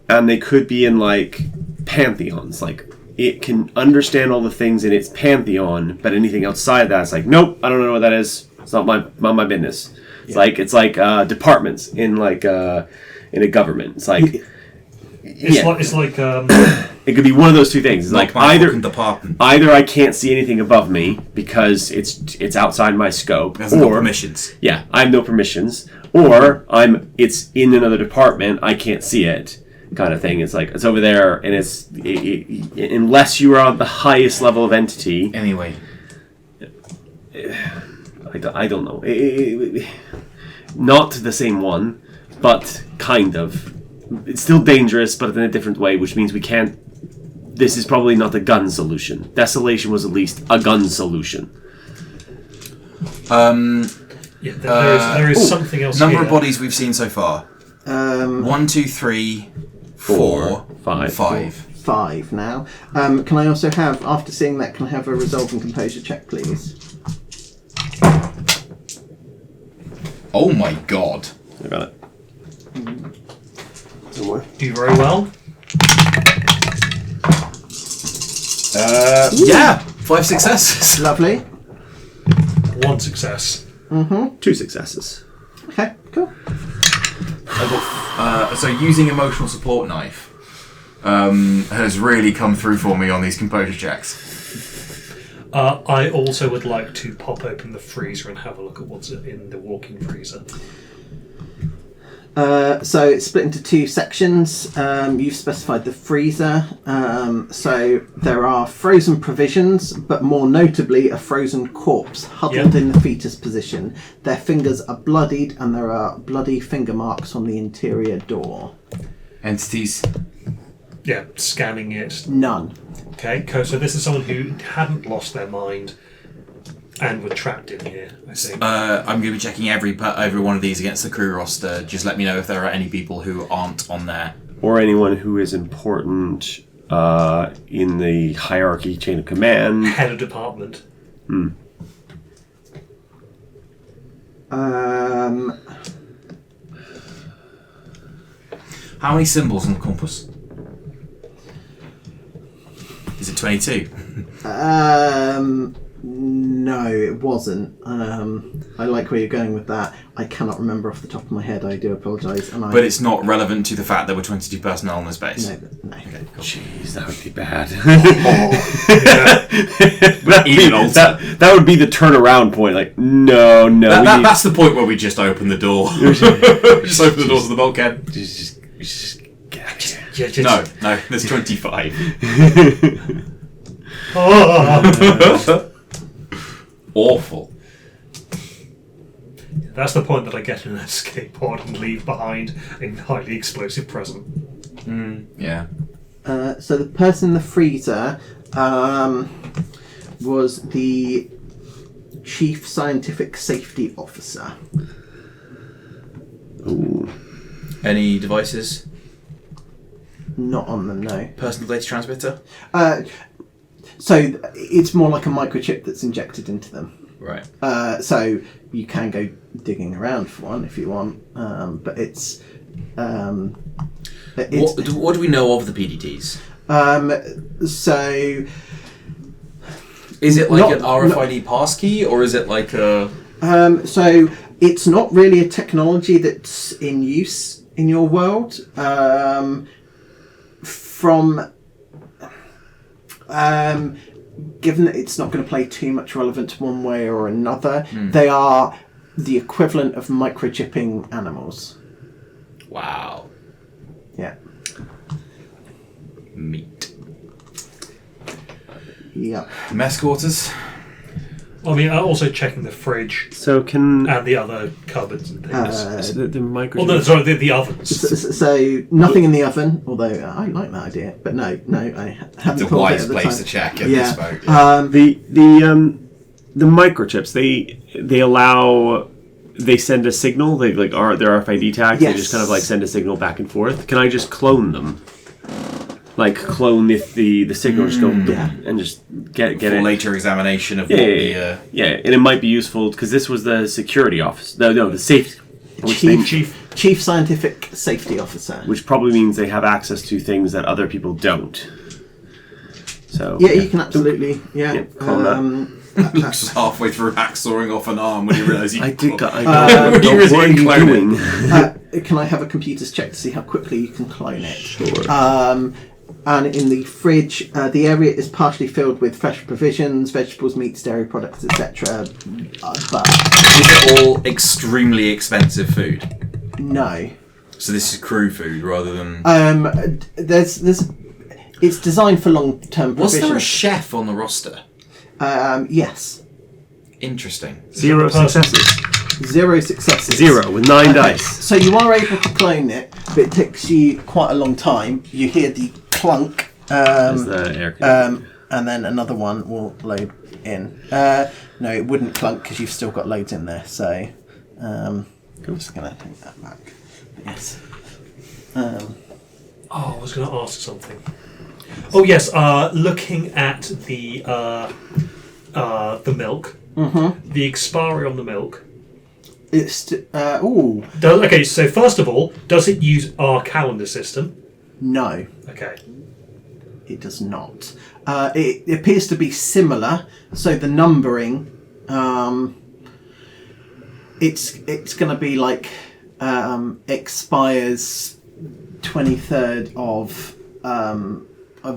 Speaker 4: And they could be in like pantheons. Like it can understand all the things in its pantheon, but anything outside that, it's like, nope, I don't know what that is. It's not my business. It's like departments in like in a government. It's like
Speaker 3: it's like
Speaker 4: It could be one of those two things. It's like
Speaker 2: my fucking department.
Speaker 4: either I can't see anything above me because it's outside my scope,
Speaker 2: There's no permissions.
Speaker 4: Yeah, I have no permissions, or it's in another department. I can't see it, kind of thing. It's like it's over there, and unless you are on the highest level of entity.
Speaker 2: Anyway,
Speaker 4: I don't know. Not the same one, but kind of. It's still dangerous, but in a different way, which means we can't. This is probably not a gun solution. Desolation was at least a gun solution.
Speaker 3: Yeah, there is something else.
Speaker 2: Number
Speaker 3: here.
Speaker 2: of bodies we've seen so far. 1, 2, 3, 4, 5.
Speaker 1: 5 now. Can I also have, after seeing that, can I have a resolve and composure check, please?
Speaker 2: Oh my god.
Speaker 4: I got it.
Speaker 3: Do very well.
Speaker 2: Yeah, 5 successes.
Speaker 1: Lovely.
Speaker 3: 1 success.
Speaker 4: 2 successes.
Speaker 1: Okay, cool.
Speaker 2: So using emotional support knife has really come through for me on these composure checks.
Speaker 3: I also would like to pop open the freezer and have a look at what's in the walk-in freezer.
Speaker 1: So it's split into 2 sections. You've specified the freezer. So there are frozen provisions, but more notably a frozen corpse huddled in the fetus position. Their fingers are bloodied and there are bloody finger marks on the interior door.
Speaker 2: Entities.
Speaker 3: Yeah, scanning it.
Speaker 1: None.
Speaker 3: Okay, so this is someone who hadn't lost their mind and were trapped in here, I think.
Speaker 2: I'm going to be checking every one of these against the crew roster. Just let me know if there are any people who aren't on there.
Speaker 4: Or anyone who is important in the hierarchy chain of command.
Speaker 3: Head of department.
Speaker 2: How many symbols on the compass? Is it 22?
Speaker 1: No, it wasn't. I like where you're going with that. I cannot remember off the top of my head. I do apologise.
Speaker 2: But it's not relevant to the fact there were 22 personnel on this base.
Speaker 1: No.
Speaker 2: Okay, cool.
Speaker 4: Jeez, that would be bad. That would be the turnaround point. Like, no.
Speaker 2: That's the point where we just open the door. Just open the doors of the bulkhead.
Speaker 4: Just get out of here.
Speaker 3: Yeah,
Speaker 2: No, there's 25. Awful.
Speaker 3: That's the point that I get in an escape pod and leave behind a highly explosive present.
Speaker 2: Yeah.
Speaker 1: So the person in the freezer was the Chief Scientific Safety Officer.
Speaker 4: Ooh.
Speaker 2: Any devices?
Speaker 1: Not on them, no.
Speaker 2: Personal data transmitter?
Speaker 1: So it's more like a microchip that's injected into them.
Speaker 2: Right.
Speaker 1: So you can go digging around for one if you want, but it's
Speaker 2: what do we know of the PDTs?
Speaker 1: So
Speaker 2: is it like an RFID passkey, or is it like a?
Speaker 1: So it's not really a technology that's in use in your world. Given that it's not going to play too much relevance one way or another, they are the equivalent of microchipping animals.
Speaker 2: Wow.
Speaker 1: Yeah.
Speaker 2: Meat.
Speaker 1: Yeah.
Speaker 2: Mess quarters.
Speaker 3: I mean, also checking the fridge
Speaker 4: So can
Speaker 3: and the other cupboards and things.
Speaker 4: so the microchip?
Speaker 3: Oh, no, sorry, the ovens.
Speaker 1: So nothing in the oven, although I like that idea, but no, I haven't
Speaker 2: It's a
Speaker 1: thought of it
Speaker 2: wise
Speaker 1: at the
Speaker 2: place
Speaker 1: time.
Speaker 2: to check at
Speaker 1: Yeah.
Speaker 2: this boat.
Speaker 4: The microchips they send a signal. They like are their RFID tags.
Speaker 1: Yes.
Speaker 4: They just kind of like send a signal back and forth. Can I just clone them? Like clone if the signal just go and just get
Speaker 2: For
Speaker 4: it.
Speaker 2: later examination of
Speaker 4: Yeah,
Speaker 2: what
Speaker 4: yeah, and it might be useful because this was the security office. No, the safety.
Speaker 1: Chief Scientific Safety Officer.
Speaker 4: Which probably means they have access to things that other people don't. So
Speaker 1: Yeah, you can absolutely. Yeah.
Speaker 4: clone that.
Speaker 2: Luke's just halfway through hacksawing off an arm when he realised he
Speaker 4: I did.
Speaker 2: What
Speaker 4: What
Speaker 2: are you
Speaker 4: are you
Speaker 2: cloning?
Speaker 4: doing?
Speaker 1: Can I have a computer's check to see how quickly you can clone it?
Speaker 4: Sure.
Speaker 1: And in the fridge, the area is partially filled with fresh provisions, vegetables, meats, dairy products, etc. But
Speaker 2: Is it all extremely expensive food?
Speaker 1: no.
Speaker 2: So this is crew food rather than...
Speaker 1: There's it's designed for long-term
Speaker 2: Was
Speaker 1: provision.
Speaker 2: there a chef on the roster?
Speaker 1: Yes.
Speaker 2: Interesting.
Speaker 4: 0 successes.
Speaker 1: 0 successes.
Speaker 4: 0 with 9 dice.
Speaker 1: So you are able to clone it, but it takes you quite a long time. You hear the clunk,
Speaker 4: As the air conditioner.
Speaker 1: and then another one will load in. No, it wouldn't clunk because you've still got loads in there. So I'm just going to take that back. But yes.
Speaker 3: I was going to ask something. Oh yes, looking at the milk, the expiry on the milk.
Speaker 1: It's
Speaker 3: Okay, so first of all, does it use our calendar system?
Speaker 1: no.
Speaker 3: Okay.
Speaker 1: It does not. It appears to be similar. So the numbering, it's going to be like expires 23rd of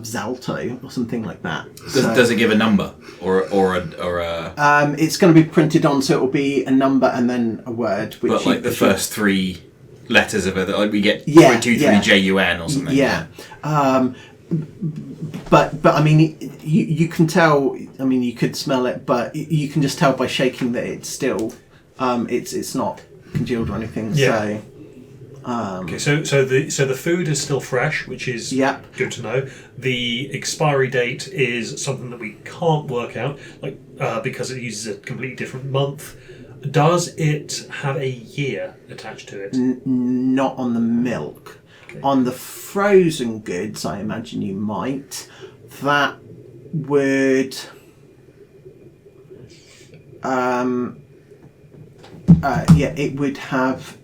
Speaker 1: Zalto or something like that.
Speaker 2: Does it give a number or a?
Speaker 1: It's going to be printed on, so it will be a number and then a word. Which
Speaker 2: But like the first 3 letters of it, like we get
Speaker 1: Yeah,
Speaker 2: 23
Speaker 1: yeah.
Speaker 2: JUN or something.
Speaker 1: Yeah. But I mean, you can tell. I mean, you could smell it, but you can just tell by shaking that it's still, it's not congealed or anything.
Speaker 3: Yeah.
Speaker 1: So
Speaker 3: Okay, so the food is still fresh, which is good to know. The expiry date is something that we can't work out, like because it uses a completely different month. Does it have a year attached to it?
Speaker 1: not on the milk.
Speaker 3: Okay.
Speaker 1: On the frozen goods, I imagine you might. That would. It would have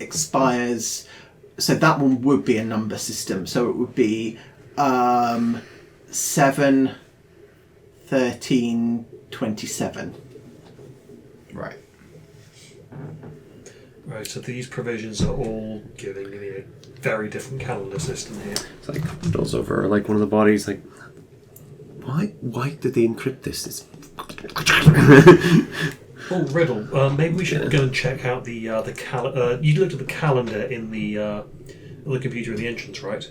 Speaker 1: expires. So that one would be a number system. So it would be 7, 13, 27.
Speaker 2: Right.
Speaker 3: Right, so these provisions are all giving me a very different calendar system here.
Speaker 4: It's like rolls over like one of the bodies. Like, why did they encrypt this? It's
Speaker 3: Oh, Riddle. Maybe we should go and check out the calendar. You looked at the calendar in the computer in the entrance, right?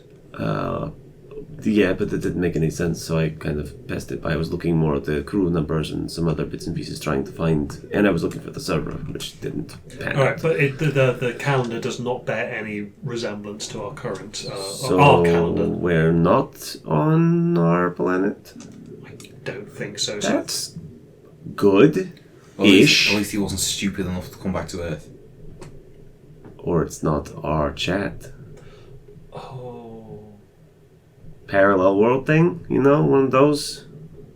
Speaker 4: Yeah, but that didn't make any sense, so I kind of passed it by. I was looking more at the crew numbers and some other bits and pieces trying to find, and I was looking for the server, which didn't pan
Speaker 3: All right,
Speaker 4: out.
Speaker 3: but the calendar does not bear any resemblance to our current
Speaker 4: So
Speaker 3: our calendar.
Speaker 4: we're not on our planet?
Speaker 3: I don't think so.
Speaker 4: That's good.
Speaker 2: Well, at
Speaker 4: Ish.
Speaker 2: least he wasn't stupid enough to come back to Earth.
Speaker 4: Or it's not our chat.
Speaker 3: Oh.
Speaker 4: Parallel world thing, you know, one of those.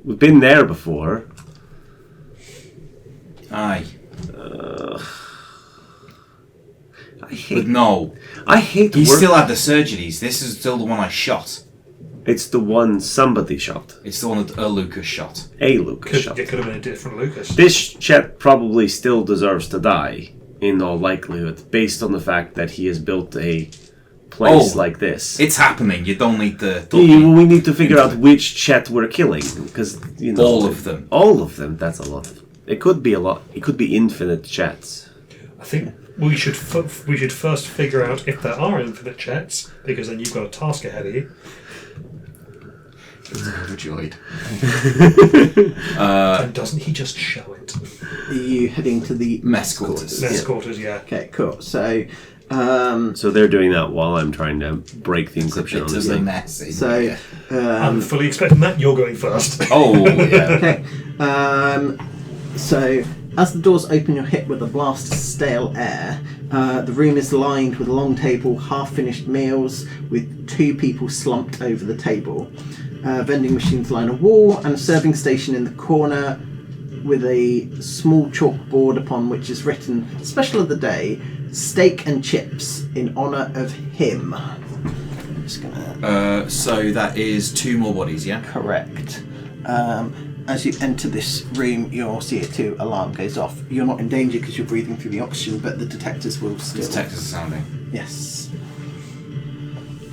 Speaker 4: We've been there before.
Speaker 2: Aye.
Speaker 4: I hate.
Speaker 2: But no.
Speaker 4: I hate.
Speaker 2: He
Speaker 4: work-
Speaker 2: still had the surgeries. This is still the one I shot.
Speaker 4: It's the one somebody shot.
Speaker 2: It's the one that Lucas shot.
Speaker 4: A Lucas shot.
Speaker 3: It could have been a different Lucas.
Speaker 4: This chat probably still deserves to die, in all likelihood, based on the fact that he has built a place like this.
Speaker 2: It's happening. You don't need to...
Speaker 4: We need to figure out which chat we're killing, because you know
Speaker 2: All of them.
Speaker 4: All of them. That's a lot. It could be a lot. It could be infinite chats.
Speaker 3: I think we should first figure out if there are infinite chats, because then you've got a task ahead of you.
Speaker 2: Overjoyed.
Speaker 3: And doesn't he just show it?
Speaker 1: Are you heading to the
Speaker 2: Mess quarters.
Speaker 3: Mess quarters, yeah.
Speaker 1: Okay, cool. So,
Speaker 4: So they're doing that while I'm trying to break the encryption on
Speaker 2: Bit
Speaker 4: this
Speaker 2: of a
Speaker 4: thing.
Speaker 2: mess.
Speaker 1: so
Speaker 3: I'm fully expecting that. You're going first.
Speaker 2: Oh, yeah.
Speaker 1: okay. So as the doors open, you're hit with a blast of stale air. The room is lined with a long table, half-finished meals, with 2 people slumped over the table. Vending machines line a wall, and a serving station in the corner with a small chalkboard upon which is written "Special of the day: steak and chips in honour of him." I'm just gonna
Speaker 2: So that is 2 more bodies, yeah?
Speaker 1: correct. As you enter this room, you'll see a 2 alarm goes off. You're not in danger because you're breathing through the oxygen, but the detectors will still.
Speaker 2: The detectors are sounding.
Speaker 1: Yes.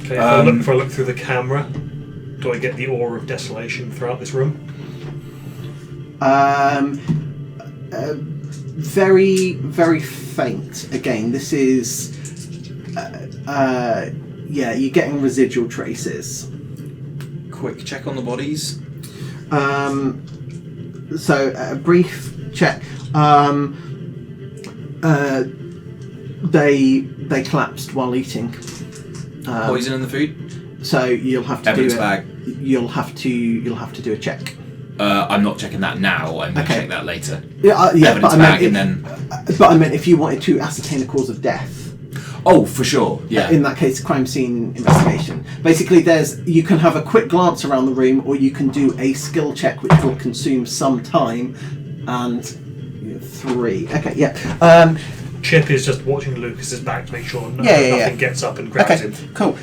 Speaker 3: Okay, if I look through the camera, do I get the aura of desolation throughout this room?
Speaker 1: Very, very faint. Again, this is... you're getting residual traces.
Speaker 2: Quick check on the bodies.
Speaker 1: So, a brief check. They collapsed while eating.
Speaker 2: Poison in the food?
Speaker 1: So you'll have to
Speaker 2: Evidence
Speaker 1: do
Speaker 2: bag.
Speaker 1: You'll have to do a check.
Speaker 2: I'm not checking that now. I'm going to check that later. Evidence bag, and then.
Speaker 1: But I meant if you wanted to ascertain a cause of death.
Speaker 2: Oh, for sure. Yeah.
Speaker 1: In that case, crime scene investigation. Basically, you can have a quick glance around the room, or you can do a skill check, which will consume some time. And 3. Okay. Yeah.
Speaker 3: Chip is just watching Lucas's back to make sure nothing gets up and grabs him.
Speaker 1: Cool.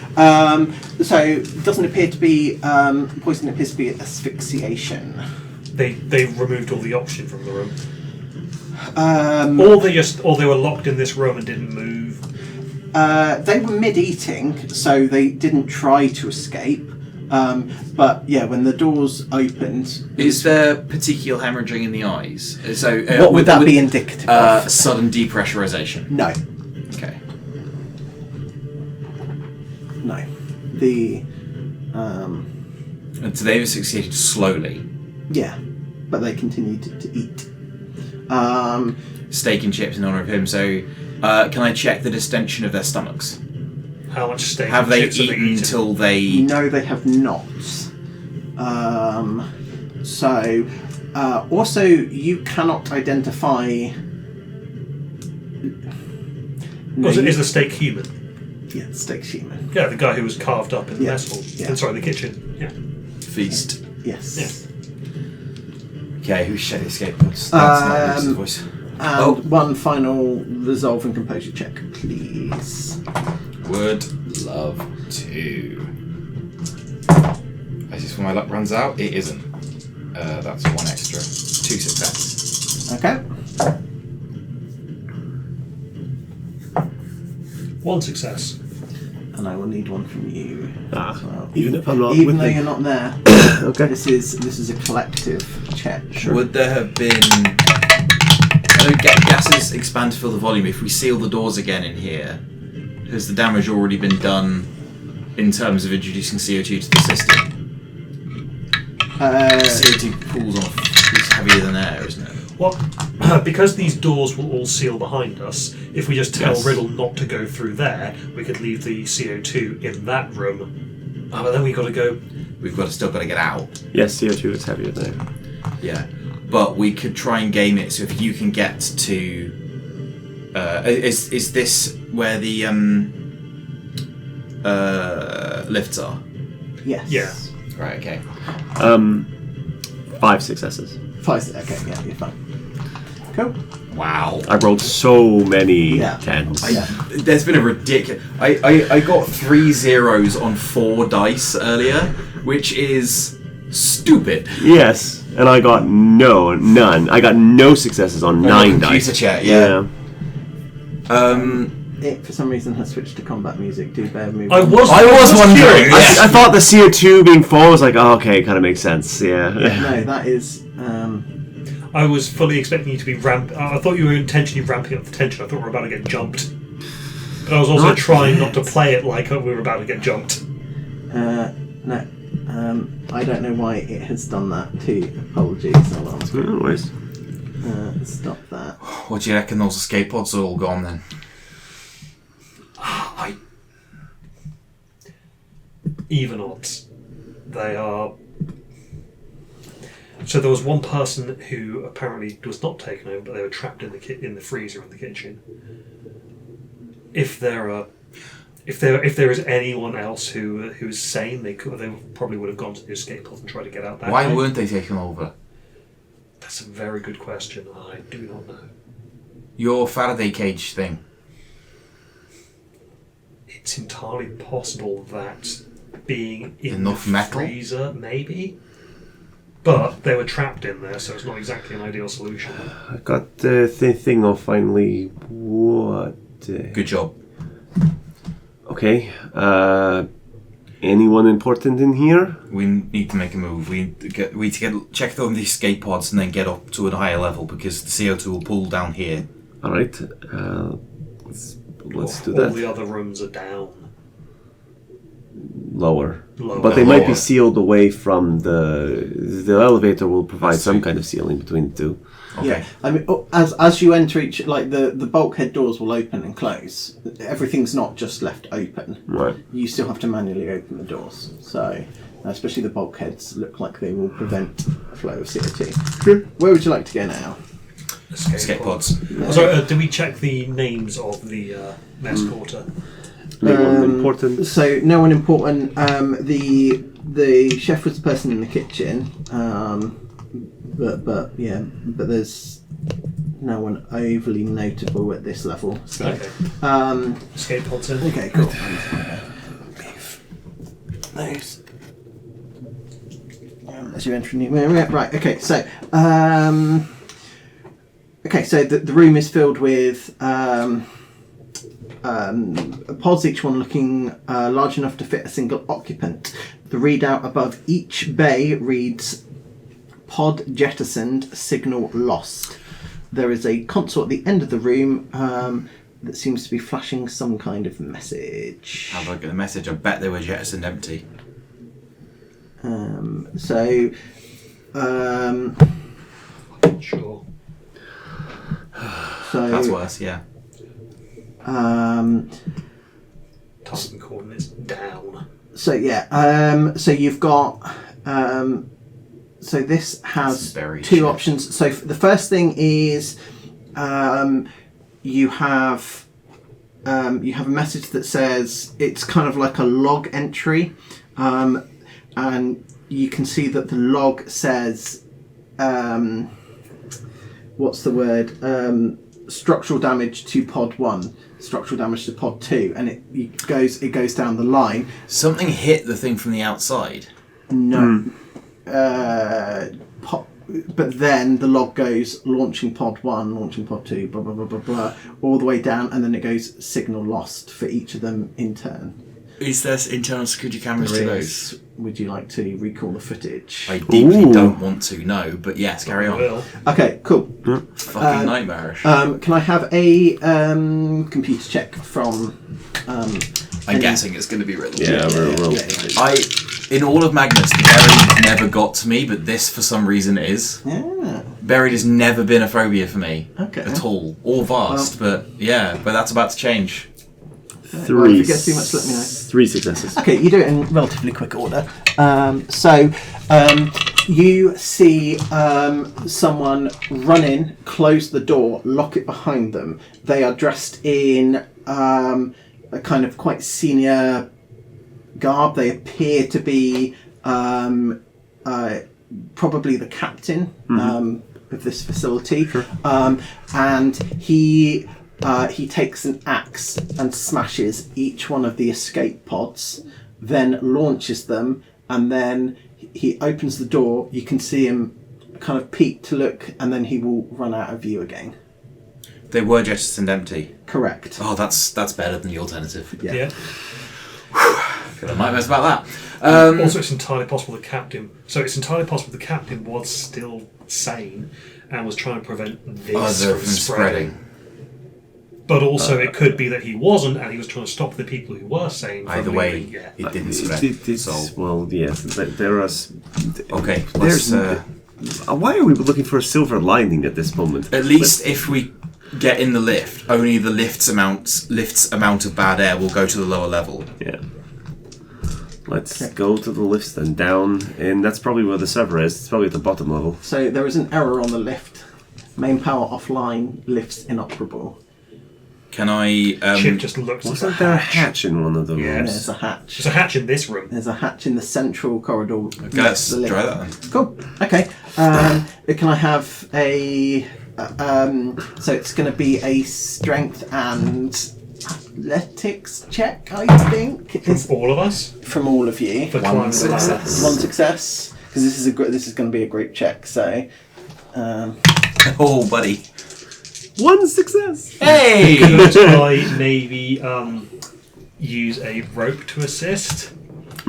Speaker 1: So it doesn't appear to be poison. It appears to be asphyxiation.
Speaker 3: They removed all the oxygen from the room. Or they were locked in this room and didn't move.
Speaker 1: They were mid-eating, so they didn't try to escape. But yeah, when the doors opened...
Speaker 2: Is there particular hemorrhaging in the eyes? So
Speaker 1: what would that be indicative of?
Speaker 2: Sudden depressurization?
Speaker 1: No.
Speaker 2: Okay.
Speaker 1: No.
Speaker 2: And so they've asphyxiated slowly?
Speaker 1: Yeah, but they continued to eat.
Speaker 2: Steak and chips in honour of him, so can I check the distension of their stomachs?
Speaker 3: How much steak
Speaker 2: have
Speaker 3: and
Speaker 2: they
Speaker 3: chips
Speaker 2: eaten until they...
Speaker 1: No, they have not. Also, you cannot identify...
Speaker 3: Is the steak human?
Speaker 1: Yeah, the steak's human.
Speaker 3: Yeah, the guy who was carved up in the mess hall.
Speaker 1: Yeah.
Speaker 3: Sorry, the kitchen. Yeah.
Speaker 2: Feast.
Speaker 1: Yes.
Speaker 3: Yeah.
Speaker 2: Okay, who's shared the escape pods? That's not Luke's voice.
Speaker 1: And one final resolve and composure check, please.
Speaker 2: Would love to. Is this when my luck runs out? It isn't. That's 1 extra. 2 success.
Speaker 1: Okay.
Speaker 3: 1 success.
Speaker 1: And I will need one from you as well.
Speaker 4: Even if I'm not
Speaker 1: Even
Speaker 4: with
Speaker 1: though
Speaker 4: them.
Speaker 1: you're not there.
Speaker 4: Okay.
Speaker 1: This is a collective check.
Speaker 4: Sure.
Speaker 2: Would there have been... gases expand to fill the volume. If we seal the doors again in here, has the damage already been done in terms of introducing CO2 to the system? CO2 pools off is heavier than air, isn't it?
Speaker 3: Well, because these doors will all seal behind us, if we just tell Riddle not to go through there, we could leave the CO2 in that room. But then we've got to go...
Speaker 2: We've still got to get out.
Speaker 4: Yes, CO2 is heavier there.
Speaker 2: Yeah. But we could try and game it so if you can get to... is this where the lifts are?
Speaker 1: Yes.
Speaker 3: Yeah.
Speaker 2: Right, okay.
Speaker 4: 5 successes.
Speaker 1: 5. Okay, yeah, you're fine. Cool.
Speaker 2: Wow.
Speaker 4: I rolled so many 10s.
Speaker 2: There's been a ridiculous... I got 3 zeros on 4 dice earlier, which is stupid.
Speaker 4: Yes, and I got none. I got no successes on 9 dice.
Speaker 2: Computer chat, yeah.
Speaker 1: It, for some reason, has switched to combat music. Do bear with me.
Speaker 3: I was
Speaker 2: wondering.
Speaker 3: curious.
Speaker 4: I thought the CO2 being full was like, oh, okay, kind of makes sense. Yeah.
Speaker 1: No, that is...
Speaker 3: I was fully expecting you to be I thought you were intentionally ramping up the tension. I thought we were about to get jumped. But I was also trying not to play it like we were about to get jumped.
Speaker 1: No. I don't know why it has done that too. Apologies. Hold on.
Speaker 4: No worries.
Speaker 1: Stop that.
Speaker 2: What do you reckon those escape pods are all gone then?
Speaker 3: Even odds. They are... So there was one person who apparently was not taken over, but they were trapped in the freezer in the kitchen. If there is anyone else who is sane, they probably would have gone to the escape pod and tried to get out that
Speaker 2: Why
Speaker 3: way.
Speaker 2: weren't they taken over?
Speaker 3: That's a very good question. I do not know.
Speaker 2: Your Faraday cage thing.
Speaker 3: It's entirely possible that being in
Speaker 2: Enough
Speaker 3: the
Speaker 2: metal?
Speaker 3: freezer, maybe. But they were trapped in there, so it's not exactly an ideal solution.
Speaker 4: I got the thing of finally what?
Speaker 2: Good job.
Speaker 4: Okay. Anyone important in here?
Speaker 2: We need to make a move. We need to check on these escape pods and then get up to a higher level because the CO2 will pull down here.
Speaker 4: All right. Let's do
Speaker 3: All
Speaker 4: that.
Speaker 3: the other rooms are down.
Speaker 4: Lower.
Speaker 3: Lower.
Speaker 4: But they might be
Speaker 2: Lower.
Speaker 4: sealed away from the elevator will provide some kind of sealing between the two.
Speaker 2: Okay.
Speaker 1: Yeah, I mean, as you enter each, like the bulkhead doors will open and close. Everything's not just left open.
Speaker 4: Right.
Speaker 1: You still have to manually open the doors. So, especially the bulkheads look like they will prevent a flow of CO2. Where would you like to go now?
Speaker 2: Escape pods.
Speaker 3: So, do we check the names of the mess quarter?
Speaker 4: Anyone important?
Speaker 1: So no one important. The chef was the person in the kitchen. But there's no one overly notable at this level. So,
Speaker 3: Okay. Escape pods in.
Speaker 1: okay, cool. Those. As you enter a new area, right? Okay, so the room is filled with pods, each one looking large enough to fit a single occupant. The readout above each bay reads "Pod jettisoned, signal lost." There is a console at the end of the room that seems to be flashing some kind of message.
Speaker 2: Have a look at the message. I bet they were jettisoned empty.
Speaker 3: Sure.
Speaker 1: So
Speaker 2: That's worse, yeah.
Speaker 3: Target coordinates down.
Speaker 1: So yeah, so you've got so this has
Speaker 2: Very
Speaker 1: two
Speaker 2: shit.
Speaker 1: options. So the first thing is you have a message that says it's kind of like a log entry, and you can see that the log says what's the word? Structural damage to pod 1, structural damage to pod 2, and it goes down the line.
Speaker 2: Something hit the thing from the outside.
Speaker 1: No. But then the log goes launching pod 1, launching pod 2, blah blah blah blah blah, all the way down, and then it goes signal lost for each of them in turn.
Speaker 2: Is there internal security cameras to those?
Speaker 1: Would you like to recall the footage?
Speaker 2: I deeply
Speaker 4: Ooh.
Speaker 2: don't want to, no, but yes, carry on.
Speaker 3: Will.
Speaker 1: Okay, cool.
Speaker 2: Fucking nightmarish.
Speaker 1: Can I have a computer check from?
Speaker 2: I'm guessing it's going to be really
Speaker 4: Yeah, real.
Speaker 2: In all of Magnus, the buried never got to me, but this for some reason is.
Speaker 1: Yeah.
Speaker 2: Buried has never been a phobia for me
Speaker 1: Okay.
Speaker 2: at all, or vast, but that's about to change.
Speaker 1: Well,
Speaker 4: Three.
Speaker 1: if it gets too much, let me know.
Speaker 4: 3 successes.
Speaker 1: Okay, you do it in relatively quick order. You see someone run in, close the door, lock it behind them. They are dressed in a kind of quite senior garb. They appear to be probably the captain of this facility.
Speaker 4: Sure.
Speaker 1: And he takes an axe and smashes each one of the escape pods, then launches them, and then he opens the door. You can see him kind of peek to look, and then he will run out of view again.
Speaker 2: They were jettisoned empty.
Speaker 1: Correct.
Speaker 2: Oh, that's better than the alternative.
Speaker 1: Yeah.
Speaker 2: Got a nightmares about that.
Speaker 3: Also, it's entirely possible the captain was still sane and was trying to prevent this
Speaker 2: Other
Speaker 3: from
Speaker 2: from
Speaker 3: spreading.
Speaker 2: spreading.
Speaker 3: But also, it could be that he wasn't, and he was trying to stop the people who were sane from
Speaker 2: Either way,
Speaker 3: leaving. Yeah.
Speaker 2: it didn't spread. So,
Speaker 4: Well, yes. There are.
Speaker 2: okay,
Speaker 4: There's.
Speaker 2: let's,
Speaker 4: Why are we looking for a silver lining at this moment?
Speaker 2: at least if we get in the lift, only the lift's amount of bad air will go to the lower level.
Speaker 4: Yeah. Let's go to the lifts then down, and that's probably where the server is. It's probably at the bottom level.
Speaker 1: So there is an error on the lift. Main power offline, lifts inoperable.
Speaker 2: Can I?
Speaker 3: Chip just looks at the
Speaker 4: Wasn't there a
Speaker 3: hatch.
Speaker 4: hatch in one of the
Speaker 3: Yeah.
Speaker 4: rooms?
Speaker 1: There's a hatch.
Speaker 3: There's a hatch in this room.
Speaker 1: There's a hatch in the central corridor.
Speaker 2: Okay,
Speaker 1: next
Speaker 2: let's
Speaker 1: to the lift.
Speaker 2: try that then.
Speaker 1: Cool. Okay. Can I have a? So it's going to be a strength and athletics check, I think.
Speaker 3: From
Speaker 1: It's
Speaker 3: all of us?
Speaker 1: from all of you.
Speaker 3: For climbing the ladder.
Speaker 2: success.
Speaker 1: One success, because this is going to be a group check. So.
Speaker 2: Oh, buddy.
Speaker 4: 1 success!
Speaker 2: Hey!
Speaker 3: Could I maybe use a rope to assist?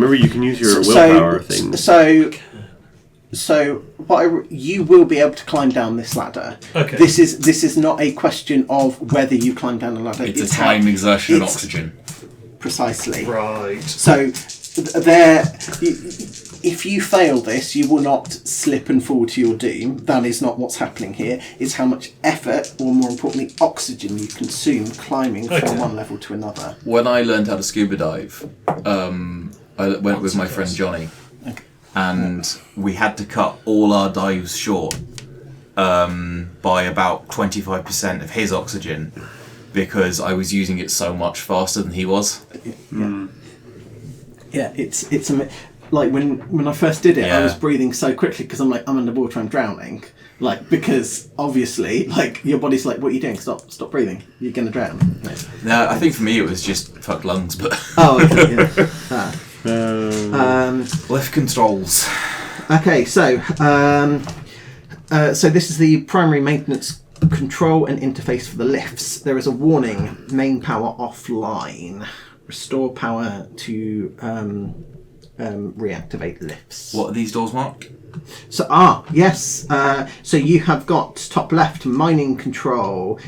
Speaker 4: Remember, you can use your willpower thing.
Speaker 1: So you will be able to climb down this ladder.
Speaker 3: Okay.
Speaker 1: This is not a question of whether you climb down the ladder.
Speaker 2: It's a time exertion of
Speaker 1: it's-
Speaker 2: oxygen.
Speaker 1: Precisely.
Speaker 3: Right.
Speaker 1: So if you fail this, you will not slip and fall to your doom. That is not what's happening here. It's how much effort, or more importantly, oxygen you consume climbing from one level to another.
Speaker 2: When I learned how to scuba dive, I went with my friend Johnny, and we had to cut all our dives short by about 25% of his oxygen because I was using it so much faster than he was.
Speaker 1: Yeah, it's like when I first did it, I was breathing so quickly because I'm underwater, I'm drowning. Like, because obviously, like, your body's like, what are you doing? Stop breathing. You're gonna drown.
Speaker 2: No, I think for me it was just fuck lungs, but
Speaker 1: Oh, okay, yeah.
Speaker 2: lift controls.
Speaker 1: Okay, so this is the primary maintenance control and interface for the lifts. There is a warning: main power offline. Restore power to reactivate lifts.
Speaker 2: What are these doors marked?
Speaker 1: So yes. So you have got top left mining control.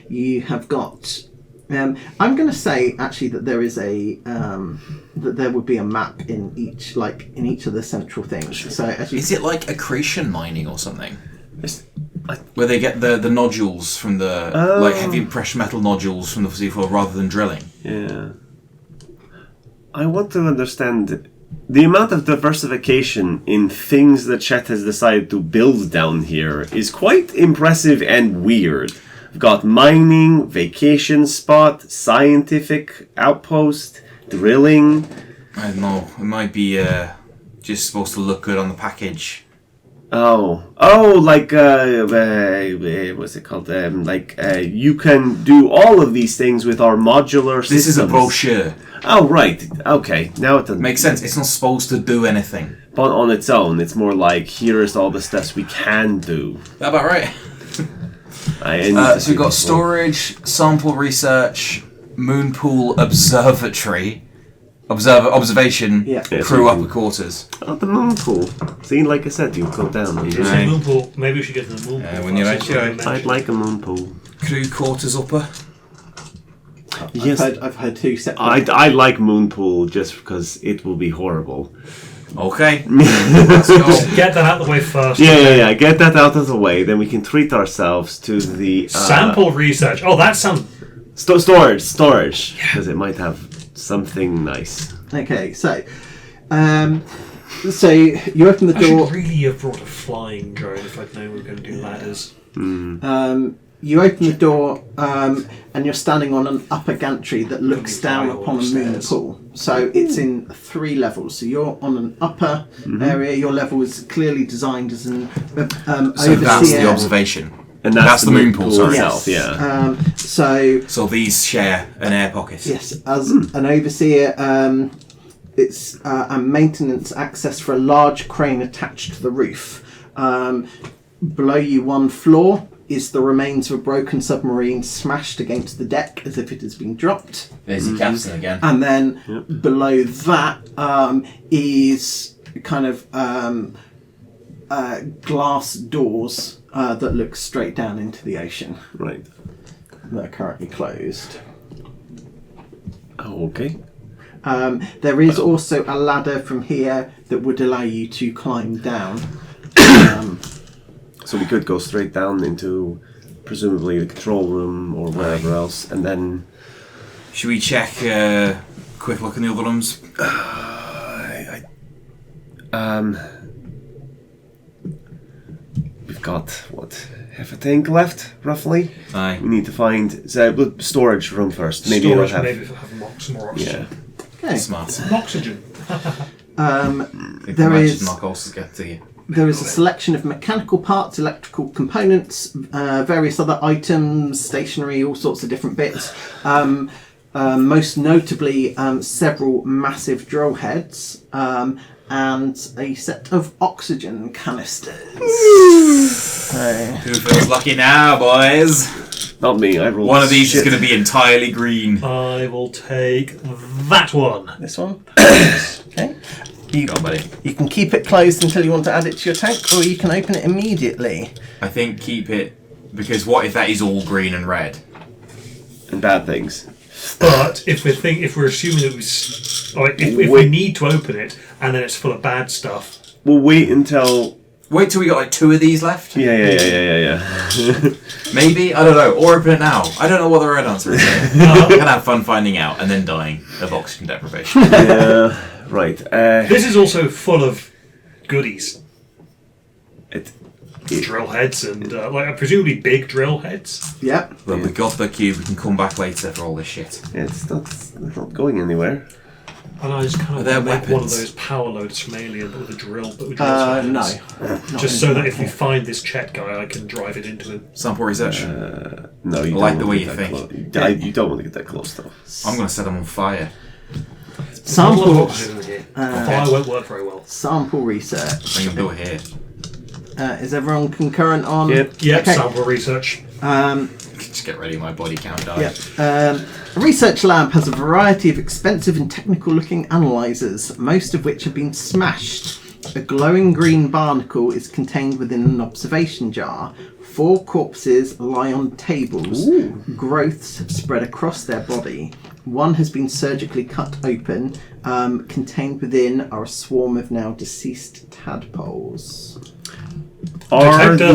Speaker 1: You have got. I'm going to say actually that there is that there would be a map in each of the central things. So
Speaker 2: Is it like accretion mining or something? Where they get the nodules from the like heavy precious metal nodules from the seafloor rather than drilling.
Speaker 4: Yeah. I want to understand the amount of diversification in things that Chet has decided to build down here is quite impressive and weird. We've got mining, vacation spot, scientific outpost, drilling.
Speaker 2: I don't know. It might be just supposed to look good on the package.
Speaker 4: Like what's it called? You can do all of these things with our modular systems.
Speaker 2: This is a brochure.
Speaker 4: Oh, right. Okay, now it doesn't
Speaker 2: Makes sense. It's not supposed to do anything.
Speaker 4: But on its own, it's more like, here is all the steps we can do.
Speaker 2: That about right? So we've got storage, sample research, moon pool observatory, observation, crew upper quarters.
Speaker 4: Oh, the moon pool. See, like I said, you go down.
Speaker 3: There's a moon pool. Maybe we should get to the moon pool.
Speaker 2: When you're
Speaker 3: That's
Speaker 2: ready,
Speaker 3: what I
Speaker 4: I'd like a moon pool.
Speaker 2: Crew quarters upper.
Speaker 4: Yes,
Speaker 1: I've heard two separate.
Speaker 4: I like moon pool just because it will be horrible.
Speaker 2: Okay. Let's go.
Speaker 3: Get that out of the way first.
Speaker 4: Yeah. Get that out of the way, then we can treat ourselves to the
Speaker 3: Sample research. Oh, that sounds.
Speaker 4: storage, because it might have something nice.
Speaker 1: Okay, so you open the
Speaker 3: I
Speaker 1: door.
Speaker 3: should really have brought a flying drone if I'd known we were going to do ladders.
Speaker 1: You open the door, and you're standing on an upper gantry that looks down upon a moon pool. So it's in 3 levels. So you're on an upper area. Your level is clearly designed as an
Speaker 2: So
Speaker 1: overseer.
Speaker 2: that's the observation.
Speaker 4: And
Speaker 2: that's the moon pool, sorry.
Speaker 4: itself, yeah.
Speaker 1: So
Speaker 2: these share an air pocket.
Speaker 1: yes, as an overseer, it's a maintenance access for a large crane attached to the roof. Below you, 1 floor, is the remains of a broken submarine smashed against the deck as if it has been dropped.
Speaker 2: There's the captain again.
Speaker 1: And then below that is kind of glass doors that look straight down into the ocean.
Speaker 4: Right.
Speaker 1: That are currently closed.
Speaker 4: Oh, okay.
Speaker 1: There is also a ladder from here that would allow you to climb down.
Speaker 4: So we could go straight down into presumably the control room or wherever else, and then...
Speaker 2: Should we check quick look in the other rooms?
Speaker 4: We've got, half a tank left, roughly?
Speaker 2: Aye.
Speaker 4: We need to find... storage room first. Maybe
Speaker 3: Storage,
Speaker 4: it'll have...
Speaker 3: maybe have some more oxygen.
Speaker 4: Yeah.
Speaker 1: Okay.
Speaker 2: Smart.
Speaker 3: Some oxygen.
Speaker 1: There is...
Speaker 2: knock also get to you.
Speaker 1: There is a selection of mechanical parts, electrical components, various other items, stationery, all sorts of different bits. Most notably, several massive drill heads and a set of oxygen canisters.
Speaker 2: Who feels lucky now, boys?
Speaker 4: Not me. I rolled.
Speaker 2: One of these is
Speaker 4: shit.
Speaker 2: going to be entirely green.
Speaker 3: I will take that one.
Speaker 1: This one. Okay.
Speaker 2: Go on, buddy.
Speaker 1: You can keep it closed until you want to add it to your tank, or you can open it immediately.
Speaker 2: I think keep it, because what if that is all green and red?
Speaker 4: And bad things.
Speaker 3: But if we're assuming it was, like, if we need to open it and then it's full of bad stuff,
Speaker 4: We'll wait until.
Speaker 2: Wait till we got like 2 of these left?
Speaker 4: Yeah.
Speaker 2: Maybe? I don't know. Or open it now. I don't know what the right answer is. I can have fun finding out and then dying of oxygen deprivation.
Speaker 4: Yeah. Right.
Speaker 3: this is also full of goodies.
Speaker 4: It.
Speaker 3: Drill heads and like presumably big drill heads.
Speaker 1: Yep.
Speaker 2: Well, we got the cube. We can come back later for all this shit.
Speaker 4: It's not going anywhere.
Speaker 3: And I just kind
Speaker 2: Are
Speaker 3: of
Speaker 2: there
Speaker 3: want to make one of
Speaker 2: weapons?
Speaker 3: those power loaders from Alien, but with a drill. But with drills
Speaker 1: No.
Speaker 3: just so that if we find this Chet guy, I can drive it into him.
Speaker 2: Sample research.
Speaker 4: No, you
Speaker 2: I like
Speaker 4: don't
Speaker 2: the
Speaker 4: want
Speaker 2: way
Speaker 4: to get
Speaker 2: you
Speaker 4: that
Speaker 2: think.
Speaker 4: close. You don't want to get that close, though.
Speaker 2: I'm going to set them on fire.
Speaker 3: Sample
Speaker 1: Sample.
Speaker 3: oxygen in here. Fire won't work very well.
Speaker 1: Sample research.
Speaker 2: I'm going to do it here.
Speaker 1: Is everyone concurrent on?
Speaker 4: Yep.
Speaker 3: Yep,
Speaker 1: Okay.
Speaker 3: sample research.
Speaker 2: Just get ready, my body count die.
Speaker 1: Yep. A research lab has a variety of expensive and technical-looking analyzers, most of which have been smashed. A glowing green barnacle is contained within an observation jar. 4 corpses lie on tables. Growths have spread across their body. One has been surgically cut open. Contained within are a swarm of now deceased tadpoles.
Speaker 4: Are
Speaker 3: Detector.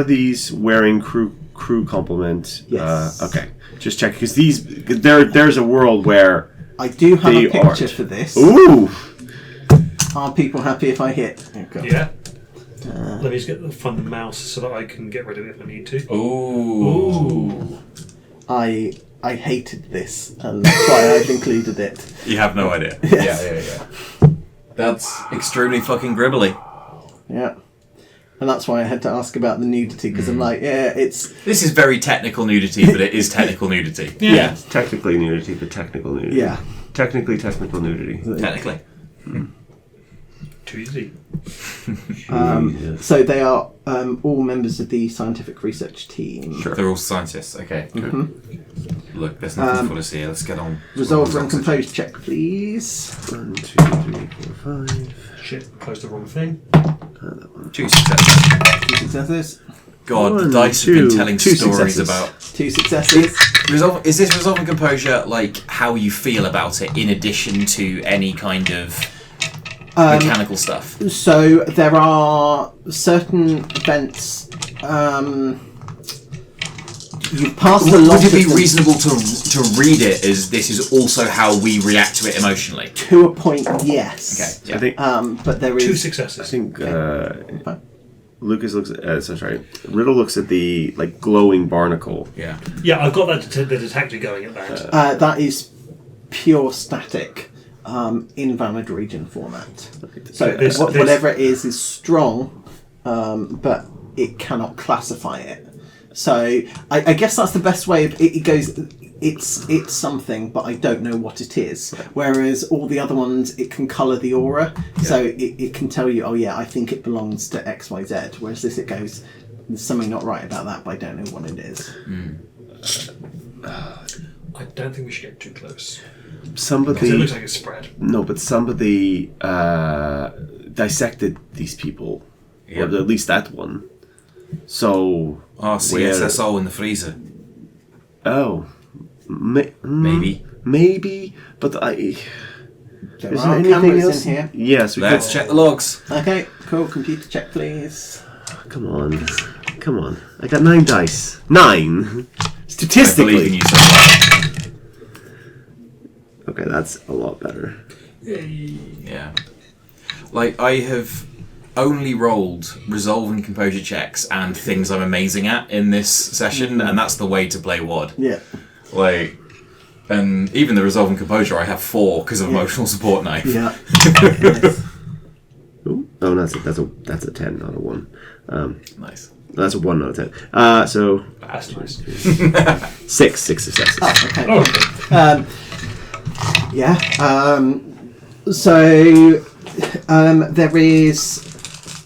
Speaker 4: these wearing crew complement?
Speaker 1: Yes.
Speaker 4: Okay, just check because there's a world where
Speaker 1: I do have
Speaker 4: they
Speaker 1: a picture
Speaker 4: aren't.
Speaker 1: for this.
Speaker 4: Ooh.
Speaker 1: Are people happy if I hit? Oh, God.
Speaker 3: Yeah. Let me just find the mouse so that I can get rid of it if I need to.
Speaker 2: Ooh.
Speaker 1: I hated this, and that's why I've included it.
Speaker 2: You have no idea.
Speaker 1: Yes.
Speaker 2: Yeah. That's extremely fucking gribbly.
Speaker 1: Yeah. And that's why I had to ask about the nudity, because I'm like, yeah, it's...
Speaker 2: This is very technical nudity, but it is technical nudity.
Speaker 1: Yeah.
Speaker 4: Technically nudity, but technical nudity.
Speaker 1: Yeah.
Speaker 4: Technically technical nudity.
Speaker 2: Technically.
Speaker 3: Too easy.
Speaker 1: So they are all members of the scientific research team.
Speaker 4: Sure.
Speaker 2: They're all scientists. Okay. Good. Look, there's nothing for us here. Let's get on.
Speaker 1: Resolve and compose check, please.
Speaker 4: 1, 2, 3, 4, 5.
Speaker 3: Shit, closed the wrong thing.
Speaker 2: 2 successes.
Speaker 1: 2 successes.
Speaker 2: God, the
Speaker 4: 1,
Speaker 2: dice have
Speaker 4: 2,
Speaker 2: been telling
Speaker 4: 2
Speaker 2: stories
Speaker 4: successes.
Speaker 2: about...
Speaker 1: 2 successes.
Speaker 2: Is this resolve and composure like how you feel about it in addition to any kind of mechanical stuff?
Speaker 1: So there are certain events... you pass the lot
Speaker 2: Would it be
Speaker 1: of them
Speaker 2: reasonable to read it as this is also how we react to it emotionally?
Speaker 1: to a point, yes.
Speaker 2: Okay, yeah.
Speaker 4: I think
Speaker 1: But there is...
Speaker 3: 2
Speaker 4: I
Speaker 3: successes.
Speaker 4: think Lucas looks at Riddle looks at the like glowing barnacle.
Speaker 2: Yeah.
Speaker 3: Yeah, I've got the detector going at that.
Speaker 1: that is pure static, invalid region format. So
Speaker 3: This-
Speaker 1: whatever it is strong, but it cannot classify it. So I guess that's the best way of it goes. It's something, but I don't know what it is. Whereas all the other ones, it can colour the aura, so it can tell you, oh yeah, I think it belongs to X, Y, Z. Whereas this, it goes, there's something not right about that, but I don't know what it is.
Speaker 3: I don't think we should get too close. Because it
Speaker 4: Somebody
Speaker 3: looks like it's spread.
Speaker 4: no, but somebody dissected these people, or at least that one. So
Speaker 2: Oh, CSSO in the freezer.
Speaker 4: Maybe, but
Speaker 1: There
Speaker 4: Isn't
Speaker 1: are
Speaker 4: anything
Speaker 1: cameras
Speaker 4: else?
Speaker 1: in here.
Speaker 4: Yes, we
Speaker 2: Let's check the logs.
Speaker 1: Okay, cool. Computer check, please.
Speaker 4: Come on. I got 9 dice. 9.
Speaker 2: I believe in
Speaker 4: Statistically.
Speaker 2: you so far.
Speaker 4: Okay, that's a lot better.
Speaker 2: Yeah. Like, I have only rolled resolve and composure checks and things I'm amazing at in this session, and that's the way to play WOD.
Speaker 1: Yeah.
Speaker 2: Like, and even the resolve and composure, I have 4 because of emotional support knife.
Speaker 1: Yeah.
Speaker 4: Ooh. Oh, that's a 10, not a 1.
Speaker 2: Nice.
Speaker 4: That's a 1, not a 10. So
Speaker 3: That's nice.
Speaker 4: 6 successes.
Speaker 1: Oh, okay.
Speaker 3: Oh, okay.
Speaker 1: Yeah. So there is.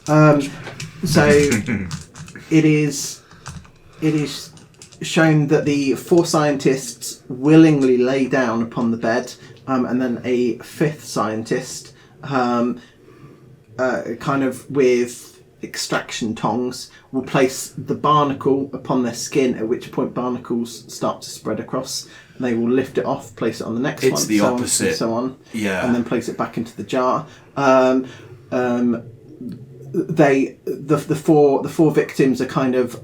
Speaker 1: So it is shown that the 4 scientists willingly lay down upon the bed, and then a 5th scientist, kind of with extraction tongs, will place the barnacle upon their skin, at which point barnacles start to spread across. They will lift it off, place it on the next one.
Speaker 2: It's the opposite.
Speaker 1: And so on.
Speaker 2: Yeah.
Speaker 1: And then place it back into the jar. The 4 victims are kind of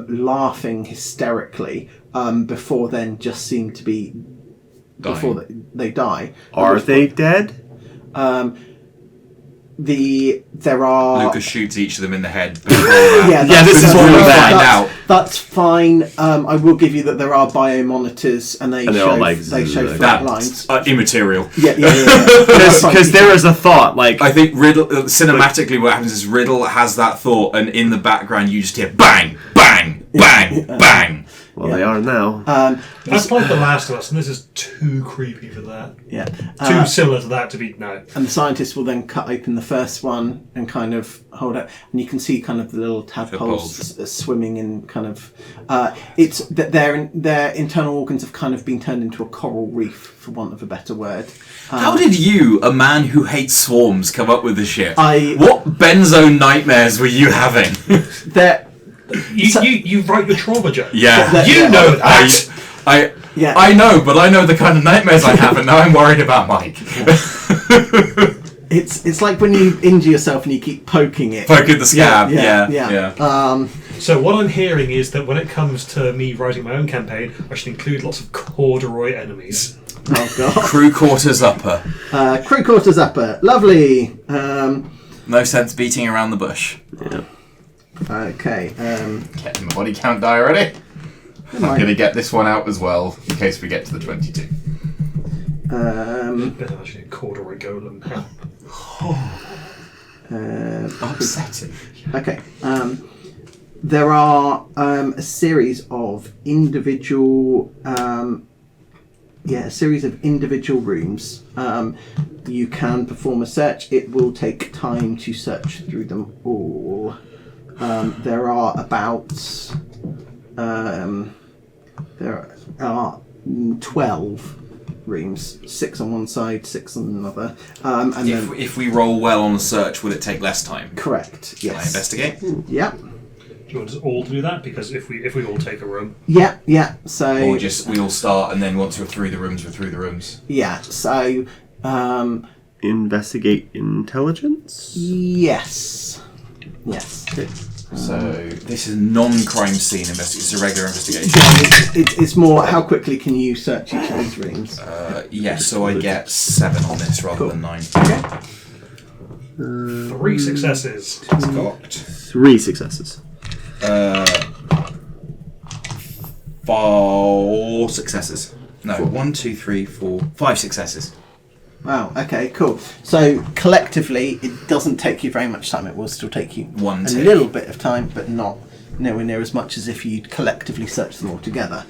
Speaker 1: laughing hysterically before then just seem to be before they die.
Speaker 4: Are they dead?
Speaker 1: There are
Speaker 2: Lucas shoots each of them in the head.
Speaker 4: This is what we find
Speaker 2: out.
Speaker 1: That's fine. I will give you that there are biomonitors, and they show flat lines.
Speaker 2: Immaterial.
Speaker 1: Yeah.
Speaker 4: Because there is a thought, like...
Speaker 2: I think Riddle, cinematically what happens is Riddle has that thought, and in the background you just hear bang, bang, bang, bang.
Speaker 4: Well, they are now.
Speaker 3: That's like The Last of Us, and this is too creepy for that.
Speaker 1: Yeah.
Speaker 3: Too similar to that to be... No.
Speaker 1: And the scientists will then cut open the first one and kind of hold it, and you can see kind of the little tadpoles swimming in kind of... it's that their internal organs have kind of been turned into a coral reef, for want of a better word.
Speaker 2: How did you, a man who hates swarms, come up with this shit?
Speaker 1: What
Speaker 2: benzo nightmares were you having?
Speaker 3: You write your trauma joke.
Speaker 2: Yeah.
Speaker 3: You know that.
Speaker 2: I know, but I know the kind of nightmares I have, and now I'm worried about Mike.
Speaker 1: It's like when you injure yourself and you keep poking it.
Speaker 2: Poking the scab. Yeah.
Speaker 3: So what I'm hearing is that when it comes to me writing my own campaign, I should include lots of corduroy enemies.
Speaker 1: Oh god.
Speaker 2: Crew quarters upper.
Speaker 1: Crew quarters upper. Lovely.
Speaker 2: No sense beating around the bush.
Speaker 1: Yeah. Okay.
Speaker 2: Getting my body count die already. I'm going to get this one out as well, in case we get to the 22.
Speaker 3: Better actually a corduroy golem now.
Speaker 2: Upsetting.
Speaker 1: Okay. There are a series of individual rooms. You can perform a search. It will take time to search through them all. There are about 12 rooms, 6 on one side, 6 on another. And
Speaker 2: if we roll well on the search, will it take less time?
Speaker 1: Correct. Yes.
Speaker 2: Can I investigate?
Speaker 1: Yeah.
Speaker 3: Do you want us all to do that? Because if we all take a room.
Speaker 1: Yeah. So.
Speaker 2: Or just we all start, and then once we're through the rooms, we're through the rooms.
Speaker 1: Yeah. So.
Speaker 4: Investigate intelligence?
Speaker 1: Yes.
Speaker 2: So this is non-crime scene investigation. It's a regular investigation.
Speaker 1: It's more how quickly can you search each of these rooms?
Speaker 2: Yes. So I get 7 on this rather than 9.
Speaker 1: Okay.
Speaker 3: 3 successes.
Speaker 2: Cocked.
Speaker 4: 3 successes.
Speaker 2: 4 successes. No, 1, 2, 3, 4, 5 successes.
Speaker 1: Wow, okay, cool. So collectively, it doesn't take you very much time. It will still take you a little bit of time, but not nowhere near as much as if you'd collectively search them all together.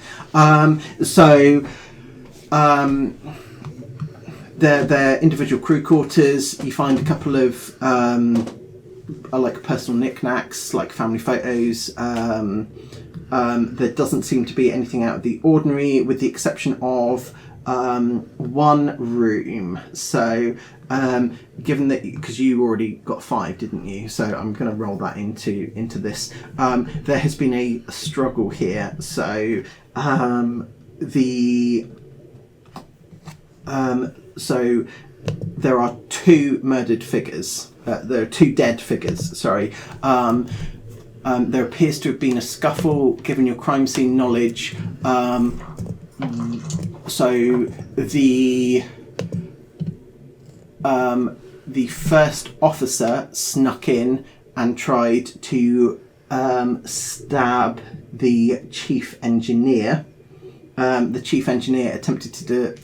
Speaker 1: They're individual crew quarters. You find a couple of like personal knickknacks, like family photos. There doesn't seem to be anything out of the ordinary, with the exception of one room. So given that, because you already got 5, didn't you? So I'm going to roll that into this. There has been a struggle here. So so there are 2 murdered figures. There are 2 dead figures. Sorry. There appears to have been a scuffle. Given your crime scene knowledge, so the first officer snuck in and tried to stab the chief engineer. The chief engineer attempted to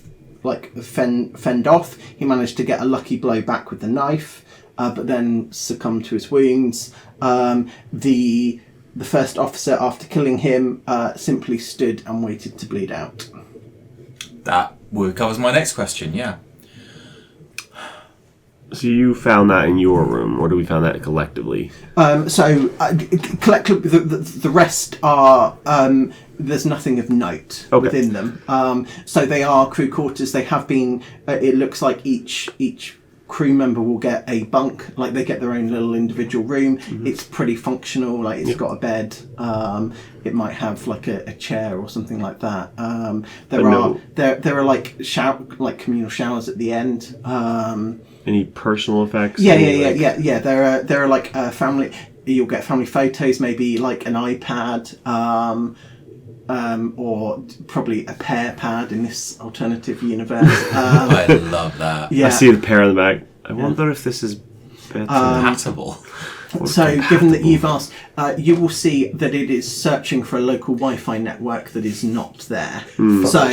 Speaker 1: fend off. He managed to get a lucky blow back with the knife, but then succumbed to his wounds. The first officer, after killing him, simply stood and waited to bleed out.
Speaker 2: That covers my next question, yeah.
Speaker 4: So you found that in your room, or do we found that collectively?
Speaker 1: Collectively, the rest are there's nothing of note within them. So they are crew quarters. They have been. It looks like each crew member will get a bunk, like they get their own little individual room. It's pretty functional, like it's got a bed, it might have like a chair or something like that. There are like communal showers at the end.
Speaker 4: Any personal effects?
Speaker 1: Yeah. There are like family, you'll get family photos, maybe like an iPad, or probably a pear pad in this alternative universe.
Speaker 2: I love that.
Speaker 4: I see the pear in the back. I wonder if this is
Speaker 2: compatible.
Speaker 1: So, given that you've asked, you will see that it is searching for a local Wi-Fi network that is not there. So,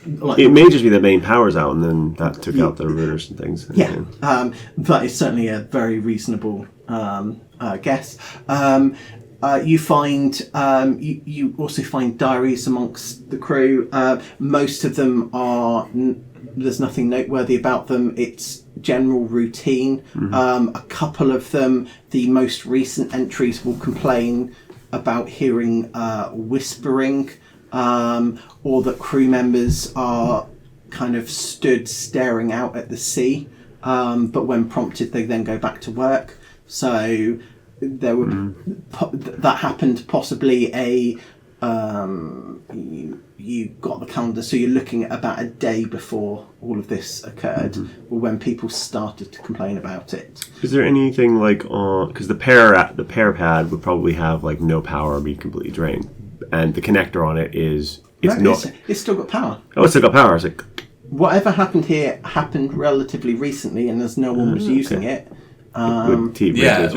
Speaker 1: like,
Speaker 4: it may just be the main power's out, and then that took out the routers and things.
Speaker 1: Yeah, but it's certainly a very reasonable guess. You find you also find diaries amongst the crew. Most of them are there's nothing noteworthy about them. It's general routine. A couple of them, the most recent entries, will complain about hearing whispering, or that crew members are kind of stood staring out at the sea. But when prompted, they then go back to work. So there would that happened possibly you got the calendar, so you're looking at about a day before all of this occurred, or when people started to complain about it.
Speaker 4: Is there anything like on, because the pair pad would probably have like no power or be completely drained, and the connector on it is
Speaker 1: it's still got power.
Speaker 4: Oh, it's still got power. It's like
Speaker 1: whatever happened here happened relatively recently, and as no one was using it.
Speaker 2: Like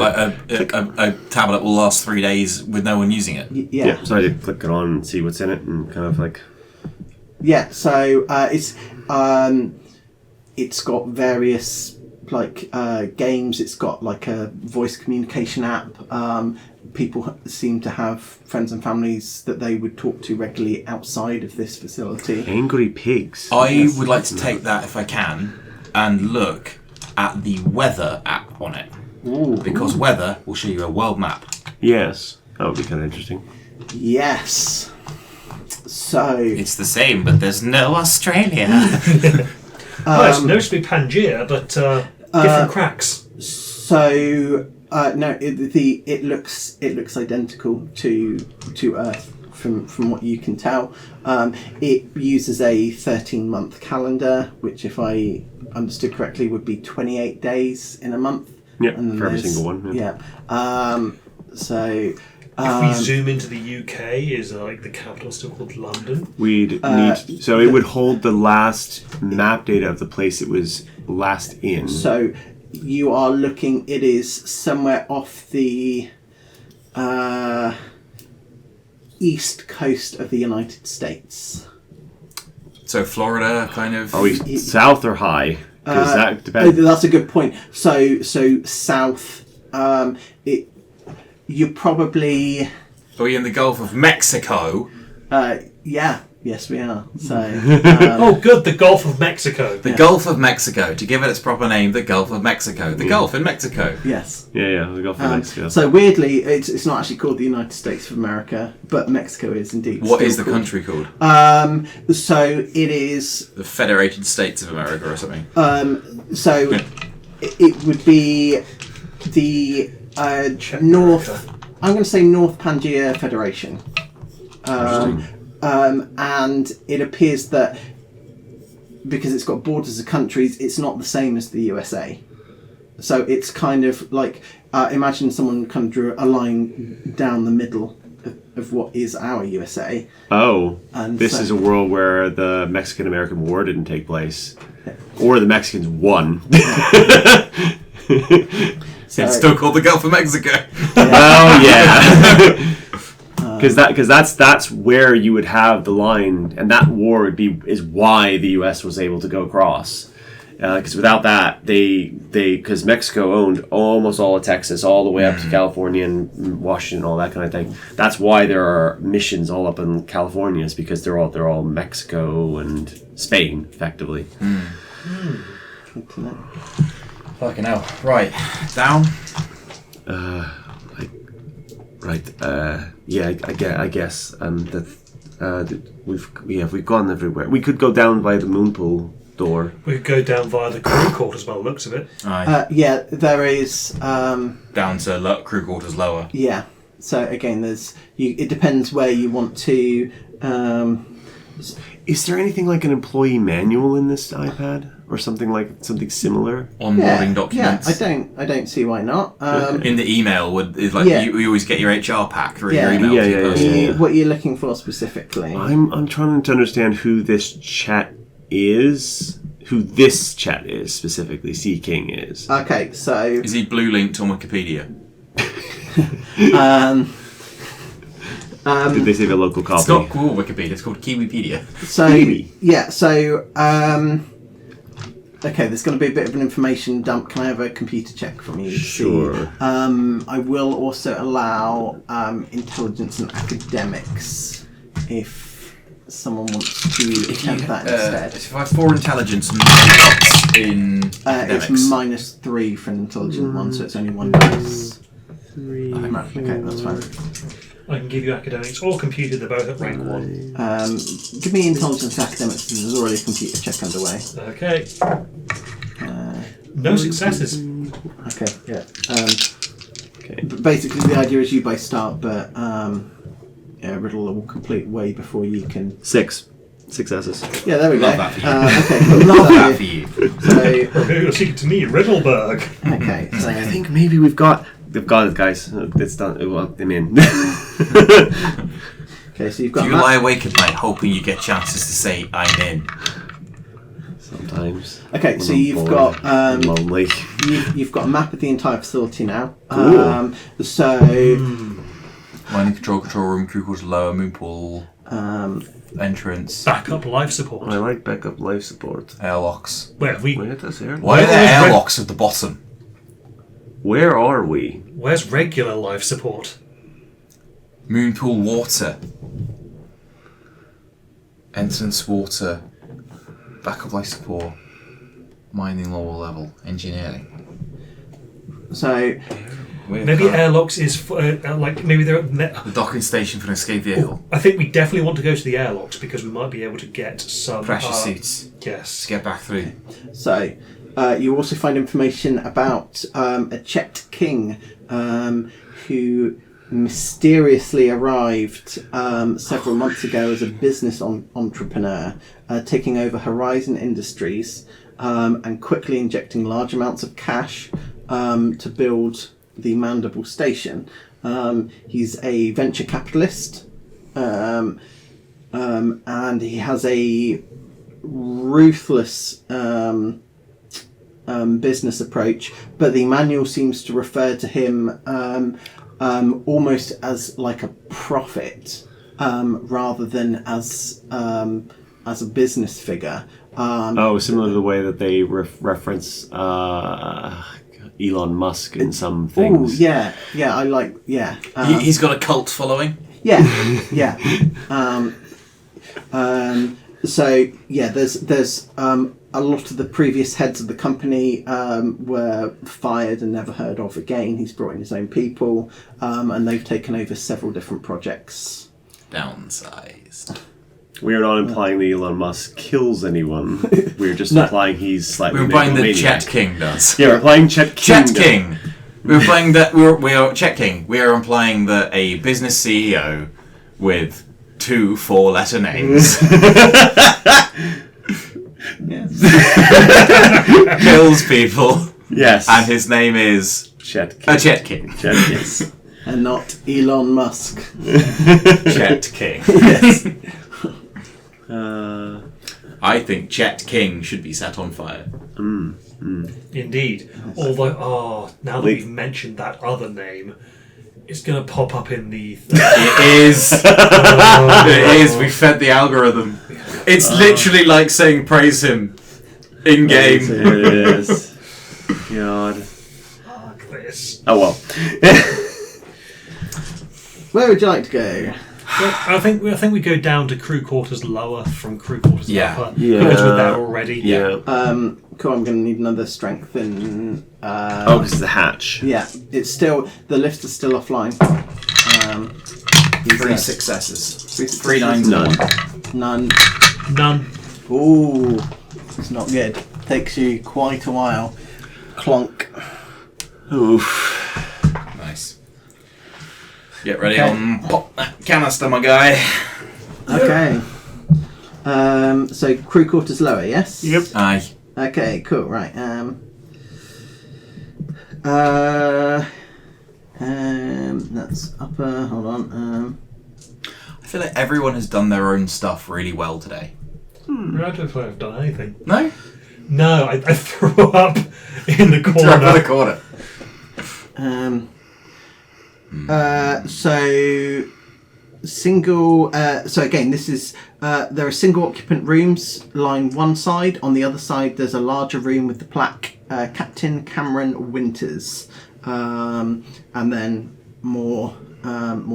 Speaker 2: a tablet will last 3 days with no one using it.
Speaker 1: Yeah.
Speaker 4: So I did click it on and see what's in it, and kind of like.
Speaker 1: Yeah. So it's got various like games. It's got like a voice communication app. People seem to have friends and families that they would talk to regularly outside of this facility.
Speaker 4: Angry pigs.
Speaker 2: I would like to take that, if I can, and look at the weather app on it. Because weather will show you a world map.
Speaker 4: Yes, that would be kind of interesting.
Speaker 1: Yes. So
Speaker 2: it's the same, but there's no Australia.
Speaker 3: It's noticeably Pangaea, but different cracks.
Speaker 1: So no, it looks identical to Earth from what you can tell. It uses a 13-month calendar, which, if I understood correctly, would be 28 days in a month.
Speaker 4: Yeah, for every single one.
Speaker 1: Yeah. So.
Speaker 3: If we zoom into the UK, is like the capital still called London?
Speaker 4: We'd need so it would hold the last map data of the place it was last in.
Speaker 1: So you are looking. It is somewhere off the east coast of the United States.
Speaker 2: So Florida, kind of.
Speaker 4: Are we south or high? Because that depends.
Speaker 1: That's a good point. So south. You're probably.
Speaker 2: Are we in the Gulf of Mexico?
Speaker 1: Yeah. Yes, we are. So.
Speaker 3: Oh, good. The Gulf of Mexico.
Speaker 2: The Gulf of Mexico. To give it its proper name, the Gulf of Mexico. The Gulf in Mexico.
Speaker 1: Yes.
Speaker 4: Yeah, the Gulf of Mexico.
Speaker 1: So weirdly, it's not actually called the United States of America, but Mexico is indeed.
Speaker 2: What is the country called?
Speaker 1: So it is
Speaker 2: the Federated States of America or something.
Speaker 1: So it would be the North. I'm going to say North Pangaea Federation. And it appears that because it's got borders of countries, it's not the same as the USA. So it's kind of like imagine someone kind of drew a line down the middle of what is our USA.
Speaker 4: Oh, and this is a world where the Mexican-American War didn't take place, or the Mexicans won.
Speaker 2: So it's still called the Gulf of Mexico.
Speaker 4: Oh yeah. Because that's where you would have the line, and that war is why the U.S. was able to go across. Because without that, because Mexico owned almost all of Texas, all the way up to California and Washington, all that kind of thing. That's why there are missions all up in California, is because they're all Mexico and Spain, effectively.
Speaker 1: Good to know.
Speaker 2: Fucking hell. Right. Down.
Speaker 4: I guess that we've gone everywhere. We could go down by the moon pool door.
Speaker 3: We could go down via the crew quarters by the looks of it.
Speaker 2: Aye.
Speaker 1: Yeah, there is.
Speaker 2: Down to crew quarters lower.
Speaker 1: Yeah. So again, it depends where you want to.
Speaker 4: Is there anything like an employee manual in this iPad, or something similar?
Speaker 2: Onboarding documents.
Speaker 1: Yeah, I don't see why not.
Speaker 2: In the email, you always get your HR pack through
Speaker 1: Yeah.
Speaker 2: your email.
Speaker 4: Yeah.
Speaker 1: What you're looking for specifically?
Speaker 4: I'm trying to understand who this chat is. Who this chat is specifically? Sea King is.
Speaker 1: Okay, so
Speaker 2: Is he blue linked on Wikipedia?
Speaker 4: Did they save a local copy?
Speaker 2: It's not called Wikipedia. It's called Kiwipedia.
Speaker 1: So
Speaker 4: Kiwi.
Speaker 1: yeah, so okay, there's going to be a bit of an information dump. Can I have a computer check from you? To
Speaker 4: Sure.
Speaker 1: See? I will also allow intelligence and academics if someone wants to attempt that instead.
Speaker 2: If I have 4 intelligence and 9 in academics.
Speaker 1: It's -3 for an intelligent one, so it's only 1 dice.
Speaker 4: 3.
Speaker 1: Okay, that's fine.
Speaker 3: I can give you academics or computer, they're both at rank 1.
Speaker 1: Give me intelligence and academics because there's already a computer check underway.
Speaker 3: Okay. No successes.
Speaker 1: Okay, yeah.
Speaker 4: Okay.
Speaker 1: Basically, the idea is you both start, but Riddle will complete way before you can.
Speaker 4: 6 successes.
Speaker 1: Yeah, there we
Speaker 2: Love
Speaker 1: go.
Speaker 2: that for you.
Speaker 1: Okay, cool.
Speaker 2: Love that for you.
Speaker 1: So,
Speaker 3: You're speaking to me, Riddleberg.
Speaker 1: okay, so
Speaker 4: I think maybe we've got it, guys. It's done. Well, I'm in.
Speaker 1: okay, so you've
Speaker 2: Do
Speaker 1: got
Speaker 2: you lie awake at night hoping you get chances to say I'm in?
Speaker 4: Sometimes.
Speaker 1: okay,
Speaker 4: when
Speaker 1: so
Speaker 4: I'm
Speaker 1: you've
Speaker 4: bored
Speaker 1: got
Speaker 4: and lonely.
Speaker 1: you've got a map of the entire facility now.
Speaker 4: Cool.
Speaker 2: Mining control room, crew quarters lower, moon pool, entrance,
Speaker 3: Backup life support.
Speaker 4: I like backup life support.
Speaker 2: airlocks.
Speaker 3: Where have we?
Speaker 4: Wait, that's air.
Speaker 2: Why are there airlocks at the bottom?
Speaker 4: Where are we?
Speaker 3: Where's regular life support?
Speaker 2: Moon pool water. Entrance water. Backup life support. Mining lower level. Engineering.
Speaker 1: so
Speaker 3: Maybe airlocks is maybe they're at
Speaker 2: The docking station for an escape vehicle.
Speaker 3: I think we definitely want to go to the airlocks because we might be able to get some
Speaker 2: Pressure suits.
Speaker 3: Yes.
Speaker 2: To get back through.
Speaker 1: So, you also find information about a Chet King who mysteriously arrived several months ago as a business entrepreneur, taking over Horizon Industries and quickly injecting large amounts of cash to build the Mandible station. He's a venture capitalist and he has a ruthless business approach, but the manual seems to refer to him almost as like a prophet rather than as a business figure.
Speaker 4: Similar to the way that they reference Elon Musk in some things.
Speaker 1: Oh, yeah, I like, yeah.
Speaker 2: He's got a cult following.
Speaker 1: Yeah. So yeah, there's a lot of the previous heads of the company were fired and never heard of again. He's brought in his own people, and they've taken over several different projects.
Speaker 2: Downsized.
Speaker 4: We're not implying that Elon Musk kills anyone. We're just implying he's slightly.
Speaker 2: We're implying that
Speaker 4: megalomaniac.
Speaker 2: Chet King does.
Speaker 4: Yeah, we're implying Chet King.
Speaker 2: Chet King. We're implying that we are Chet King. We are implying that a business CEO with 2 4-letter names kills people.
Speaker 4: Yes.
Speaker 2: And his name is
Speaker 4: Chet King.
Speaker 2: Chet King.
Speaker 4: Chet King.
Speaker 1: And not Elon Musk.
Speaker 2: Chet King.
Speaker 1: Yes.
Speaker 2: I think Chet King should be set on fire.
Speaker 3: Indeed. Although, now that we've mentioned that other name, it's going to pop up in the...
Speaker 2: It is. It is. We fed the algorithm. It's literally like saying praise him in game.
Speaker 4: It is. God.
Speaker 3: Fuck this.
Speaker 4: Oh well.
Speaker 1: Where would you like to go?
Speaker 3: I think we go down to crew quarters lower from crew quarters upper.
Speaker 4: Yeah.
Speaker 3: Because we're there already.
Speaker 4: Yeah.
Speaker 1: Cool. I'm going to need another strength in.
Speaker 4: Because it's the hatch.
Speaker 1: Yeah, it's still the lifts are still offline.
Speaker 2: 3 successes.
Speaker 1: 3
Speaker 2: nines.
Speaker 4: None.
Speaker 1: None. Ooh, it's not good. Takes you quite a while. Clonk.
Speaker 4: Oof.
Speaker 2: Nice. Get ready
Speaker 1: Okay.
Speaker 2: on pop that canister, my guy.
Speaker 1: Okay. So crew quarters lower, yes?
Speaker 3: Yep.
Speaker 2: Aye.
Speaker 1: Okay, cool, right. That's upper, hold on.
Speaker 2: I feel like everyone has done their own stuff really well today.
Speaker 3: I don't know if I've done anything.
Speaker 2: No?
Speaker 3: No, I threw up in the
Speaker 2: Throw up the
Speaker 3: corner.
Speaker 2: corner.
Speaker 1: So single, so again, this is, there are single occupant rooms line one side. On the other side, there's a larger room with the plaque, Captain Cameron Winters. And then more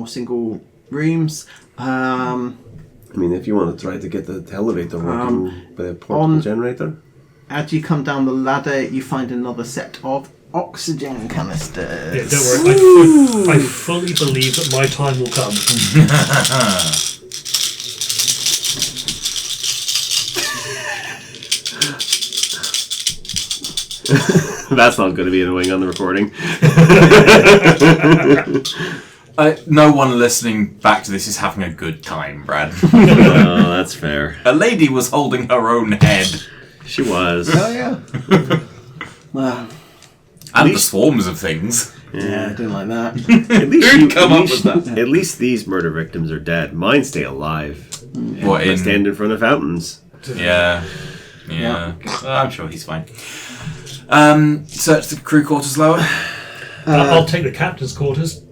Speaker 1: single rooms.
Speaker 4: I mean, if you want to try to get the elevator working with a portable generator.
Speaker 1: As you come down the ladder, you find another set of oxygen canisters.
Speaker 3: Yeah, don't worry. I fully believe that my time will come.
Speaker 4: That's not going to be annoying on the recording.
Speaker 2: No one listening back to this is having a good time, Brad.
Speaker 4: Oh, that's fair.
Speaker 2: A lady was holding her own head.
Speaker 4: She was.
Speaker 1: Oh yeah. Well,
Speaker 2: And the swarms of things.
Speaker 1: yeah, I didn't like that.
Speaker 4: At least
Speaker 2: Who'd come up with that?
Speaker 4: At least these murder victims are dead. Mine stay alive.
Speaker 2: What,
Speaker 4: I stand in front of fountains.
Speaker 2: Yeah. I'm sure he's fine. Search the crew quarters lower.
Speaker 3: I'll take the captain's quarters.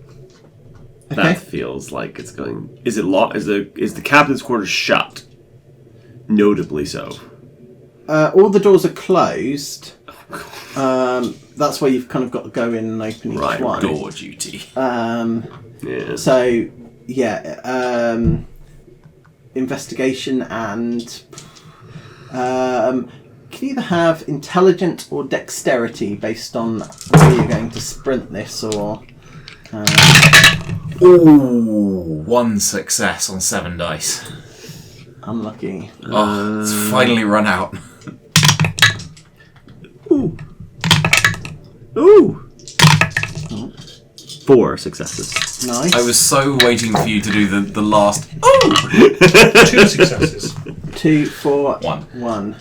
Speaker 1: Okay.
Speaker 4: That feels like it's going. Is it locked? Is the captain's quarters shut? Notably so.
Speaker 1: All the doors are closed. That's where you've kind of got to go in and open each
Speaker 4: Right,
Speaker 1: one.
Speaker 2: Door duty.
Speaker 4: Yeah.
Speaker 1: So, yeah, investigation and can either have intelligence or dexterity based on whether you're going to sprint this or.
Speaker 2: Ooh, 1 success on 7 dice.
Speaker 1: Unlucky.
Speaker 2: Oh, it's finally run out.
Speaker 4: Ooh. Ooh. 4 successes.
Speaker 1: Nice.
Speaker 2: I was so waiting for you to do the last
Speaker 3: 2 successes.
Speaker 1: 2, 4,
Speaker 2: 1.
Speaker 1: 1.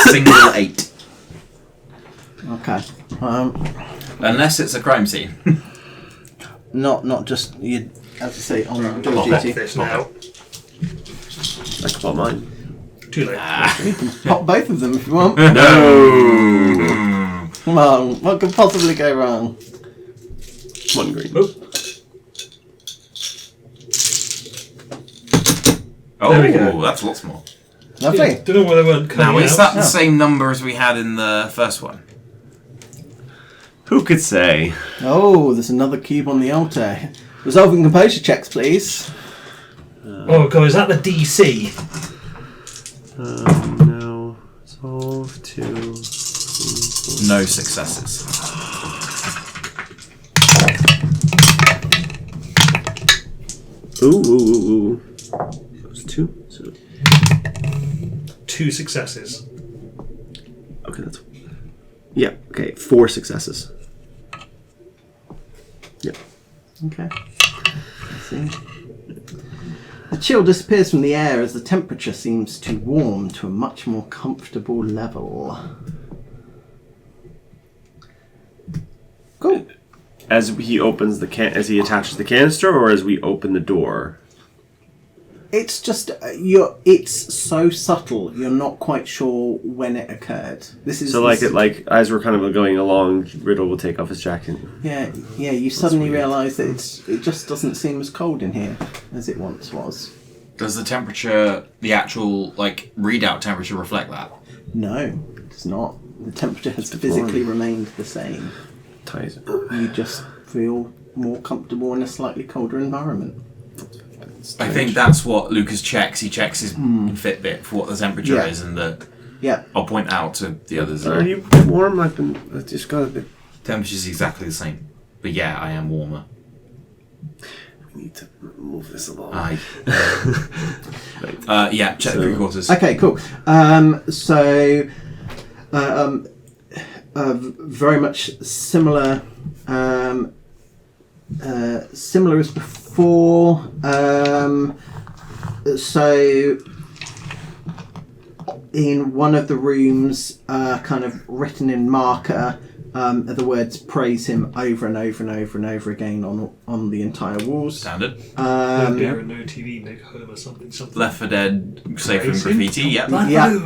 Speaker 2: Single 8.
Speaker 1: Okay.
Speaker 2: Unless it's a crime scene.
Speaker 1: Not just you, as I say, on door
Speaker 3: Pop
Speaker 1: duty.
Speaker 3: this now.
Speaker 4: I can pop mine.
Speaker 3: Too late.
Speaker 1: You can pop both of them if you want.
Speaker 4: No.
Speaker 1: Come on, what could possibly go wrong?
Speaker 4: 1 green.
Speaker 3: Oh, There we go.
Speaker 2: Oh, that's lots more.
Speaker 1: Lovely.
Speaker 3: don't know why they weren't coming
Speaker 2: Now, is
Speaker 3: out.
Speaker 2: that the same number as we had in the first one?
Speaker 4: Who could say?
Speaker 1: Oh, there's another cube on the altar. Resolving composure checks, please.
Speaker 3: Oh god, is that the DC?
Speaker 4: No. Solve 2.
Speaker 2: No successes.
Speaker 4: Ooh. That's 2. So
Speaker 3: 2 successes.
Speaker 4: okay, that's. Yeah. Okay. 4 successes. Yeah.
Speaker 1: Okay. Let's see. The chill disappears from the air as the temperature seems to warm to a much more comfortable level. Cool.
Speaker 4: As he opens the as he attaches the canister, or as we open the door.
Speaker 1: It's just it's so subtle. You're not quite sure when it occurred. This is
Speaker 4: So like as we're kind of going along, Riddle will take off his jacket.
Speaker 1: Yeah. You suddenly realise that it just doesn't seem as cold in here as it once was.
Speaker 2: Does the temperature, the actual readout temperature, reflect that?
Speaker 1: No, it's not. The temperature has physically remained the same.
Speaker 4: Ties.
Speaker 1: You just feel more comfortable in a slightly colder environment.
Speaker 2: I think that's what Lucas checks. He checks his Fitbit for what the temperature is, and I'll point out to the others.
Speaker 4: Are you warm? I just got a bit.
Speaker 2: Temperature's exactly the same, but yeah, I am warmer.
Speaker 4: We need to move this along.
Speaker 2: Aye.
Speaker 4: Right.
Speaker 2: Yeah, check the 3/4.
Speaker 1: Okay, cool. Very much similar. Similar as before. So in one of the rooms, kind of written in marker, are the words "praise him" over and over and over and over again on the entire walls.
Speaker 2: Standard.
Speaker 3: No beer and no TV make home or something.
Speaker 2: Left 4 Dead, safe from graffiti. Yep.
Speaker 1: Yeah.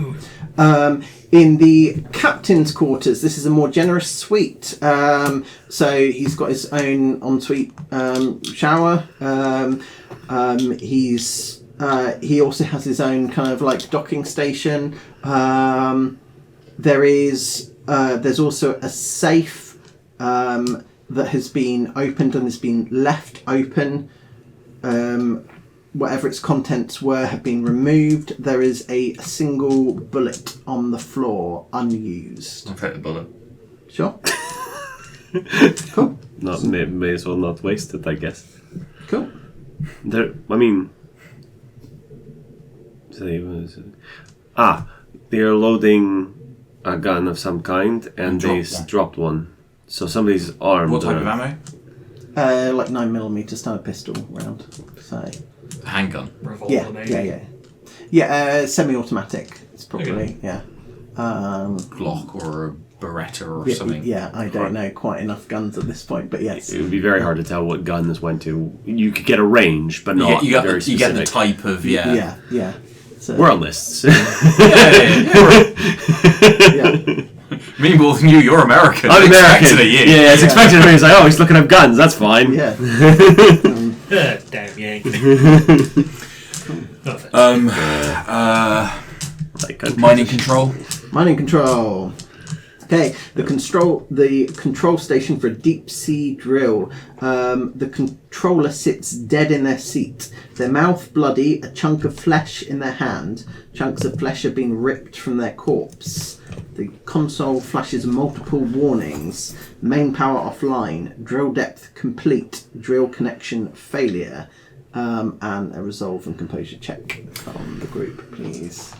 Speaker 1: In the captain's quarters, this is a more generous suite. So he's got his own ensuite shower. He also has his own kind of like docking station. There's also a safe that has been opened and has been left open. Whatever its contents were have been removed. There is a single bullet on the floor, unused.
Speaker 2: I'll take the bullet.
Speaker 1: Sure. Cool.
Speaker 4: May as well not waste it, I guess.
Speaker 1: Cool.
Speaker 4: They're loading a gun of some kind, and they dropped one. So somebody's armed.
Speaker 2: What type of ammo?
Speaker 1: Like 9mm standard pistol round. So.
Speaker 2: A handgun.
Speaker 3: Revolver, maybe.
Speaker 1: Yeah. Semi-automatic. It's probably
Speaker 2: Glock or a Beretta or something.
Speaker 1: Yeah, I don't know quite enough guns at this point, but yes.
Speaker 4: It would be very hard to tell what gun this went to. You could get a range, but not very specific.
Speaker 2: You get the type of
Speaker 1: Yeah. So,
Speaker 4: we're on lists.
Speaker 1: yeah.
Speaker 2: Me more than you. You're American.
Speaker 4: I'm American.
Speaker 2: Yeah,
Speaker 4: it's expected of me. It's like, he's looking up guns. That's fine.
Speaker 1: Yeah.
Speaker 3: Damn Yankee.
Speaker 2: Mining control.
Speaker 1: Mining control. Okay, the control station for a deep sea drill. The controller sits dead in their seat, their mouth bloody, a chunk of flesh in their hand. Chunks of flesh have been ripped from their corpse. The console flashes multiple warnings. Main power offline. Drill depth complete. Drill connection failure. And a resolve and composure check from the group, please.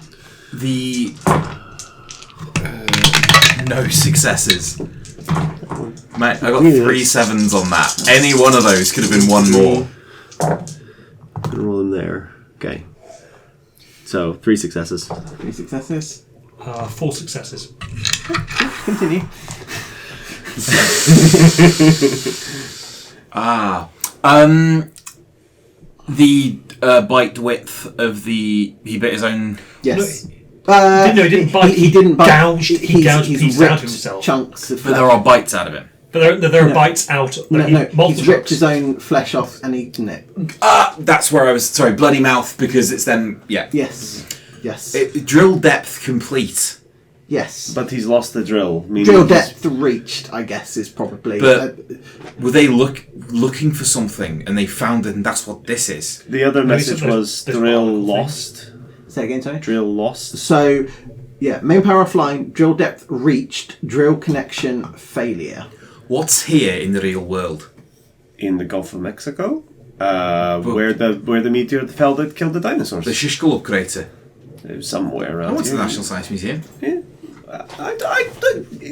Speaker 2: No successes. Mate, I got 3 7s on that. Any one of those could have been one more.
Speaker 4: Gonna roll them there. Okay. So 3 successes.
Speaker 1: 3 successes.
Speaker 3: 4 successes.
Speaker 1: Continue.
Speaker 2: The bite width of he bit his own.
Speaker 1: Yes.
Speaker 3: No, he didn't bite.
Speaker 1: He didn't bite.
Speaker 3: He gouged pieces out of himself.
Speaker 1: Chunks of
Speaker 2: But there are bites out of him.
Speaker 3: But there are bites out.
Speaker 1: He's ripped his own flesh off and eaten it.
Speaker 2: That's where I was. Sorry, bloody mouth, because it's then. Yeah.
Speaker 1: Yes.
Speaker 2: Drill depth complete.
Speaker 1: Yes.
Speaker 4: But he's lost the drill.
Speaker 1: Drill depth reached, I guess, is probably.
Speaker 2: But were they looking for something and they found it, and that's what this is?
Speaker 4: The other message was drill lost.
Speaker 1: Say again, sorry?
Speaker 4: Drill lost.
Speaker 1: So, yeah, main power offline, drill depth reached, drill connection failure.
Speaker 2: What's here in the real world?
Speaker 4: In the Gulf of Mexico, where the meteor fell that killed the dinosaurs.
Speaker 2: The Shishkulov crater.
Speaker 4: Somewhere around.
Speaker 2: I went to
Speaker 4: here.
Speaker 2: the National Science Museum.
Speaker 4: Yeah.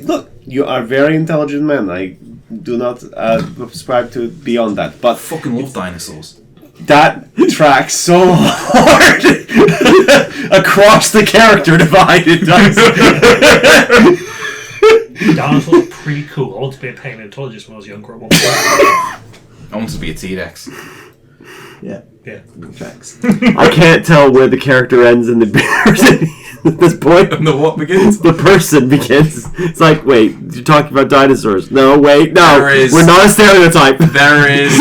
Speaker 4: Look, you are very intelligent man. I do not subscribe to beyond that, but
Speaker 2: Fucking love dinosaurs.
Speaker 4: That tracks so hard across the character divide. It does.
Speaker 3: Dinosaurs are pretty cool. I wanted to be a paleontologist when I was younger at one point.
Speaker 2: I wanted to be a T-Rex.
Speaker 1: Yeah. Tracks.
Speaker 4: I can't tell where the character ends and the person at this point.
Speaker 2: And the what begins?
Speaker 4: The person begins. It's like, wait, you're talking about dinosaurs. No, wait, no. We're not a stereotype.
Speaker 2: There is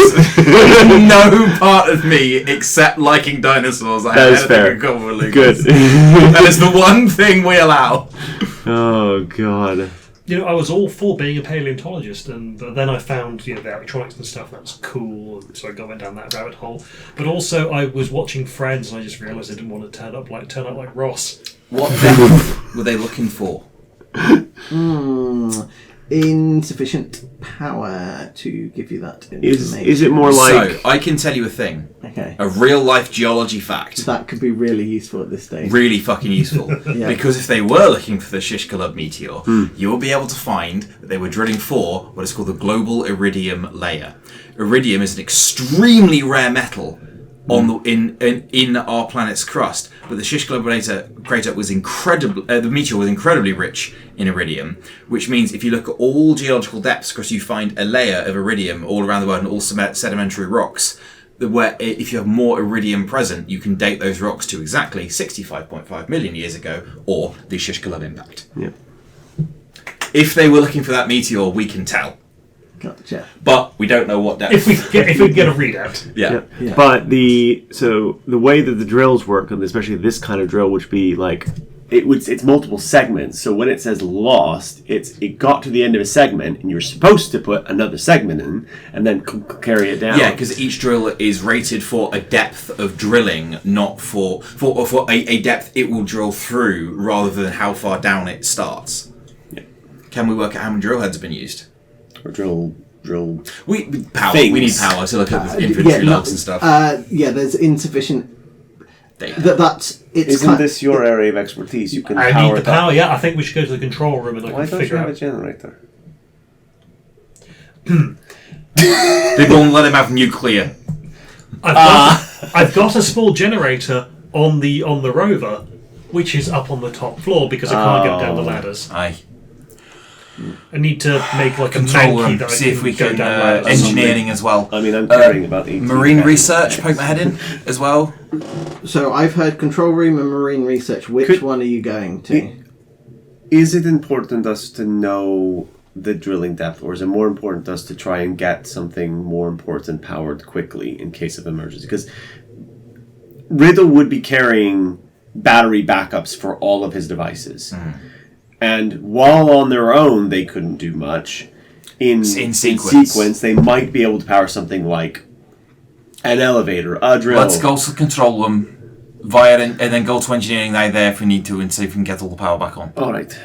Speaker 2: no part of me except liking dinosaurs.
Speaker 4: That is fair.
Speaker 2: Good.
Speaker 4: Good.
Speaker 2: That is the one thing we allow.
Speaker 4: Oh, God.
Speaker 3: I was all for being a paleontologist, and then I found the electronics and stuff. That's cool, and so I went down that rabbit hole. But also, I was watching Friends, and I just realised I didn't want to turn up like Ross.
Speaker 2: What depth were they looking for?
Speaker 1: Insufficient power to give you that information.
Speaker 4: Is it more like...
Speaker 2: So, I can tell you a thing.
Speaker 1: Okay.
Speaker 2: A real-life geology fact.
Speaker 1: That could be really useful at this stage.
Speaker 2: Really fucking useful.
Speaker 1: Yeah.
Speaker 2: Because if they were looking for the Shish-Kebab meteor, you will be able to find that they were drilling for what is called the global iridium layer. Iridium is an extremely rare metal in our planet's crust, but the Shish-Kebab crater was the meteor was incredibly rich in iridium, which means if you look at all geological depths across, you find a layer of iridium all around the world and all sedimentary rocks, where if you have more iridium present, you can date those rocks to exactly 65.5 million years ago, or the Shish-Kebab impact.
Speaker 4: Yeah.
Speaker 2: If they were looking for that meteor, we can tell.
Speaker 1: Gotcha.
Speaker 2: But we don't know what depth.
Speaker 3: If we can get a readout.
Speaker 2: Yeah.
Speaker 4: But the way that the drills work, and especially this kind of drill, which be like it's multiple segments. So when it says lost, it got to the end of a segment, and you're supposed to put another segment in, and then carry it down.
Speaker 2: Yeah, because each drill is rated for a depth of drilling, not for a depth it will drill through, rather than how far down it starts.
Speaker 4: Yeah.
Speaker 2: Can we work out how many drill heads have been used?
Speaker 4: Or drill
Speaker 2: We power.
Speaker 4: things.
Speaker 2: We need power to look at the infantry logs and stuff.
Speaker 1: There's insufficient.
Speaker 2: Data.
Speaker 4: Isn't this your area of expertise? You can
Speaker 3: I
Speaker 4: power
Speaker 3: need the
Speaker 4: it up.
Speaker 3: power. Yeah, I think we should go to the control room and I
Speaker 4: Why
Speaker 3: can
Speaker 4: don't you
Speaker 3: figure
Speaker 4: have a
Speaker 3: out.
Speaker 4: generator?
Speaker 2: They won't let him have nuclear.
Speaker 3: I've got a small generator on the rover, which is up on the top floor because I can't get down the ladders.
Speaker 2: Aye.
Speaker 3: I need to make like a
Speaker 2: Control
Speaker 3: manky
Speaker 2: room.
Speaker 3: that I
Speaker 2: See if
Speaker 3: can
Speaker 2: we
Speaker 3: go
Speaker 2: can
Speaker 3: down ladders.
Speaker 2: engineering as well.
Speaker 4: I mean, I'm carrying about 18
Speaker 2: Marine
Speaker 4: pounds.
Speaker 2: research. Poke my head in as well.
Speaker 1: So I've heard control room and marine research. Which one are you going to?
Speaker 4: Is it important us to know the drilling depth, or is it more important us to try and get something more important powered quickly in case of emergency? Because Riddle would be carrying battery backups for all of his devices. And while on their own they couldn't do much, in sequence they might be able to power something like an elevator, a drill.
Speaker 2: Let's go to the control room and then go to engineering there if we need to, and see if we can get all the power back on.
Speaker 4: Alright.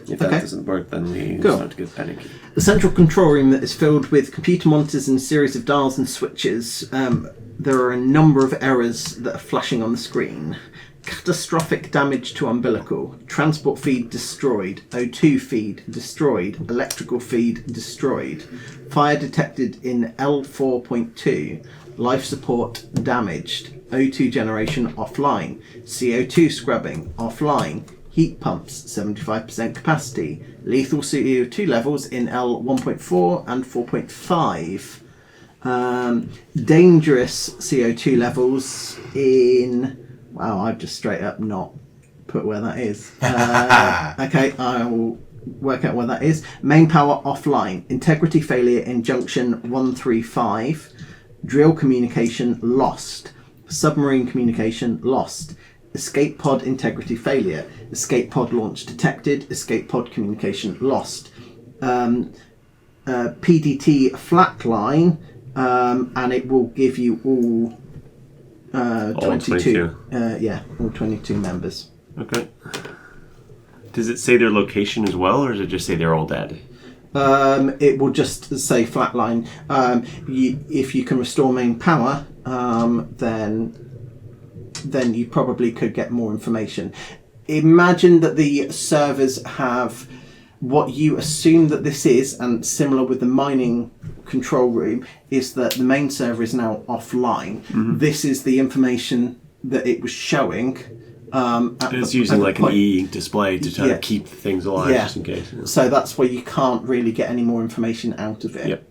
Speaker 4: If that doesn't work, then we start to get panicky.
Speaker 1: The central control room that is filled with computer monitors and a series of dials and switches. There are a number of errors that are flashing on the screen. Catastrophic damage to umbilical. Transport feed destroyed. O2 feed destroyed. Electrical feed destroyed. Fire detected in L4.2. Life support damaged. O2 generation offline. CO2 scrubbing offline. Heat pumps 75% capacity. Lethal CO2 levels in L1.4 and 4.5. Dangerous CO2 levels in... Wow, I've just straight up not put where that is. Okay, I will work out where that is. Main power offline. Integrity failure in junction 135. Drill communication lost. Submarine communication lost. Escape pod integrity failure. Escape pod launch detected. Escape pod communication lost. PDT flatline, and it will give you all 22. All 22 members.
Speaker 4: Okay. Does it say their location as well, or does it just say they're all dead?
Speaker 1: It will just say flatline. If you can restore main power, then you probably could get more information. Imagine that the servers have what you assume that this is, and similar with the mining control room, is that the main server is now offline. This is the information that it was showing.
Speaker 4: It's using like an e-ink display to try to keep things alive, just in case.
Speaker 1: So that's where you can't really get any more information out of it.
Speaker 4: Yep.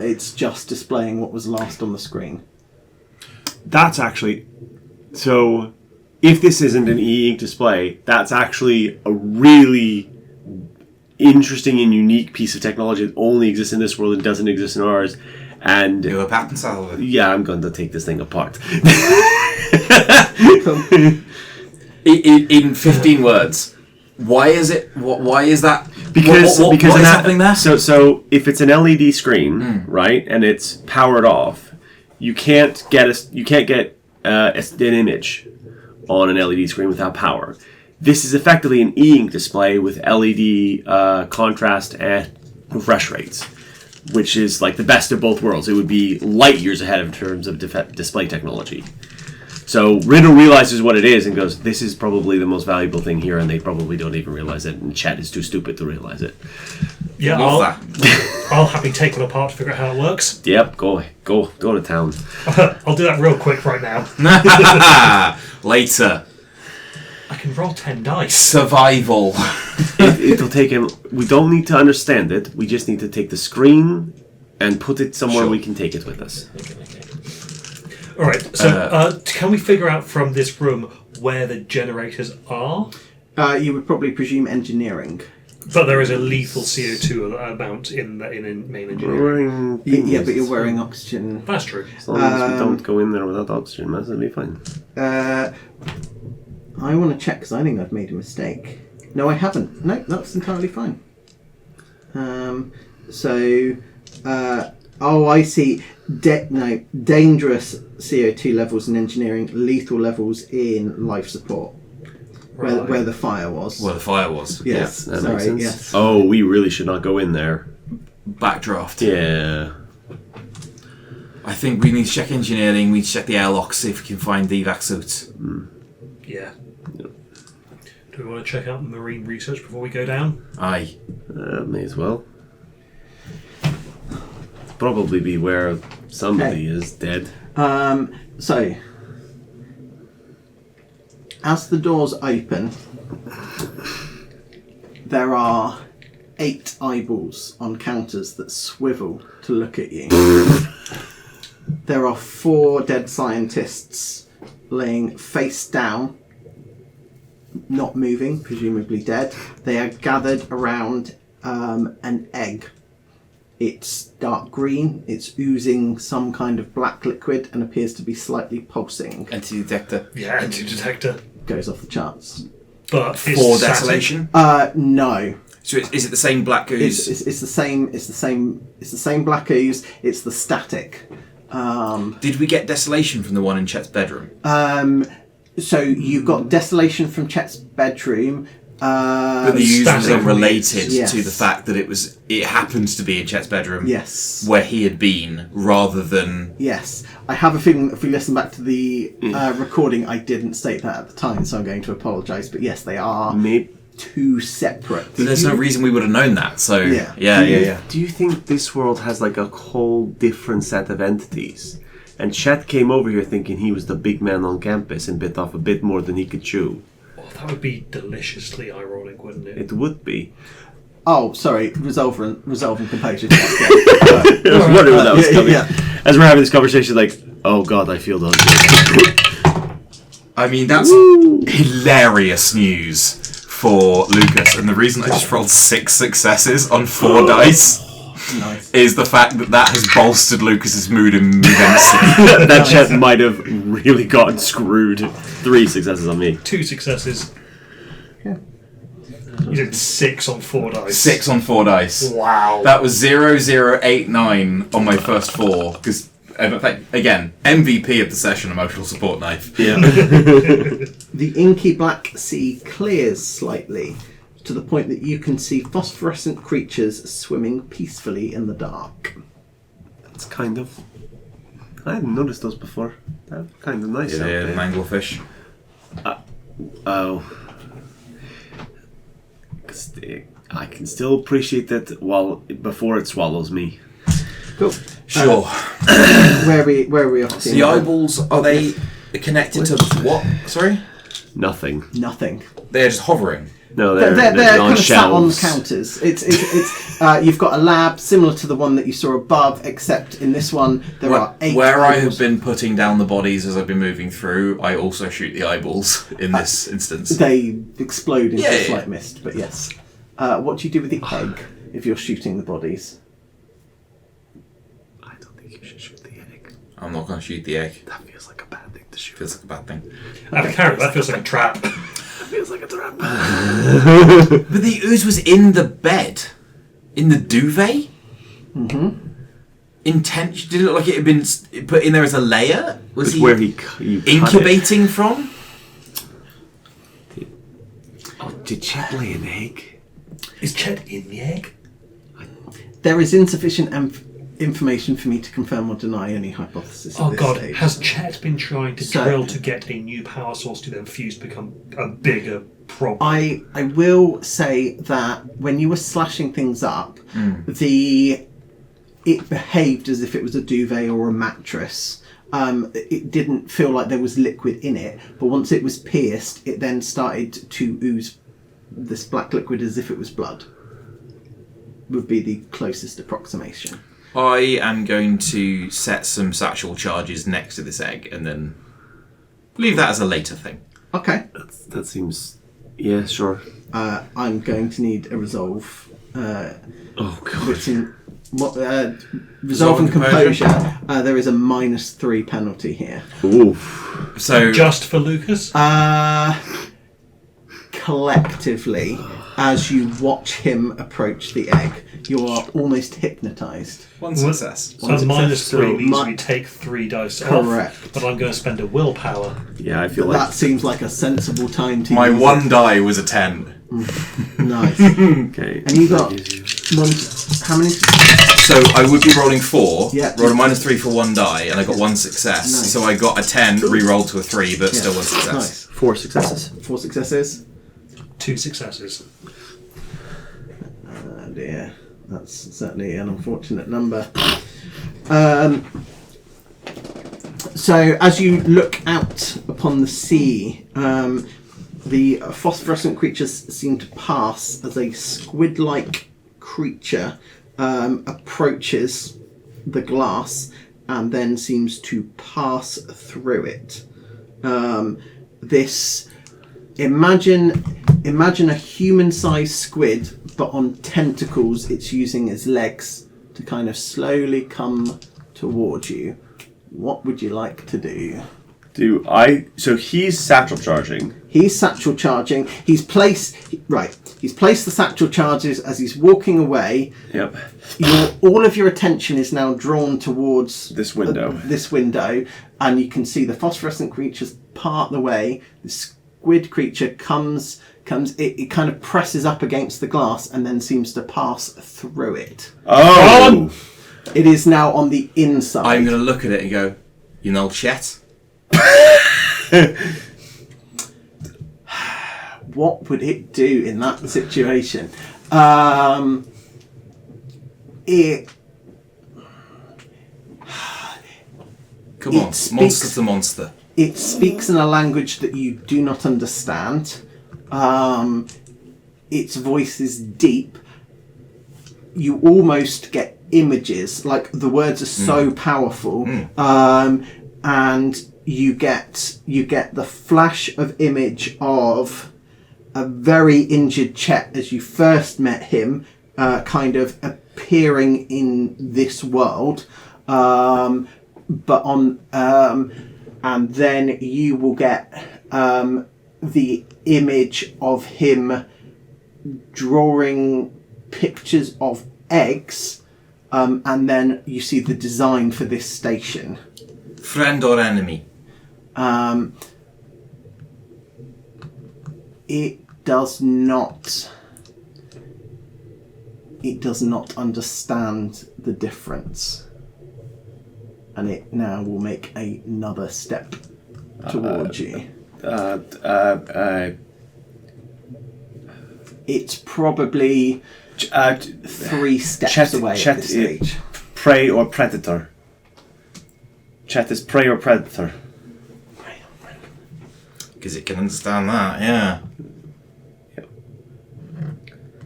Speaker 1: It's just displaying what was last on the screen.
Speaker 4: That's actually... So, if this isn't an e-ink display, that's actually a really interesting and unique piece of technology that only exists in this world and doesn't exist in ours. And
Speaker 2: Do a patent salad.
Speaker 4: yeah, I'm going to take this thing apart.
Speaker 2: In 15 words, why is it? Why is that?
Speaker 4: Because
Speaker 2: what
Speaker 4: because
Speaker 2: is
Speaker 4: an
Speaker 2: happening there?
Speaker 4: So if it's an LED screen, right, and it's powered off, you can't get an image on an LED screen without power. This is effectively an e-ink display with LED contrast and refresh rates, which is like the best of both worlds. It would be light years ahead in terms of display technology. So Riddle realizes what it is and goes, this is probably the most valuable thing here, and they probably don't even realize it, and Chet is too stupid to realize it.
Speaker 3: Yeah, I'll happily take one apart to figure out how it works.
Speaker 4: Yep, go to town.
Speaker 3: I'll do that real quick right now.
Speaker 2: Later.
Speaker 3: I can roll 10 dice.
Speaker 2: Survival.
Speaker 4: It'll take him. We don't need to understand it. We just need to take the screen and put it somewhere we can take it with us.
Speaker 3: Alright, so can we figure out from this room where the generators are?
Speaker 1: You would probably presume engineering.
Speaker 3: But there is a lethal CO2 amount in main engineering.
Speaker 1: Yeah, but you're wearing oxygen.
Speaker 3: That's true.
Speaker 4: As long as we don't go in there without oxygen, that'll be fine.
Speaker 1: I want to check because I think I've made a mistake. No, I haven't. No, that's entirely fine. I see. Dangerous CO2 levels in engineering, lethal levels in life support.
Speaker 3: Right.
Speaker 1: Where the fire was.
Speaker 2: Where the fire was.
Speaker 1: Yes,
Speaker 4: that
Speaker 1: sorry,
Speaker 4: makes sense.
Speaker 1: yes.
Speaker 4: Oh, we really should not go in there.
Speaker 2: Backdraft.
Speaker 4: Yeah.
Speaker 2: I think we need to check engineering, we need to check the airlocks, see if we can find the evac suits.
Speaker 3: Yeah. Do we want to check out marine research before we go down?
Speaker 2: Aye.
Speaker 4: May as well. Probably be where somebody is dead.
Speaker 1: So, as the doors open, there are 8 eyeballs on counters that swivel to look at you. There are 4 dead scientists laying face down, not moving, presumably dead. They are gathered around an egg. It's dark green, it's oozing some kind of black liquid and appears to be slightly pulsing.
Speaker 2: Anti-detector.
Speaker 3: Yeah, anti-detector.
Speaker 1: Goes off the charts.
Speaker 3: But
Speaker 2: For
Speaker 3: it's
Speaker 2: desolation?
Speaker 1: No.
Speaker 2: So is it the same black ooze?
Speaker 1: It's the same black ooze, it's the static.
Speaker 2: Did we get desolation from the one in Chet's bedroom?
Speaker 1: So you got desolation from Chet's bedroom.
Speaker 2: But the ooze was unrelated
Speaker 1: Yes.
Speaker 2: to the fact that it happened to be in Chet's bedroom.
Speaker 1: Yes.
Speaker 2: Where he had been, rather than...
Speaker 1: Yes. I have a feeling that if we listen back to the recording, I didn't state that at the time, so I'm going to apologise. But yes, they are two separate.
Speaker 2: But there's no reason we would have known that, so...
Speaker 1: Yeah.
Speaker 4: Do you think this world has like a whole different set of entities? And Chet came over here thinking he was the big man on campus and bit off a bit more than he could chew.
Speaker 3: Well, that would be deliciously ironic, wouldn't it?
Speaker 4: It would be.
Speaker 1: Oh, sorry. Resolving composure.
Speaker 4: I was wondering where that was coming.
Speaker 1: Yeah.
Speaker 4: As we're having this conversation, like, oh god, I feel done.
Speaker 2: I mean, that's hilarious news for Lucas, and the reason I just rolled 6 successes on 4 dice is the fact that has bolstered Lucas's mood immensely.
Speaker 4: That Chet might have really gotten screwed. 3 successes on me.
Speaker 3: 2 successes.
Speaker 1: Yeah.
Speaker 3: You did 6 on 4 dice.
Speaker 2: 6 on 4 dice.
Speaker 3: Wow.
Speaker 2: That was 0089 on my first 4, because, in fact, again, MVP of the session, emotional support knife.
Speaker 4: Yeah.
Speaker 1: The inky black sea clears slightly to the point that you can see phosphorescent creatures swimming peacefully in the dark.
Speaker 4: That's kind of... I hadn't noticed those before. They're kind of nice out
Speaker 2: Yeah,
Speaker 4: there.
Speaker 2: manglefish.
Speaker 4: Oh. I can still appreciate that before it swallows me.
Speaker 1: Cool.
Speaker 2: Sure.
Speaker 1: Where are we off to?
Speaker 2: The eyeballs, are they connected to what? Sorry?
Speaker 4: Nothing.
Speaker 1: Nothing.
Speaker 2: They're just hovering.
Speaker 4: No,
Speaker 1: They're
Speaker 4: they're
Speaker 1: kind
Speaker 4: on
Speaker 1: of sat on
Speaker 4: shelves.
Speaker 1: counters. It's you've got a lab similar to the one that you saw above, except in this one there are 8
Speaker 2: Where I
Speaker 1: eyeballs.
Speaker 2: have been putting down the bodies as I've been moving through, I also shoot the eyeballs in this instance.
Speaker 1: They explode into
Speaker 2: Yeah.
Speaker 1: slight mist, but yes. What do you do with the egg if you're shooting the bodies?
Speaker 4: I don't think you should shoot the egg.
Speaker 2: I'm not going to shoot the egg.
Speaker 4: That feels like a bad thing to shoot.
Speaker 2: Feels like a bad thing.
Speaker 3: Out of character, that feels like a trap.
Speaker 4: feels like a trap.
Speaker 2: But the ooze was in the bed, in the duvet.
Speaker 1: Mm-hmm.
Speaker 2: Did it look like it had been put in there as a layer? Was he
Speaker 4: where you
Speaker 2: incubating from?
Speaker 4: Oh, did Chet lay an egg?
Speaker 3: Is Chet in the egg?
Speaker 1: There is insufficient information for me to confirm or deny any hypothesis.
Speaker 3: Oh
Speaker 1: at this
Speaker 3: God!
Speaker 1: stage.
Speaker 3: Has Chet been trying to drill to get a new power source to then fuse to become a bigger problem?
Speaker 1: I will say that when you were slashing things up, it behaved as if it was a duvet or a mattress. It didn't feel like there was liquid in it, but once it was pierced, it then started to ooze this black liquid as if it was blood. Would be the closest approximation.
Speaker 2: I am going to set some satchel charges next to this egg and then leave that as a later thing.
Speaker 1: Okay.
Speaker 4: That seems... Yeah, sure.
Speaker 1: I'm going to need a resolve.
Speaker 4: Oh, God.
Speaker 1: Written, resolve and composure. There is a -3 penalty here.
Speaker 4: Oof.
Speaker 2: So
Speaker 3: Just for Lucas?
Speaker 1: Collectively, as you watch him approach the egg, you are almost hypnotised.
Speaker 2: one success.
Speaker 3: So
Speaker 1: One success,
Speaker 3: -3
Speaker 1: so
Speaker 3: means
Speaker 1: mi-
Speaker 3: we take 3 dice
Speaker 1: Correct.
Speaker 3: off, but I'm going to spend a willpower.
Speaker 4: Yeah, I feel
Speaker 1: That
Speaker 4: like...
Speaker 1: seems like a sensible time to
Speaker 2: My
Speaker 1: use
Speaker 2: one die was a 10.
Speaker 1: it. Nice.
Speaker 4: Okay.
Speaker 1: And you got one. How many?
Speaker 2: So I would be rolling 4,
Speaker 1: Yeah.
Speaker 2: rolled a -3 for one die, and I got 1 success.
Speaker 1: Nice.
Speaker 2: So I got a 10, re-rolled to a 3, but still 1 success.
Speaker 1: Nice.
Speaker 4: 4 successes.
Speaker 1: 4 successes.
Speaker 3: 2 successes.
Speaker 1: Oh dear, that's certainly an unfortunate number. So as you look out upon the sea, the phosphorescent creatures seem to pass as a squid-like creature approaches the glass and then seems to pass through it. Imagine a human-sized squid, but on tentacles it's using as legs to kind of slowly come towards you. What would you like to do?
Speaker 4: So he's satchel charging.
Speaker 1: He's satchel charging. He's placed the satchel charges as he's walking away.
Speaker 4: Yep.
Speaker 1: All of your attention is now drawn towards
Speaker 4: This window.
Speaker 1: This window, and you can see the phosphorescent creatures part the way. The squid creature comes. It kind of presses up against the glass and then seems to pass through it.
Speaker 4: Oh!
Speaker 1: It is now on the inside.
Speaker 2: I'm going to look at it and go, you know, Chet?
Speaker 1: What would it do in that situation? It
Speaker 2: Come on,
Speaker 1: speaks-
Speaker 2: monster to monster.
Speaker 1: It speaks in a language that you do not understand. Its voice is deep. You almost get images, like the words are so powerful, and you get the flash of image of a very injured Chet as you first met him, kind of appearing in this world, but on and then you will get the image of him drawing pictures of eggs, and then you see the design for this station.
Speaker 2: Friend or enemy?
Speaker 1: It does not understand the difference, and it now will make another step towards you. It's probably 3 steps away at this stage.
Speaker 4: Prey or predator? Chet is prey or predator?
Speaker 2: Because it can understand that, yeah.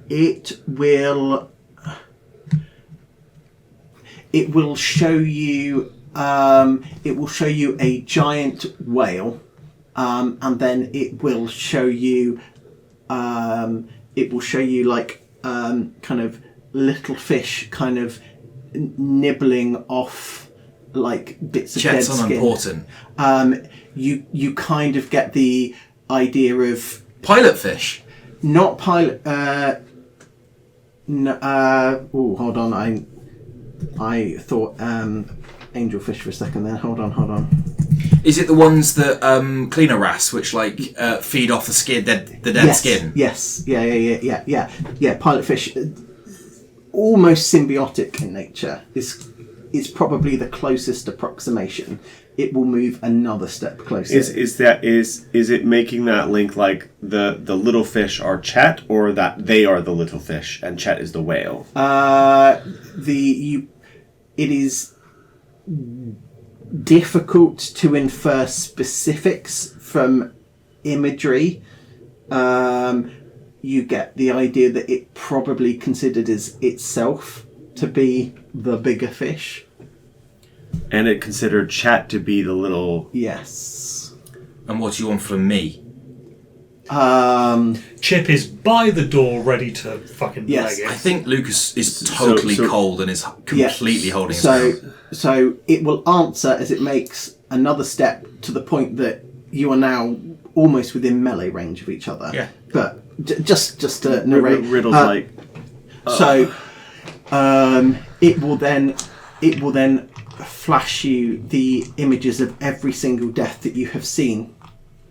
Speaker 1: It will show you. It will show you a giant whale, and then it will show you. It will show you like kind of little fish, kind of nibbling off like bits of dead
Speaker 2: Chet's
Speaker 1: skin.
Speaker 2: unimportant.
Speaker 1: You kind of get the idea of
Speaker 2: Pilot fish.
Speaker 1: Not pilot. No. Hold on. I thought angelfish for a second. Then hold on.
Speaker 2: Is it the ones that cleaner wrasse, which feed off the skin, the dead skin?
Speaker 1: Yes. Yeah. Pilot fish, almost symbiotic in nature. Is probably the closest approximation. It will move another step closer.
Speaker 4: Is it making that link like the little fish are Chet, or that they are the little fish and Chet is the whale?
Speaker 1: It is difficult to infer specifics from imagery. You get the idea that it probably considered as itself to be the bigger fish.
Speaker 4: And it considered Chet to be the little...
Speaker 1: Yes.
Speaker 2: And what do you want from me?
Speaker 3: Chip is by the door, ready to fucking
Speaker 1: Yes.
Speaker 3: leg it.
Speaker 2: I think Lucas is totally cold and is completely holding his ground.
Speaker 1: So it will answer as it makes another step to the point that you are now almost within melee range of each other.
Speaker 2: Yeah.
Speaker 1: But just to narrate...
Speaker 4: Riddle's
Speaker 1: So it will then flash you the images of every single death that you have seen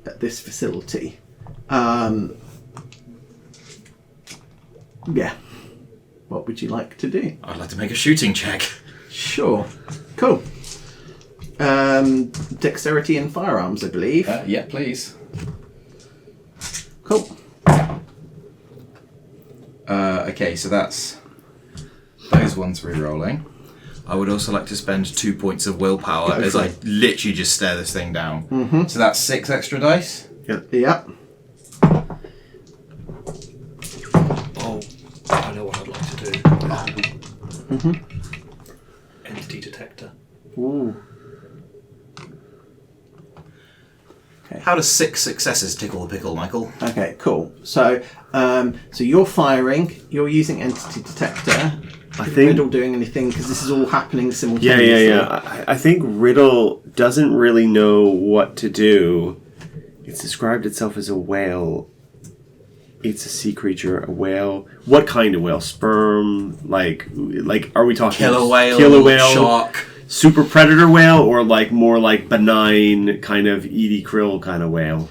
Speaker 1: at this facility. Yeah. What would you like to do?
Speaker 2: I'd like to make a shooting check.
Speaker 1: Sure. Cool. Dexterity and firearms, I believe.
Speaker 2: Yeah, please.
Speaker 1: Cool.
Speaker 2: Okay, so that's those ones re-rolling. I would also like to spend 2 points of willpower as I literally just stare this thing down. Mm-hmm. So that's 6 extra dice.
Speaker 1: Yep.
Speaker 3: Oh, I know what I'd like to do. Entity detector.
Speaker 1: Ooh.
Speaker 2: How does 6 successes tickle the pickle, Michael?
Speaker 1: Okay, cool. So you're firing. You're using entity detector.
Speaker 4: I
Speaker 1: Is
Speaker 4: think
Speaker 1: Riddle doing anything because this is all happening simultaneously?
Speaker 4: Yeah. I think Riddle doesn't really know what to do. It's described itself as a whale. It's a sea creature, a whale. What kind of whale? Sperm? Like are we talking
Speaker 2: Killer whale, shark,
Speaker 4: super predator whale, or like more like benign kind of Edie Krill kind of whale?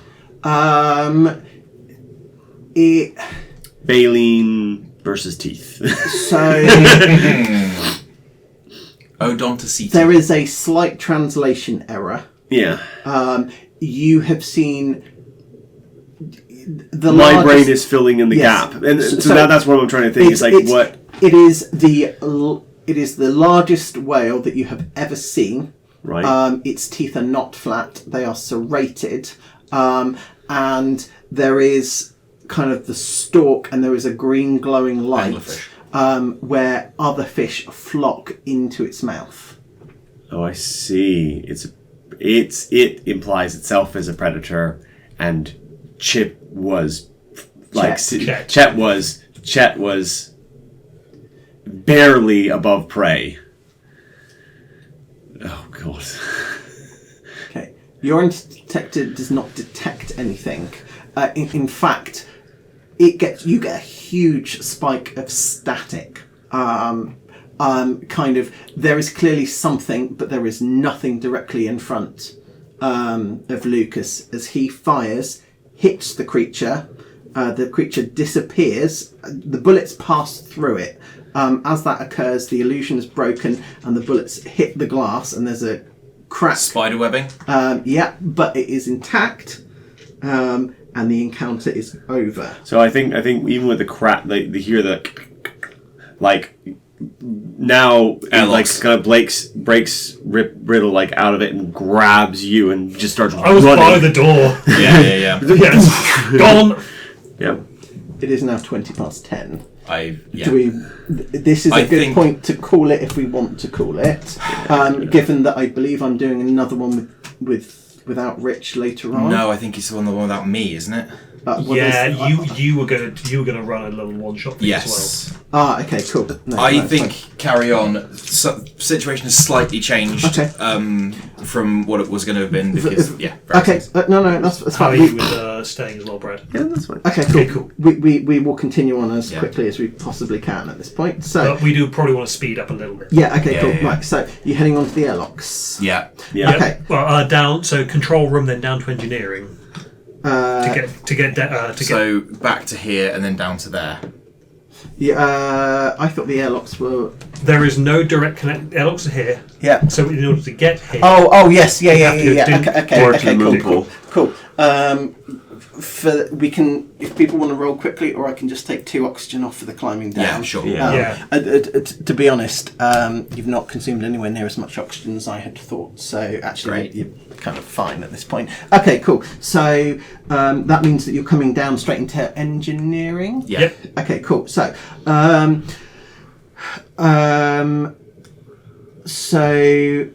Speaker 4: Baleen versus teeth.
Speaker 1: So
Speaker 2: Odontocete.
Speaker 1: there is a slight translation error.
Speaker 4: Yeah.
Speaker 1: You have seen the
Speaker 4: My
Speaker 1: largest...
Speaker 4: brain is filling in the gap, and so that's what I'm trying to think. It's like what
Speaker 1: it is the largest whale that you have ever seen.
Speaker 4: Right.
Speaker 1: Its teeth are not flat; they are serrated, and there is kind of the stalk, and there is a green glowing light where other fish flock into its mouth.
Speaker 4: Oh, I see. It implies itself as a predator, and Chip was like Chet was barely above prey. Oh god.
Speaker 1: Okay, your detector does not detect anything. In fact, you get a huge spike of static. Kind of, there is clearly something, but there is nothing directly in front of Lucas as he fires, hits the creature. The creature disappears. The bullets pass through it. As that occurs, the illusion is broken and the bullets hit the glass, and there's a crack.
Speaker 2: Spider webbing?
Speaker 1: Yeah, but it is intact. And the encounter is over.
Speaker 4: So I think even with the crack, they hear the like. Now it like kind of breaks Riddle like out of it and grabs you and just starts running.
Speaker 3: I was by the door.
Speaker 2: Yeah.
Speaker 3: Yes. Gone.
Speaker 4: Yeah.
Speaker 1: It is now 10:20.
Speaker 2: Yeah.
Speaker 1: This is a good point to call it if we want to call it. Given that I believe I'm doing another one without Rich later on.
Speaker 2: No, I think it's the one without me, isn't it?
Speaker 3: You were gonna run a little one shot thing as
Speaker 2: well.
Speaker 1: Okay, cool.
Speaker 2: I think carry on. Situation has slightly changed from what it was going to have been because very
Speaker 1: okay. No, that's
Speaker 3: How
Speaker 1: fine.
Speaker 3: are you with staying as well, Brad.
Speaker 4: Yeah, that's fine.
Speaker 1: Okay, cool.
Speaker 3: Okay, cool.
Speaker 1: We will continue on as
Speaker 2: Yeah.
Speaker 1: quickly as we possibly can at this point. So,
Speaker 3: But we do probably want to speed up a little bit.
Speaker 1: yeah, okay, cool.
Speaker 2: yeah.
Speaker 1: Right, so you're heading on to the airlocks.
Speaker 2: Yeah.
Speaker 4: Yeah.
Speaker 1: Okay.
Speaker 3: Well, down. So control room, then down to engineering to get.
Speaker 2: So back to here and then down to there.
Speaker 1: Yeah, I thought the airlocks were.
Speaker 3: There is no direct connect. Airlocks are here.
Speaker 1: Yeah.
Speaker 3: So in order to get here,
Speaker 1: Oh, yes, yeah.
Speaker 3: have to
Speaker 1: Okay,
Speaker 3: do-
Speaker 4: Or to the moon
Speaker 1: cool.
Speaker 4: pool.
Speaker 1: We can, if people want to roll quickly, or I can just take 2 oxygen off for the climbing down.
Speaker 2: Yeah, sure.
Speaker 4: Yeah.
Speaker 1: To be honest, you've not consumed anywhere near as much oxygen as I had thought, so actually
Speaker 2: Great.
Speaker 1: you're kind of fine at this point. Okay, cool. So that means that you're coming down straight into engineering.
Speaker 2: Yeah.
Speaker 3: Yep.
Speaker 1: Okay, cool. So, so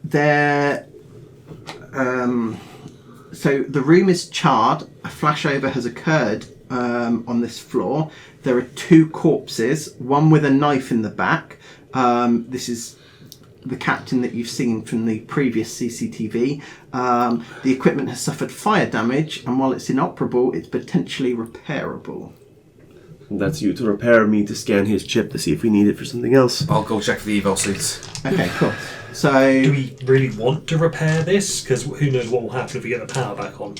Speaker 1: there. So the room is charred. A flashover has occurred on this floor. There are 2 corpses, one with a knife in the back. This is the captain that you've seen from the previous CCTV. The equipment has suffered fire damage, and while it's inoperable, it's potentially repairable.
Speaker 4: That's you to repair me to scan his chip to see if we need it for something else.
Speaker 2: I'll go check for the eval suits.
Speaker 1: Okay, cool. So
Speaker 3: do we really want to repair this? Because who knows what will happen if we get the power back on?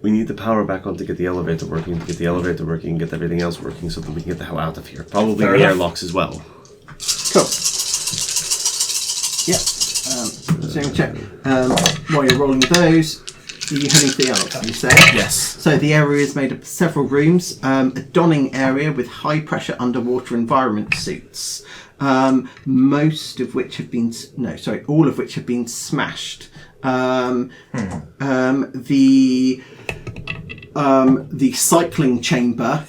Speaker 4: We need the power back on to get the elevator working, get everything else working so that we can get the hell out of here. Probably
Speaker 3: Fair
Speaker 4: the
Speaker 3: enough.
Speaker 4: airlocks as well.
Speaker 1: cool. Yep. So check. While you're rolling those, are you heading to the airlocks, you say?
Speaker 2: Yes.
Speaker 1: So the area is made up of several rooms, a donning area with high pressure underwater environment suits, most of which have been, all of which have been smashed. The cycling chamber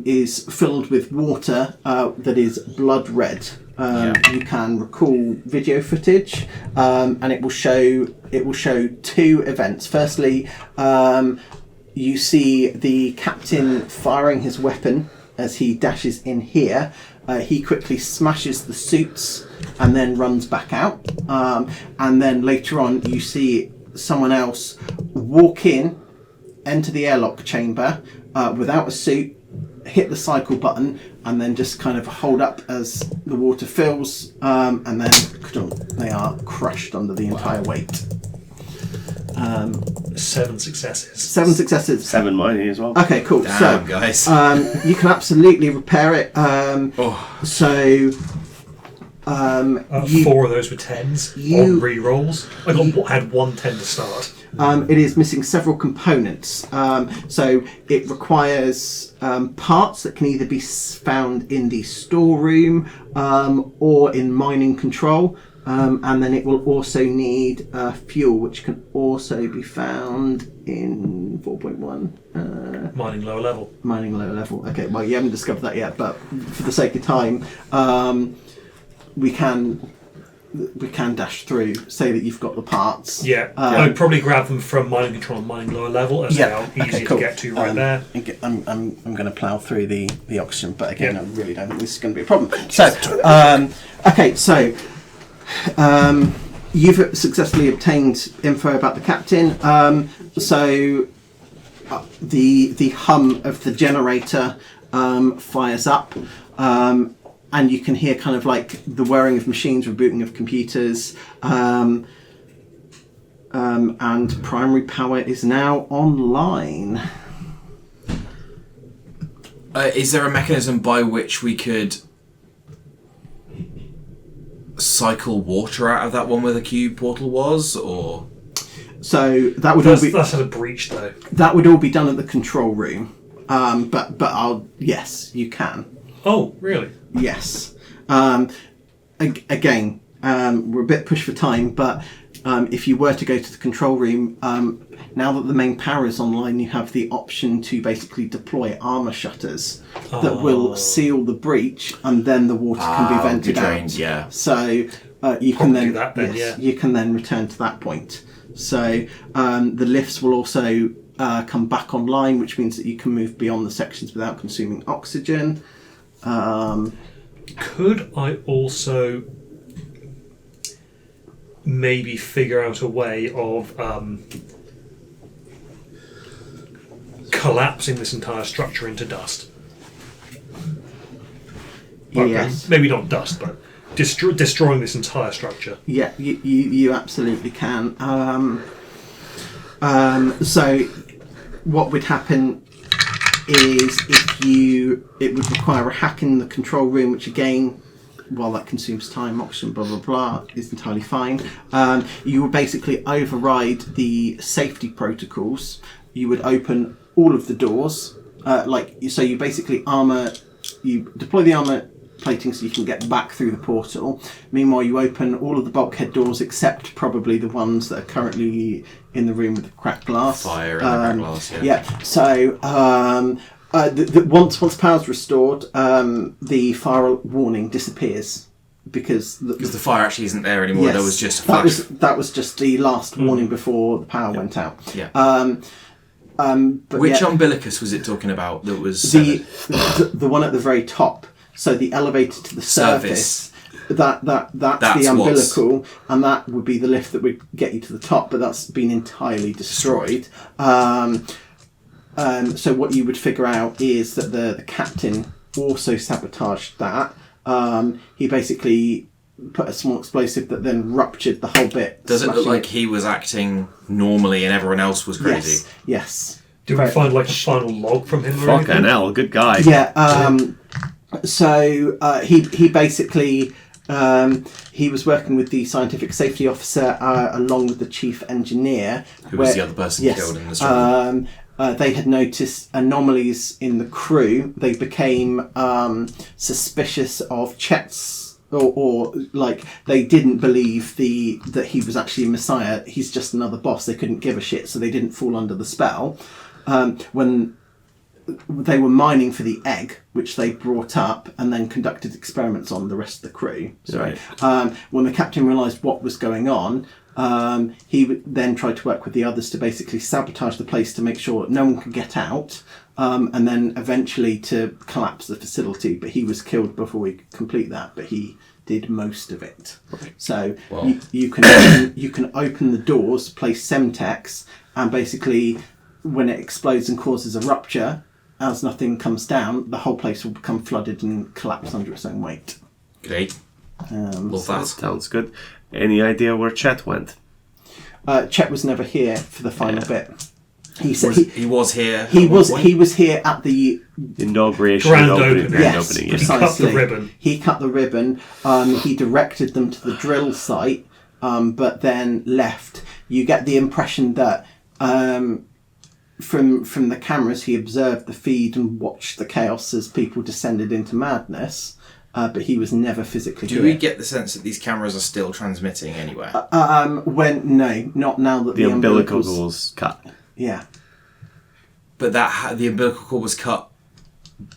Speaker 1: is filled with water that is blood red. You can recall video footage, and it will show 2 events. Firstly, you see the captain firing his weapon as he dashes in here. He quickly smashes the suits and then runs back out. And then later on, you see someone else walk in, enter the airlock chamber without a suit, hit the cycle button, and then just kind of hold up as the water fills, and then they are crushed under the entire weight.
Speaker 3: 7 successes.
Speaker 1: 7 successes.
Speaker 4: 7 mining as well.
Speaker 1: Okay, cool.
Speaker 2: Damn,
Speaker 1: So,
Speaker 2: guys.
Speaker 1: you can absolutely repair it. So,
Speaker 3: 4 of those were 10s on re-rolls. I had 1 10 to start.
Speaker 1: it is missing several components. So it requires parts that can either be found in the storeroom or in mining control. And then it will also need fuel, which can also be found in 4.1.
Speaker 3: Mining lower level.
Speaker 1: Mining lower level. Okay, well, you haven't discovered that yet, but for the sake of time, we can dash through, say that you've got the parts.
Speaker 3: Yeah, I'd probably grab them from mining control and mining lower level, as they are easy to get to right there.
Speaker 1: I'm going to plough through the oxygen, but again, I really don't think this is going to be a problem. So, okay, so you've successfully obtained info about the captain. So the hum of the generator fires up. And you can hear kind of like the whirring of machines, rebooting of computers, and primary power is now online.
Speaker 2: Is there a mechanism by which we could cycle water out of that one where the cube portal was, or?
Speaker 1: So that would
Speaker 3: That's a breach, though.
Speaker 1: That would all be done at the control room. But yes, you can.
Speaker 3: Oh, really?
Speaker 1: Yes. Again, we're a bit pushed for time, but if you were to go to the control room, now that the main power is online, you have the option to basically deploy armor shutters that will seal the breach, and then the water can be vented
Speaker 2: drained,
Speaker 1: out.
Speaker 2: yeah.
Speaker 1: So you can then
Speaker 3: do that then,
Speaker 1: you can then return to that point. So the lifts will also come back online, which means that you can move beyond the sections without consuming oxygen.
Speaker 3: Could I also maybe figure out a way of collapsing this entire structure into dust. Well,
Speaker 1: Yes.
Speaker 3: maybe not dust, but destroying this entire structure.
Speaker 1: Yeah, you absolutely can. So what would happen is it would require a hack in the control room, which again, while that consumes time, oxygen, blah blah blah, is entirely fine. You would basically override the safety protocols. You would open all of the doors, so you basically you deploy the armor plating so you can get back through the portal. Meanwhile, you open all of the bulkhead doors except probably the ones that are currently in the room with the cracked glass.
Speaker 2: Fire and the cracked glass, yeah.
Speaker 1: Yeah. So once power's restored, the fire warning disappears because
Speaker 2: the fire actually isn't there anymore.
Speaker 1: Yes,
Speaker 2: There was just a flash.
Speaker 1: that was just the last warning before the power went out.
Speaker 2: Yeah.
Speaker 1: But
Speaker 2: Which
Speaker 1: yeah,
Speaker 2: umbilicus was it talking about that was
Speaker 1: the one at the very top? So the elevator to the surface. That's the umbilical, and that would be the lift that would get you to the top. But that's been entirely destroyed. So what you would figure out is that the captain also sabotaged that. He basically put a small explosive that then ruptured the whole bit.
Speaker 2: Does it look like
Speaker 1: it.
Speaker 2: he was acting normally and everyone else was crazy?
Speaker 1: Yes.
Speaker 3: Did we find like a final log from him? Or
Speaker 4: Fucking hell, good guy.
Speaker 1: Yeah. So he basically he was working with the scientific safety officer along with the chief engineer,
Speaker 2: Who was the other person killed in the struggle?
Speaker 1: They had noticed anomalies in the crew. They became suspicious of Chet's, or like they didn't believe that he was actually a messiah. He's just another boss. They couldn't give a shit, so they didn't fall under the spell. When they were mining for the egg, which they brought up and then conducted experiments on the rest of the crew.
Speaker 4: Right.
Speaker 1: When the captain realised what was going on, he then tried to work with the others to basically sabotage the place to make sure no one could get out, and then eventually to collapse the facility. But he was killed before we could complete that. But he did most of it. Right. So you can open the doors, place Semtex, and basically when it explodes and causes a rupture, as nothing comes down, the whole place will become flooded and collapse under its own weight.
Speaker 2: Great. Love that.
Speaker 4: Sounds good. Any idea where Chet went?
Speaker 1: Chet was never here for the final bit. He said
Speaker 2: He was here.
Speaker 1: he was here at the
Speaker 4: Inauguration.
Speaker 3: Grand
Speaker 4: opening.
Speaker 3: opening.
Speaker 1: yes,
Speaker 4: Opening,
Speaker 3: He cut the ribbon.
Speaker 1: He cut the ribbon. He directed them to the drill site, but then left. You get the impression that from the cameras he observed the feed and watched the chaos as people descended into madness. But he was never physically
Speaker 2: Do
Speaker 1: here.
Speaker 2: we get the sense that these cameras are still transmitting anywhere?
Speaker 1: Not now that
Speaker 4: The umbilical
Speaker 1: umbilicals-
Speaker 4: was cut.
Speaker 1: Yeah.
Speaker 2: But the umbilical cord was cut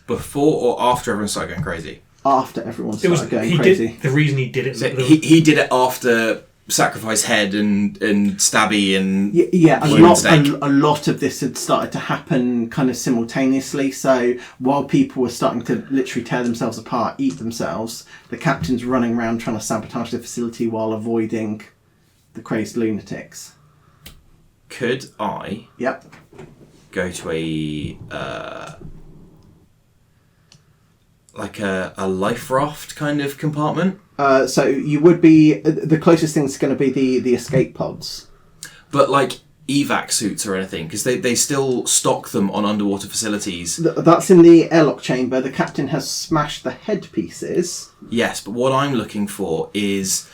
Speaker 2: before or after everyone started going crazy?
Speaker 1: After everyone started going crazy.
Speaker 3: The reason he did it.
Speaker 2: So he did it after Sacrifice Head and Stabby and
Speaker 1: A lot of this had started to happen kind of simultaneously. So while people were starting to literally tear themselves apart, eat themselves, the captain's running around trying to sabotage the facility while avoiding the crazed lunatics.
Speaker 2: Could I go to a life raft kind of compartment?
Speaker 1: So you would be the closest thing's going to be the escape pods,
Speaker 2: but like evac suits or anything, because they still stock them on underwater facilities.
Speaker 1: That's in the airlock chamber. The captain has smashed the headpieces.
Speaker 2: Yes, but what I'm looking for is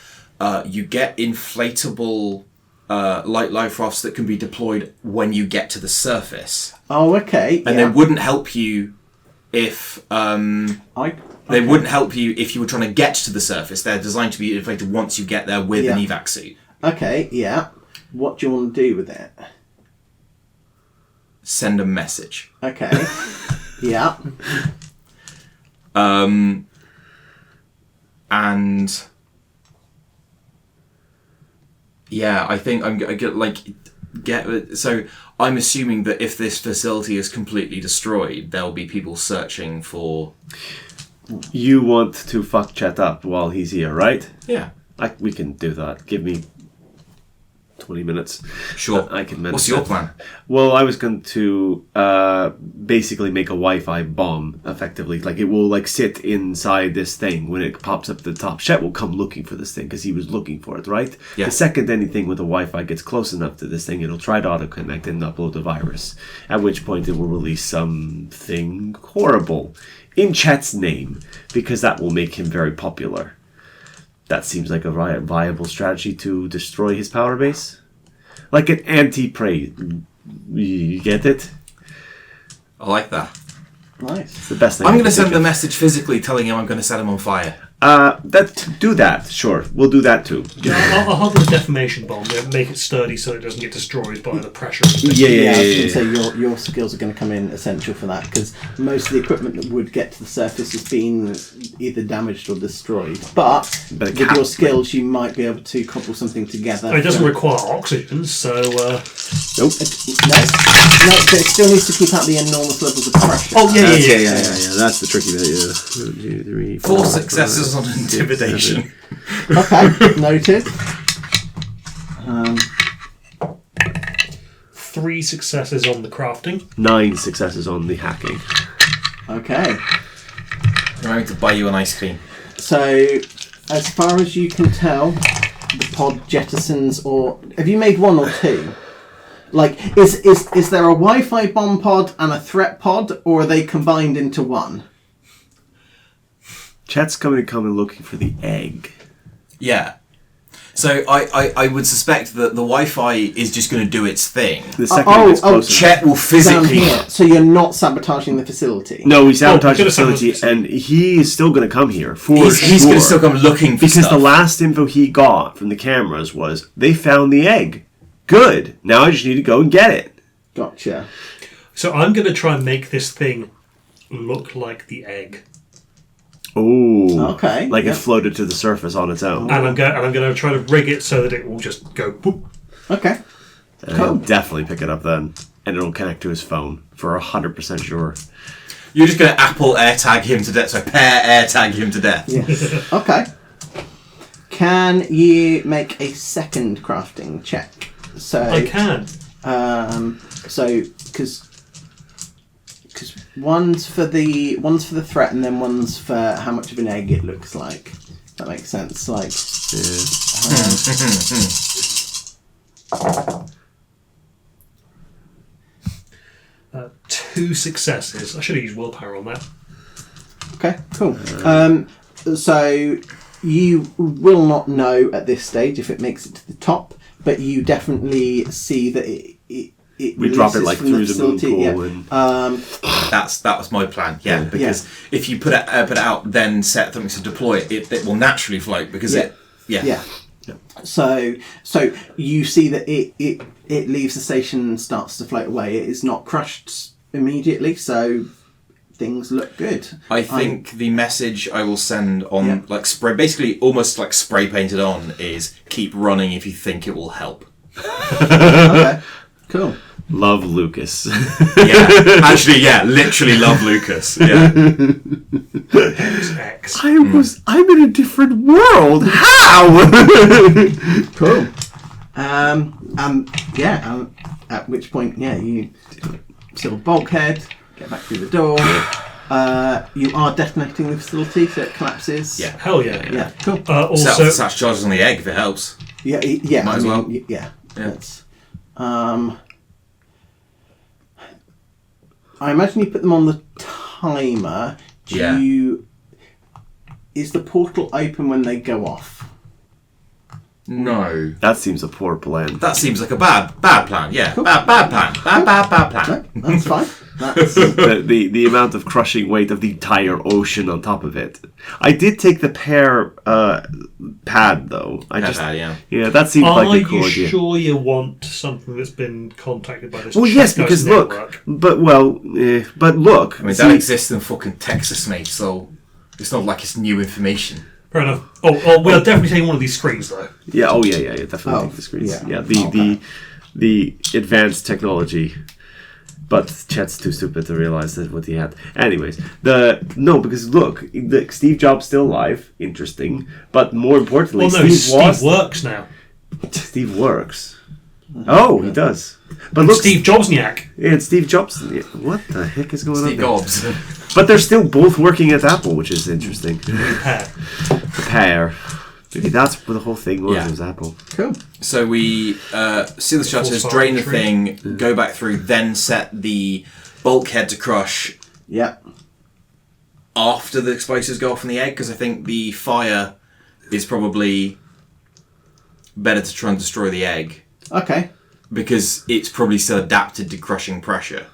Speaker 2: you get inflatable light life rafts that can be deployed when you get to the surface.
Speaker 1: Oh, okay.
Speaker 2: And they wouldn't help you if they wouldn't help you if you were trying to get to the surface. They're designed to be inflated once you get there with an evac suit.
Speaker 1: Okay, yeah. What do you want to do with it?
Speaker 2: Send a message.
Speaker 1: Okay. Yeah.
Speaker 2: And yeah, I think so I'm assuming that if this facility is completely destroyed, there'll be people searching for...
Speaker 4: You want to fuck Chet up while he's here, right?
Speaker 2: Yeah.
Speaker 4: We can do that. Give me 20 minutes.
Speaker 2: Sure.
Speaker 4: I can manage
Speaker 2: What's your
Speaker 4: that.
Speaker 2: plan?
Speaker 4: Well, I was going to basically make a Wi-Fi bomb, effectively. Like, it will, like, sit inside this thing. When it pops up at the top, Chet will come looking for this thing, because he was looking for it, right?
Speaker 2: Yeah.
Speaker 4: The second anything with the Wi-Fi gets close enough to this thing, it'll try to auto-connect and upload the virus. At which point it will release something horrible in Chet's name, because that will make him very popular. That seems like a viable strategy to destroy his power base. Like an anti-prey. You get it?
Speaker 2: I like that.
Speaker 1: Nice.
Speaker 4: It's the best thing.
Speaker 2: I'm going to send the message physically telling him I'm going to set him on fire.
Speaker 4: Do that. Sure, we'll do that too.
Speaker 3: I'll hold the defamation bomb, make it sturdy so it doesn't get destroyed by the pressure.
Speaker 4: Yeah.
Speaker 1: I was going to say your skills are going to come in essential for that, because most of the equipment that would get to the surface has been either damaged or destroyed. But with your skills, you might be able to cobble something together.
Speaker 3: It doesn't require oxygen, so...
Speaker 4: Nope.
Speaker 1: No, but it still needs to keep out the enormous levels of pressure.
Speaker 3: Oh, yeah.
Speaker 4: That's the tricky bit, yeah. 1, 2, 3, 4,
Speaker 2: 4 successes on intimidation.
Speaker 1: Okay, noted.
Speaker 3: 3 successes on the crafting.
Speaker 4: 9 successes on the hacking.
Speaker 1: Okay.
Speaker 2: I'm going to buy you an ice cream.
Speaker 1: So, as far as you can tell, the pod jettisons, or have you made 1 or 2? Like, is there a Wi-Fi bomb pod and a threat pod, or are they combined into one?
Speaker 4: Chet's coming to come and looking for the egg.
Speaker 2: Yeah. So I would suspect that the Wi-Fi is just going to do its thing.
Speaker 4: The second it gets closer.
Speaker 2: Chet will
Speaker 1: Down
Speaker 2: physically...
Speaker 1: here. So you're not sabotaging the facility?
Speaker 4: No, we sabotaged the
Speaker 3: gonna sabotage
Speaker 4: facility,
Speaker 3: the
Speaker 4: and he is still going to come here for
Speaker 2: He's going to still come looking for
Speaker 4: because
Speaker 2: stuff.
Speaker 4: the last info he got from the cameras was they found the egg. Good. Now I just need to go and get it.
Speaker 1: Gotcha.
Speaker 3: So I'm going to try and make this thing look like the egg.
Speaker 4: Oh,
Speaker 1: Okay,
Speaker 4: like
Speaker 1: yep.
Speaker 4: it floated to the surface on its own.
Speaker 3: And I'm going to try to rig it so that it will just go boop.
Speaker 1: Okay.
Speaker 4: He'll definitely pick it up then, and it'll connect to his phone for 100% sure.
Speaker 2: You're just going to Apple AirTag him to death, so pair AirTag him to death.
Speaker 1: Yeah. Okay. Can you make a second crafting check? So
Speaker 3: I can.
Speaker 1: So because one's for the threat, and then one's for how much of an egg it looks like. That makes sense. Like,
Speaker 3: Yeah. 2 successes. I should have used willpower on that.
Speaker 1: okay, cool. So you will not know at this stage if it makes it to the top, but you definitely see that it
Speaker 4: We drop it
Speaker 1: releases
Speaker 4: like
Speaker 1: from
Speaker 4: through the moon
Speaker 1: facility,
Speaker 4: pool,
Speaker 1: yeah.
Speaker 4: and
Speaker 2: That was my plan. Yeah, because if you put it out, then set something to deploy it, it will naturally float because it. Yeah.
Speaker 1: Yeah. So you see that it leaves the station and starts to float away. It is not crushed immediately, so things look good.
Speaker 2: I think the message I will send on like spray, basically almost like spray painted on, is keep running if you think it will help.
Speaker 1: Okay, cool.
Speaker 4: love Lucas.
Speaker 2: Yeah, actually, yeah, literally love Lucas. Yeah.
Speaker 3: X.
Speaker 4: I'm in a different world. How?
Speaker 1: Cool. At which point, you sort of bulkhead, get back through the door. You are detonating the facility, so it collapses.
Speaker 2: Yeah.
Speaker 3: Hell yeah.
Speaker 1: Yeah. Cool.
Speaker 3: Also,
Speaker 2: Such charges on the egg if it helps.
Speaker 1: Yeah.
Speaker 2: Might as well.
Speaker 1: Yeah.
Speaker 2: Yeah.
Speaker 1: That's, I imagine you put them on the timer. Is the portal open when they go off?
Speaker 2: No.
Speaker 4: That seems a poor plan.
Speaker 2: That seems like a bad plan. Yeah.
Speaker 1: Cool.
Speaker 2: Bad plan. Bad plan.
Speaker 1: No, that's fine. That's,
Speaker 4: the amount of crushing weight of the entire ocean on top of it. I did take the pair pad though. Yeah, that seems like a cool
Speaker 3: Are
Speaker 4: idea.
Speaker 3: you sure you want something that's been contacted by this?
Speaker 4: Well, yes,
Speaker 3: Check
Speaker 4: because
Speaker 3: network?
Speaker 4: look, but look.
Speaker 2: I mean,
Speaker 4: see,
Speaker 2: that exists in fucking Texas, mate. So it's not like it's new information.
Speaker 3: Fair enough. Oh, we are definitely taking one of these screens though.
Speaker 4: yeah, definitely take the screens.
Speaker 1: yeah.
Speaker 4: The advanced technology. But Chet's too stupid to realize that what he had. Anyways, because look, Steve Jobs still alive. Interesting, but more importantly,
Speaker 3: Well, no,
Speaker 4: Steve
Speaker 3: Steve works now.
Speaker 4: Steve works. Oh, he does. But look,
Speaker 3: Steve Jobsniak.
Speaker 4: Yeah, it's Steve Jobs. What the heck is going
Speaker 2: Steve
Speaker 4: on there?
Speaker 2: Jobs.
Speaker 4: But they're still both working at Apple, which is interesting.
Speaker 3: Pair.
Speaker 4: The pair. Maybe that's what the whole thing was.
Speaker 2: Yeah.
Speaker 4: It was Apple.
Speaker 1: Cool.
Speaker 2: So we seal the shutters,
Speaker 3: Full
Speaker 2: drain the
Speaker 3: entry.
Speaker 2: thing, go back through, then set the bulkhead to crush
Speaker 1: Yeah.
Speaker 2: after the explosives go off in the egg, because I think the fire is probably better to try and destroy the egg,
Speaker 1: Okay.
Speaker 2: because it's probably still adapted to crushing pressure.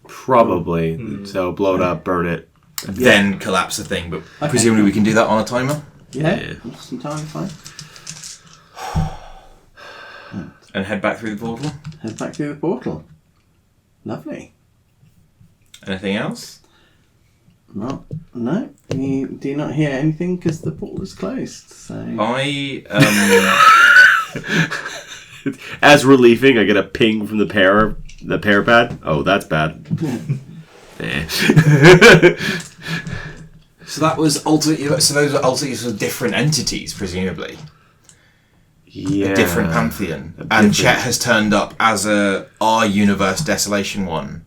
Speaker 4: Probably. So blow it up, burn it.
Speaker 2: Then collapse the thing, but
Speaker 1: Okay.
Speaker 2: presumably we can do that on a timer.
Speaker 1: Yeah. That's entirely fine.
Speaker 2: And head back through the portal.
Speaker 1: Head back through the portal. Lovely.
Speaker 2: Anything else?
Speaker 1: No. You do not hear anything because the portal is closed. So.
Speaker 2: I
Speaker 4: As we're leaving, I get a ping from the pair pad. Oh, that's bad.
Speaker 2: So that was ultimately. So those are ultimately sort of different entities, presumably.
Speaker 4: Yeah.
Speaker 2: A different pantheon. And Chet has turned up as our universe Desolation one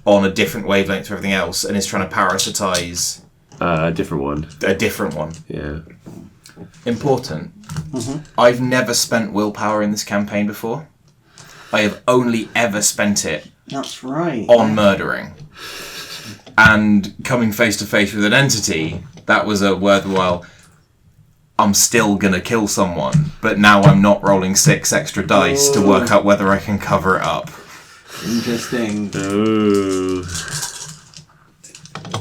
Speaker 2: on a different wavelength to everything else, and is trying to parasitize
Speaker 4: A different one.
Speaker 2: a different one.
Speaker 4: Yeah.
Speaker 2: Important. I've never spent willpower in this campaign before. I have only ever spent it
Speaker 1: That's right.
Speaker 2: on murdering. And coming face to face with an entity, that was a worthwhile. I'm still gonna kill someone, but now I'm not rolling 6 extra dice to work out whether I can cover it up.
Speaker 1: Interesting.
Speaker 4: Oh.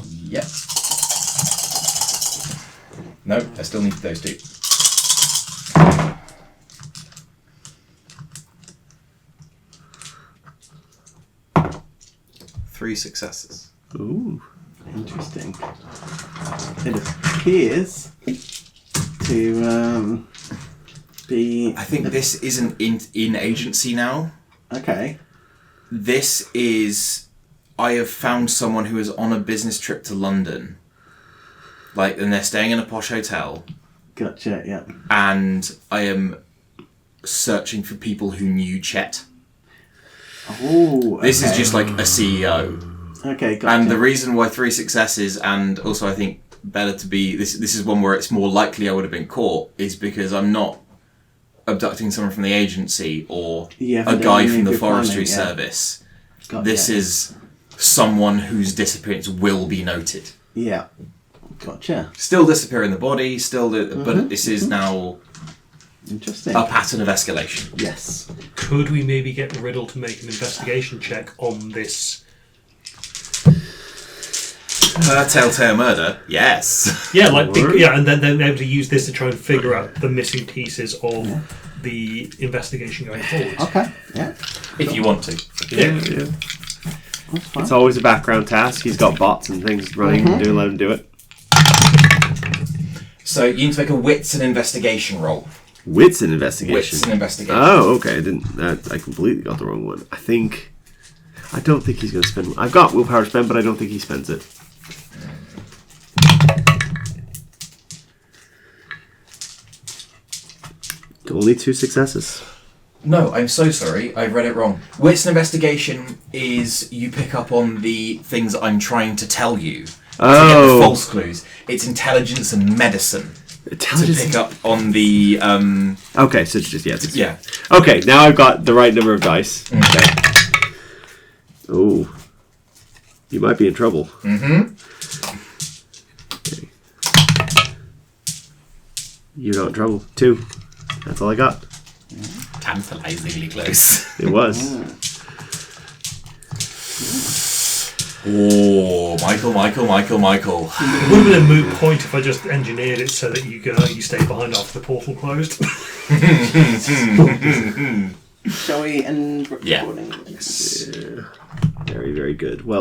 Speaker 2: Yep. No, I still need those two. Three successes.
Speaker 4: Ooh.
Speaker 1: Interesting. It appears to be.
Speaker 2: I think this isn't in agency now.
Speaker 1: Okay.
Speaker 2: This is. I have found someone who is on a business trip to London. And they're staying in a posh hotel.
Speaker 1: Gotcha. Yeah.
Speaker 2: And I am searching for people who knew Chet.
Speaker 1: Oh. Okay.
Speaker 2: This is just like a CEO.
Speaker 1: Okay. Gotcha.
Speaker 2: And the reason why 3 successes, and also I think better to be this is one where it's more likely I would have been caught, is because I'm not abducting someone from the agency or
Speaker 1: Yeah,
Speaker 2: a guy from the
Speaker 1: your
Speaker 2: forestry
Speaker 1: planning, yeah.
Speaker 2: service.
Speaker 1: Gotcha.
Speaker 2: This is someone whose disappearance will be noted.
Speaker 1: Yeah. Gotcha.
Speaker 2: Still disappear in the body, but this is now
Speaker 1: Interesting.
Speaker 2: a pattern of escalation.
Speaker 1: Yes.
Speaker 3: Could we maybe get Riddle to make an investigation check on this?
Speaker 2: Telltale murder, yes.
Speaker 3: Yeah, and then they're able to use this to try and figure out the missing pieces of the investigation going forward.
Speaker 1: Okay. Yeah.
Speaker 2: If you want to.
Speaker 4: Yeah.
Speaker 1: That's fine.
Speaker 4: It's always a background task. He's got bots and things running. Do let him do it.
Speaker 2: So you need to make a wits and investigation roll.
Speaker 4: Wits and investigation.
Speaker 2: Wits and investigation.
Speaker 4: Oh, okay. I completely got the wrong one. I don't think he's going to spend. I've got willpower spend, but I don't think he spends it. Only 2 successes.
Speaker 2: No, I'm so sorry. I read it wrong. Wits and investigation is you pick up on the things I'm trying to tell you. To get the false clues. It's intelligence and medicine.
Speaker 4: Intelligence.
Speaker 2: To pick up on the
Speaker 4: Okay, so it's just
Speaker 2: yeah.
Speaker 4: Okay, now I've got the right number of dice.
Speaker 2: Okay.
Speaker 4: Oh, you might be in trouble.
Speaker 2: Mm-hmm.
Speaker 4: Okay. You're not in trouble. 2. That's all I got.
Speaker 2: Tantalizingly close.
Speaker 4: It was.
Speaker 2: Oh, Michael.
Speaker 3: It would have been a moot point if I just engineered it so that you stay behind after the portal closed.
Speaker 1: Shall we end recording?
Speaker 2: Yeah.
Speaker 1: Yes.
Speaker 4: Yeah. Very, very good. Well.